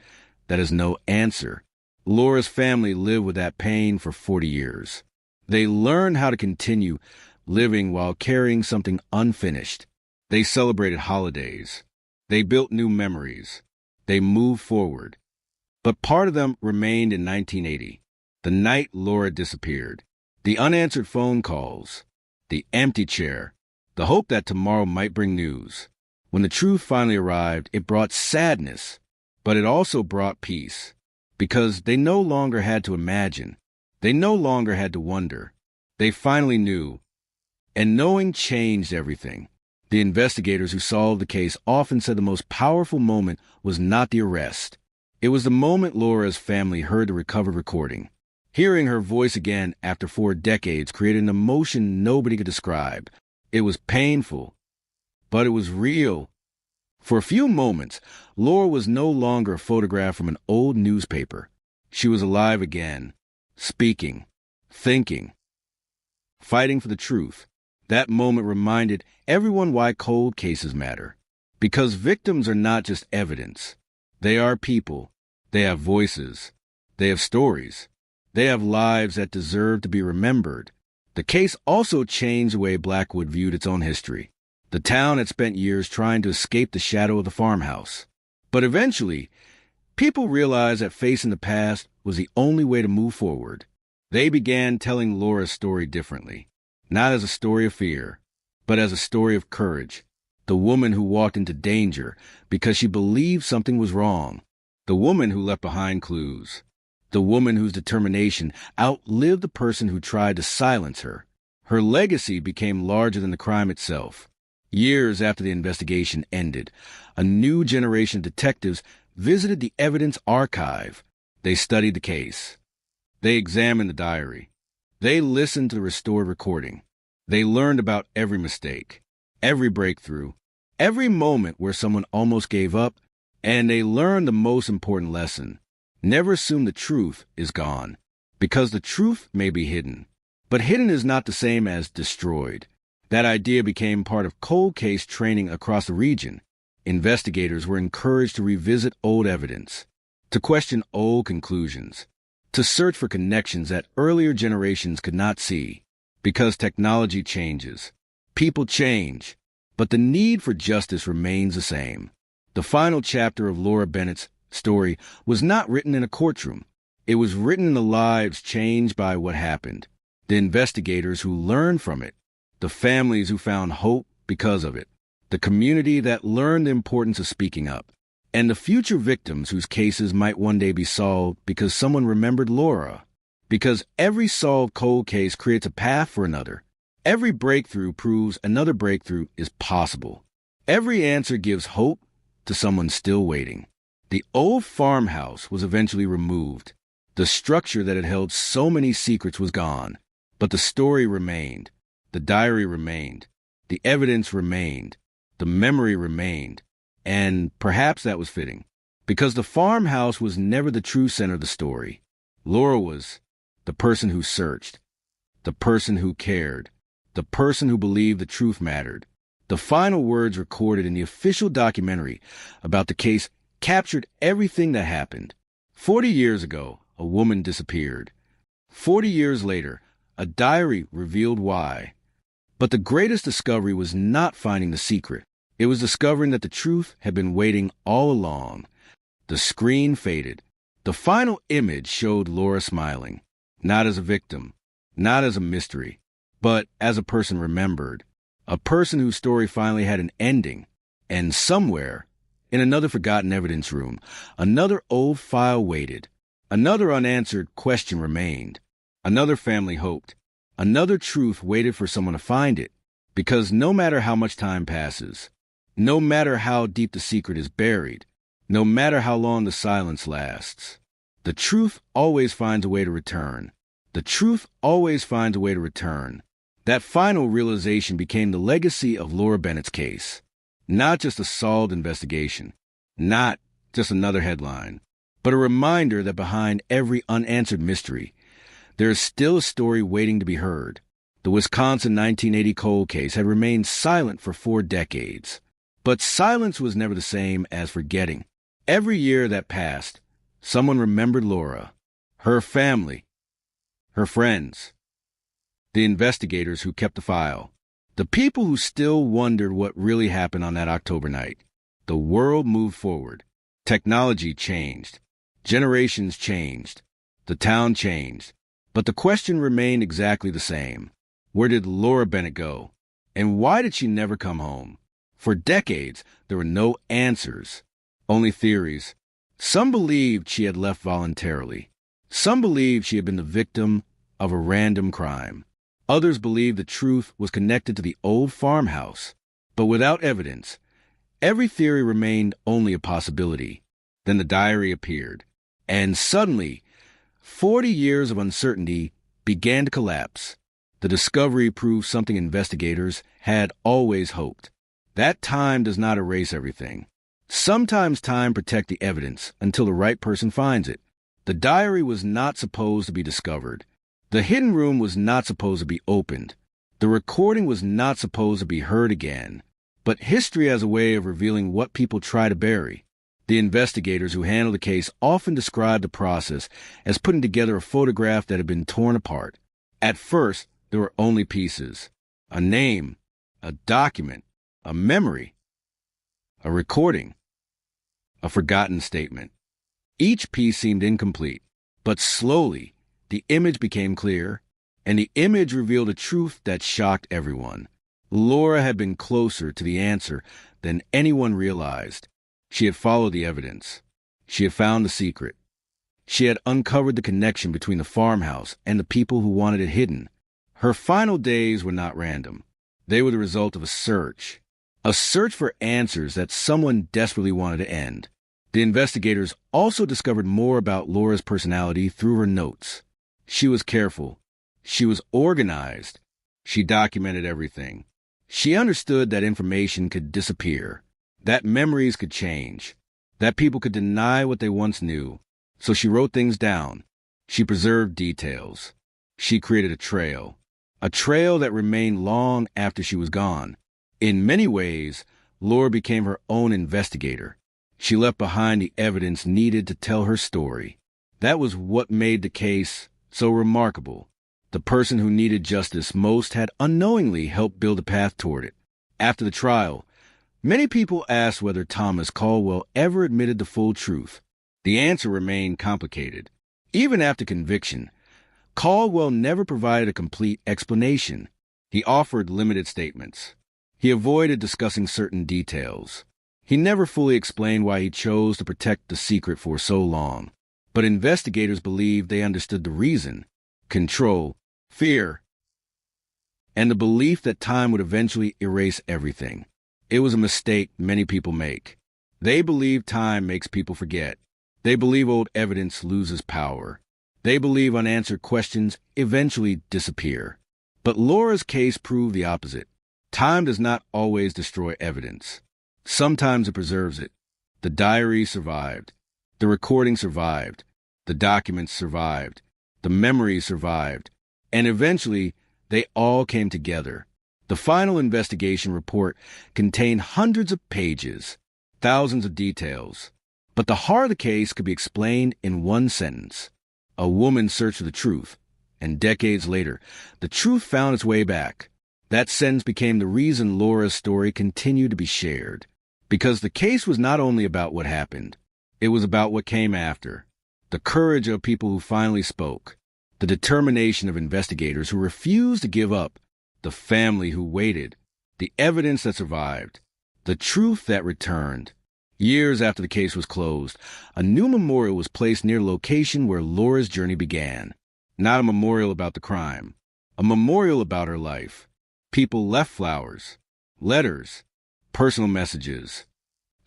that has no answer. Laura's family lived with that pain for 40 years. They learned how to continue living while carrying something unfinished. They celebrated holidays. They built new memories. They moved forward. But part of them remained in 1980, the night Laura disappeared. The unanswered phone calls, the empty chair, the hope that tomorrow might bring news. When the truth finally arrived, it brought sadness, but it also brought peace, because they no longer had to imagine. They no longer had to wonder. They finally knew, and knowing changed everything. The investigators who solved the case often said the most powerful moment was not the arrest. It was the moment Laura's family heard the recovered recording. Hearing her voice again after 4 decades created an emotion nobody could describe. It was painful, but it was real. For a few moments, Laura was no longer a photograph from an old newspaper. She was alive again, speaking, thinking, fighting for the truth. That moment reminded everyone why cold cases matter. Because victims are not just evidence. They are people. They have voices. They have stories. They have lives that deserve to be remembered. The case also changed the way Blackwood viewed its own history. The town had spent years trying to escape the shadow of the farmhouse. But eventually, people realized that facing the past was the only way to move forward. They began telling Laura's story differently, not as a story of fear, but as a story of courage. The woman who walked into danger because she believed something was wrong. The woman who left behind clues. The woman whose determination outlived the person who tried to silence her. Her legacy became larger than the crime itself. Years after the investigation ended, a new generation of detectives visited the evidence archive. They studied the case. They examined the diary. They listened to the restored recording. They learned about every mistake, every breakthrough, every moment where someone almost gave up, and they learned the most important lesson. Never assume the truth is gone, because the truth may be hidden. But hidden is not the same as destroyed. That idea became part of cold case training across the region. Investigators were encouraged to revisit old evidence, to question old conclusions, to search for connections that earlier generations could not see. Because technology changes, people change, but the need for justice remains the same. The final chapter of Laura Bennett's story was not written in a courtroom. It was written in the lives changed by what happened, the investigators who learned from it, the families who found hope because of it, the community that learned the importance of speaking up, and the future victims whose cases might one day be solved because someone remembered Laura. Because every solved cold case creates a path for another. Every breakthrough proves another breakthrough is possible. Every answer gives hope to someone still waiting. The old farmhouse was eventually removed. The structure that had held so many secrets was gone, but the story remained. The diary remained. The evidence remained. The memory remained. And perhaps that was fitting, because the farmhouse was never the true center of the story. Laura was the person who searched, the person who cared, the person who believed the truth mattered. The final words recorded in the official documentary about the case captured everything that happened. 40 years ago, a woman disappeared. 40 years later, a diary revealed why. But the greatest discovery was not finding the secret. It was discovering that the truth had been waiting all along. The screen faded. The final image showed Laura smiling, not as a victim, not as a mystery, but as a person remembered, a person whose story finally had an ending. And somewhere, in another forgotten evidence room, another old file waited. Another unanswered question remained. Another family hoped. Another truth waited for someone to find it. Because no matter how much time passes, no matter how deep the secret is buried, no matter how long the silence lasts, the truth always finds a way to return. The truth always finds a way to return. That final realization became the legacy of Laura Bennett's case. Not just a solved investigation, not just another headline, but a reminder that behind every unanswered mystery, there is still a story waiting to be heard. The Wisconsin 1980 cold case had remained silent for 4 decades, but silence was never the same as forgetting. Every year that passed, someone remembered Laura, her family, her friends, the investigators who kept the file, the people who still wondered what really happened on that October night. The world moved forward. Technology changed. Generations changed. The town changed. But the question remained exactly the same. Where did Laura Bennett go? And why did she never come home? For decades, there were no answers, only theories. Some believed she had left voluntarily. Some believed she had been the victim of a random crime. Others believed the truth was connected to the old farmhouse. But without evidence, every theory remained only a possibility. Then the diary appeared. And suddenly, 40 years of uncertainty began to collapse. The discovery proved something investigators had always hoped. That time does not erase everything. Sometimes time protects the evidence until the right person finds it. The diary was not supposed to be discovered. The hidden room was not supposed to be opened. The recording was not supposed to be heard again. But history has a way of revealing what people try to bury. The investigators who handled the case often described the process as putting together a photograph that had been torn apart. At first, there were only pieces: a name, a document, a memory, a recording, a forgotten statement. Each piece seemed incomplete, but slowly the image became clear, and the image revealed a truth that shocked everyone. Laura had been closer to the answer than anyone realized. She had followed the evidence. She had found the secret. She had uncovered the connection between the farmhouse and the people who wanted it hidden. Her final days were not random. They were the result of a search for answers that someone desperately wanted to end. The investigators also discovered more about Laura's personality through her notes. She was careful. She was organized. She documented everything. She understood that information could disappear, that memories could change, that people could deny what they once knew. So she wrote things down. She preserved details. She created a trail that remained long after she was gone. In many ways, Laura became her own investigator. She left behind the evidence needed to tell her story. That was what made the case so remarkable. The person who needed justice most had unknowingly helped build a path toward it. After the trial, many people asked whether Thomas Caldwell ever admitted the full truth. The answer remained complicated. Even after conviction, Caldwell never provided a complete explanation. He offered limited statements. He avoided discussing certain details. He never fully explained why he chose to protect the secret for so long. But investigators believed they understood the reason: control, fear, and the belief that time would eventually erase everything. It was a mistake many people make. They believe time makes people forget. They believe old evidence loses power. They believe unanswered questions eventually disappear. But Laura's case proved the opposite. Time does not always destroy evidence. Sometimes it preserves it. The diary survived. The recording survived. The documents survived. The memories survived. And eventually, they all came together. The final investigation report contained hundreds of pages, thousands of details. But the heart of the case could be explained in one sentence. A woman searched for the truth, and decades later, the truth found its way back. That sentence became the reason Laura's story continued to be shared. Because the case was not only about what happened, it was about what came after. The courage of people who finally spoke. The determination of investigators who refused to give up. The family who waited. The evidence that survived. The truth that returned. Years after the case was closed, a new memorial was placed near the location where Laura's journey began. Not a memorial about the crime. A memorial about her life. People left flowers, letters, personal messages.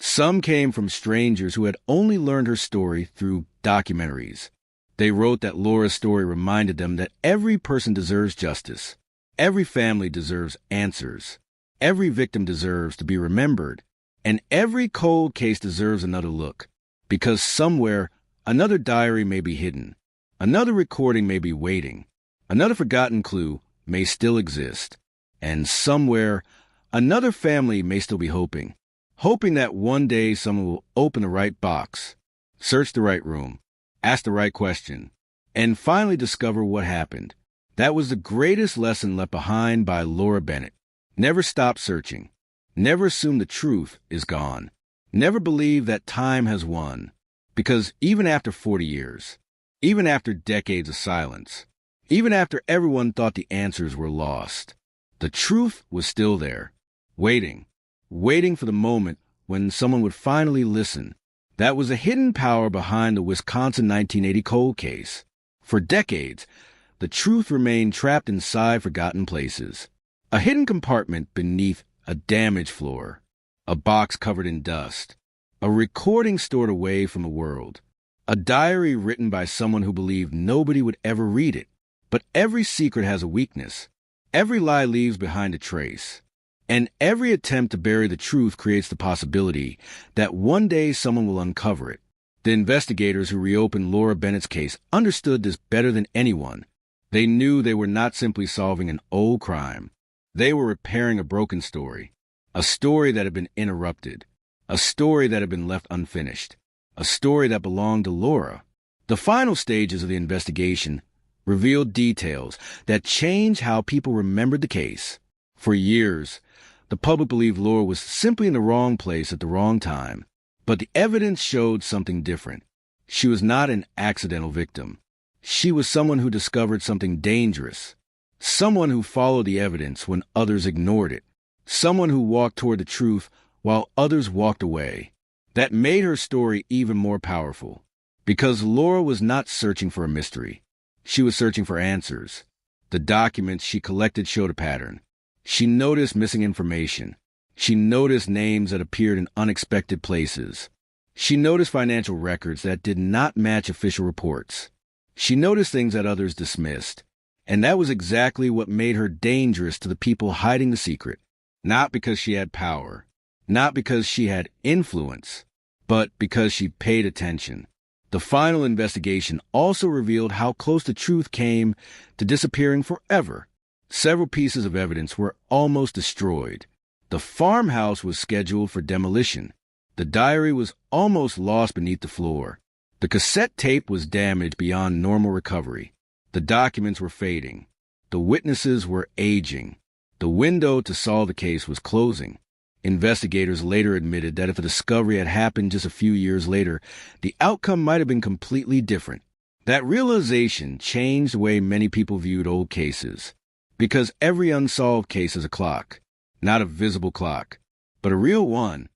Some came from strangers who had only learned her story through documentaries. They wrote that Laura's story reminded them that every person deserves justice. Every family deserves answers. Every victim deserves to be remembered. And every cold case deserves another look. Because somewhere, another diary may be hidden. Another recording may be waiting. Another forgotten clue may still exist. And somewhere, another family may still be hoping that one day someone will open the right box, search the right room, ask the right question, and finally discover what happened. That was the greatest lesson left behind by Laura Bennett. Never stop searching. Never assume the truth is gone. Never believe that time has won. Because even after 40 years, even after decades of silence, even after everyone thought the answers were lost, the truth was still there, waiting for the moment when someone would finally listen. That was a hidden power behind the Wisconsin 1980 cold case. For decades, the truth remained trapped inside forgotten places. A hidden compartment beneath a damaged floor, a box covered in dust, a recording stored away from the world, a diary written by someone who believed nobody would ever read it. But every secret has a weakness. Every lie leaves behind a trace. And every attempt to bury the truth creates the possibility that one day someone will uncover it. The investigators who reopened Laura Bennett's case understood this better than anyone. They knew they were not simply solving an old crime. They were repairing a broken story, a story that had been interrupted, a story that had been left unfinished, a story that belonged to Laura. The final stages of the investigation revealed details that changed how people remembered the case. For years, the public believed Laura was simply in the wrong place at the wrong time. But the evidence showed something different. She was not an accidental victim. She was someone who discovered something dangerous. Someone who followed the evidence when others ignored it. Someone who walked toward the truth while others walked away. That made her story even more powerful. Because Laura was not searching for a mystery. She was searching for answers. The documents she collected showed a pattern. She noticed missing information. She noticed names that appeared in unexpected places. She noticed financial records that did not match official reports. She noticed things that others dismissed. And that was exactly what made her dangerous to the people hiding the secret. Not because she had power, not because she had influence, but because she paid attention. The final investigation also revealed how close the truth came to disappearing forever. Several pieces of evidence were almost destroyed. The farmhouse was scheduled for demolition. The diary was almost lost beneath the floor. The cassette tape was damaged beyond normal recovery. The documents were fading. The witnesses were aging. The window to solve the case was closing. Investigators later admitted that if the discovery had happened just a few years later, the outcome might have been completely different. That realization changed the way many people viewed old cases. Because every unsolved case is a clock. Not a visible clock, but a real one.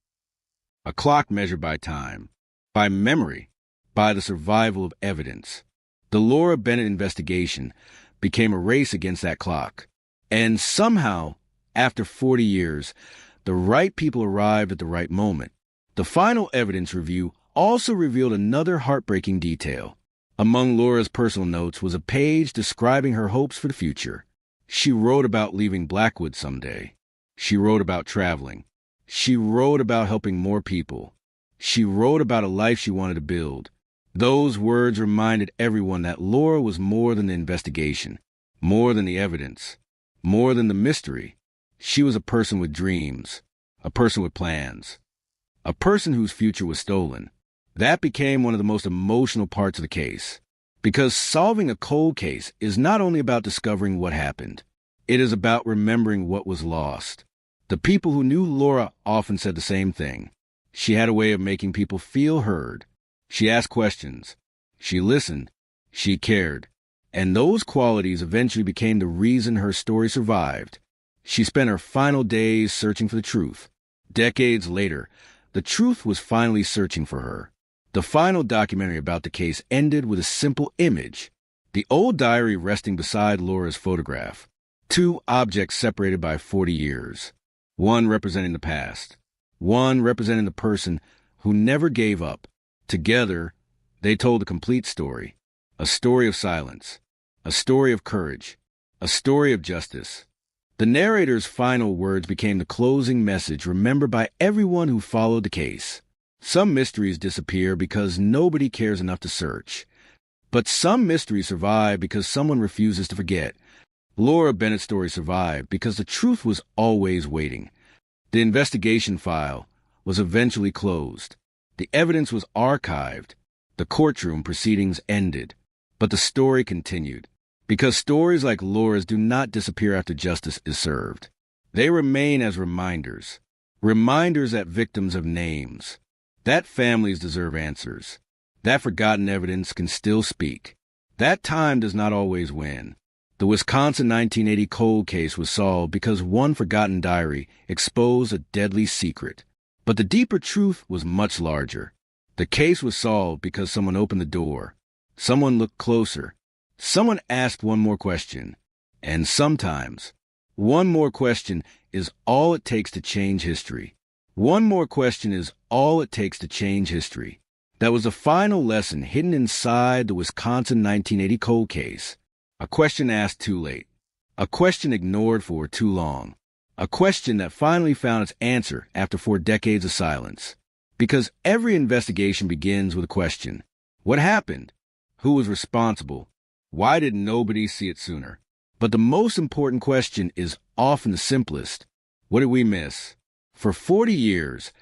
A clock measured by time, by memory, by the survival of evidence. The Laura Bennett investigation became a race against that clock. And somehow, after 40 years, the right people arrived at the right moment. The final evidence review also revealed another heartbreaking detail. Among Laura's personal notes was a page describing her hopes for the future. She wrote about leaving Blackwood someday. She wrote about traveling. She wrote about helping more people. She wrote about a life she wanted to build. Those words reminded everyone that Laura was more than the investigation, more than the evidence, more than the mystery. She was a person with dreams, a person with plans, a person whose future was stolen. That became one of the most emotional parts of the case. Because solving a cold case is not only about discovering what happened, it is about remembering what was lost. The people who knew Laura often said the same thing. She had a way of making people feel heard. She asked questions. She listened. She cared. And those qualities eventually became the reason her story survived. She spent her final days searching for the truth. Decades later, the truth was finally searching for her. The final documentary about the case ended with a simple image. The old diary resting beside Laura's photograph. Two objects separated by 40 years. One representing the past. One representing the person who never gave up. Together, they told a complete story. A story of silence. A story of courage. A story of justice. The narrator's final words became the closing message remembered by everyone who followed the case. Some mysteries disappear because nobody cares enough to search. But some mysteries survive because someone refuses to forget. Laura Bennett's story survived because the truth was always waiting. The investigation file was eventually closed. The evidence was archived. The courtroom proceedings ended. But the story continued. Because stories like Laura's do not disappear after justice is served. They remain as reminders. Reminders that victims have names. That families deserve answers. That forgotten evidence can still speak. That time does not always win. The Wisconsin 1980 cold case was solved because one forgotten diary exposed a deadly secret. But the deeper truth was much larger. The case was solved because someone opened the door. Someone looked closer. Someone asked one more question. And sometimes, one more question is all it takes to change history. One more question is all it takes to change history. That was the final lesson hidden inside the Wisconsin 1980 cold case. A question asked too late. A question ignored for too long. A question that finally found its answer after 4 decades of silence. Because every investigation begins with a question. What happened? Who was responsible? Why did nobody see it sooner? But the most important question is often the simplest. What did we miss? For 40 years,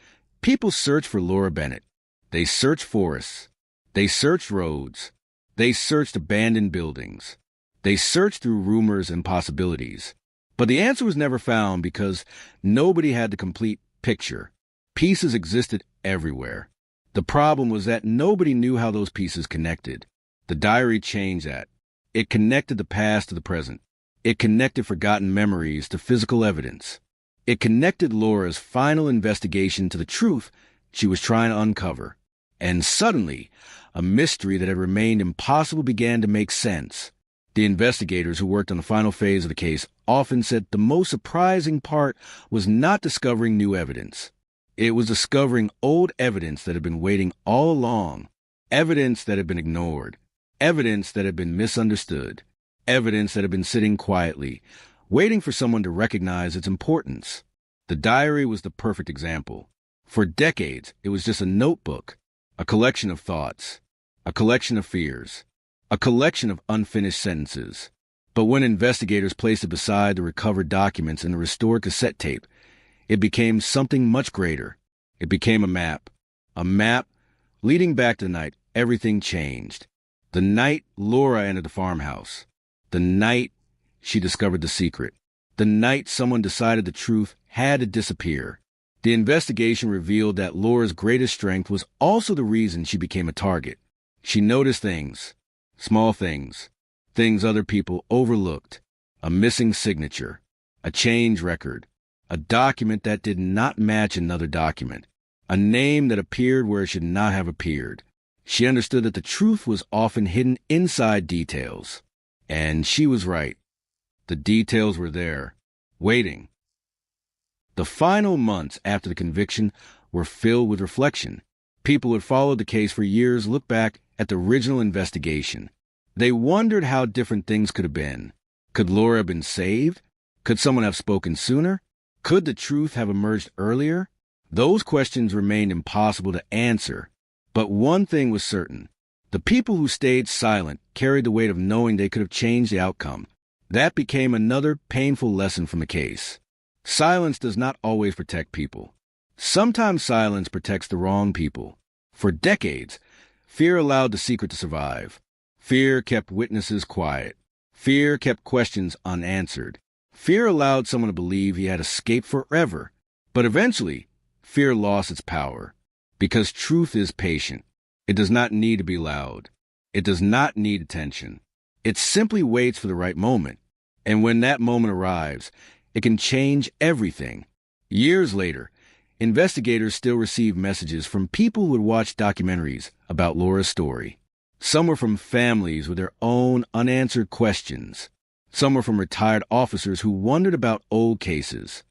people searched for Laura Bennett. They searched forests. They searched roads. They searched abandoned buildings. They searched through rumors and possibilities. But the answer was never found because nobody had the complete picture. Pieces existed everywhere. The problem was that nobody knew how those pieces connected. The diary changed that. It connected the past to the present. It connected forgotten memories to physical evidence. It connected Laura's final investigation to the truth she was trying to uncover. And suddenly, a mystery that had remained impossible began to make sense. The investigators who worked on the final phase of the case often said the most surprising part was not discovering new evidence. It was discovering old evidence that had been waiting all along, evidence that had been ignored, evidence that had been misunderstood, evidence that had been sitting quietly, waiting for someone to recognize its importance. The diary was the perfect example. For decades, it was just a notebook, a collection of thoughts, a collection of fears, a collection of unfinished sentences. But when investigators placed it beside the recovered documents in the restored cassette tape, it became something much greater. It became a map leading back to the night everything changed. The night Laura entered the farmhouse. The night she discovered the secret. The night someone decided the truth had to disappear. The investigation revealed that Laura's greatest strength was also the reason she became a target. She noticed things, small things, things other people overlooked, a missing signature, a change record, a document that did not match another document, a name that appeared where it should not have appeared. She understood that the truth was often hidden inside details. And she was right. The details were there, waiting. The final months after the conviction were filled with reflection. People who had followed the case for years looked back at the original investigation. They wondered how different things could have been. Could Laura have been saved? Could someone have spoken sooner? Could the truth have emerged earlier? Those questions remained impossible to answer. But one thing was certain. The people who stayed silent carried the weight of knowing they could have changed the outcome. That became another painful lesson from the case. Silence does not always protect people. Sometimes silence protects the wrong people. For decades, fear allowed the secret to survive. Fear kept witnesses quiet. Fear kept questions unanswered. Fear allowed someone to believe he had escaped forever. But eventually, fear lost its power. Because truth is patient. It does not need to be loud. It does not need attention. It simply waits for the right moment. And when that moment arrives, it can change everything. Years later, investigators still receive messages from people who had watched documentaries about Laura's story. Some were from families with their own unanswered questions. Some were from retired officers who wondered about old cases.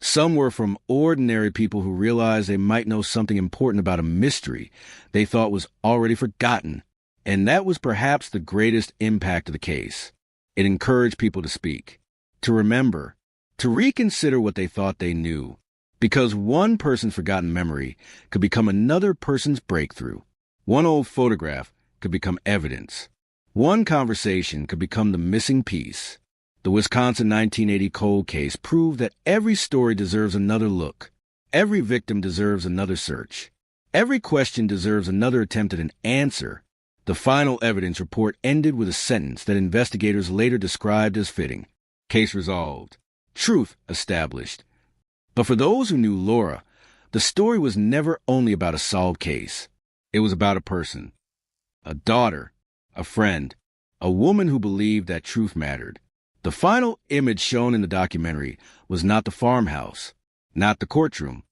Some were from ordinary people who realized they might know something important about a mystery they thought was already forgotten. And that was perhaps the greatest impact of the case. It encouraged people to speak, to remember, to reconsider what they thought they knew. Because one person's forgotten memory could become another person's breakthrough. One old photograph could become evidence. One conversation could become the missing piece. The Wisconsin 1980 cold case proved that every story deserves another look. Every victim deserves another search. Every question deserves another attempt at an answer. The final evidence report ended with a sentence that investigators later described as fitting. Case resolved. Truth established. But for those who knew Laura, the story was never only about a solved case. It was about a person. A daughter. A friend. A woman who believed that truth mattered. The final image shown in the documentary was not the farmhouse, not the courtroom,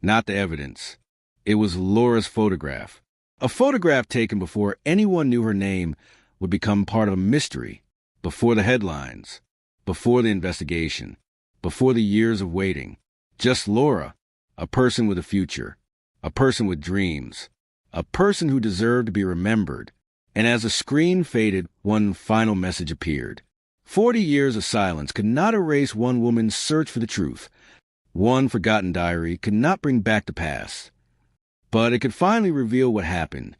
not the evidence. It was Laura's photograph. A photograph taken before anyone knew her name would become part of a mystery, before the headlines, before the investigation, before the years of waiting. Just Laura, a person with a future, a person with dreams, a person who deserved to be remembered. And as the screen faded, one final message appeared. 40 years of silence could not erase one woman's search for the truth. One forgotten diary could not bring back the past. But it could finally reveal what happened.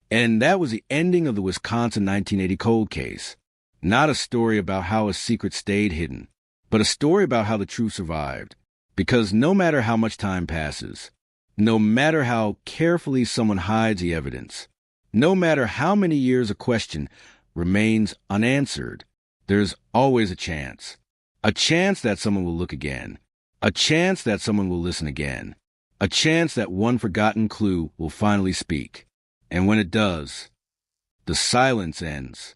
And that was the ending of the Wisconsin 1980 cold case. Not a story about how a secret stayed hidden, but a story about how the truth survived. Because no matter how much time passes, no matter how carefully someone hides the evidence, no matter how many years a question remains unanswered, there's always a chance that someone will look again, a chance that someone will listen again, a chance that one forgotten clue will finally speak. And when it does, the silence ends.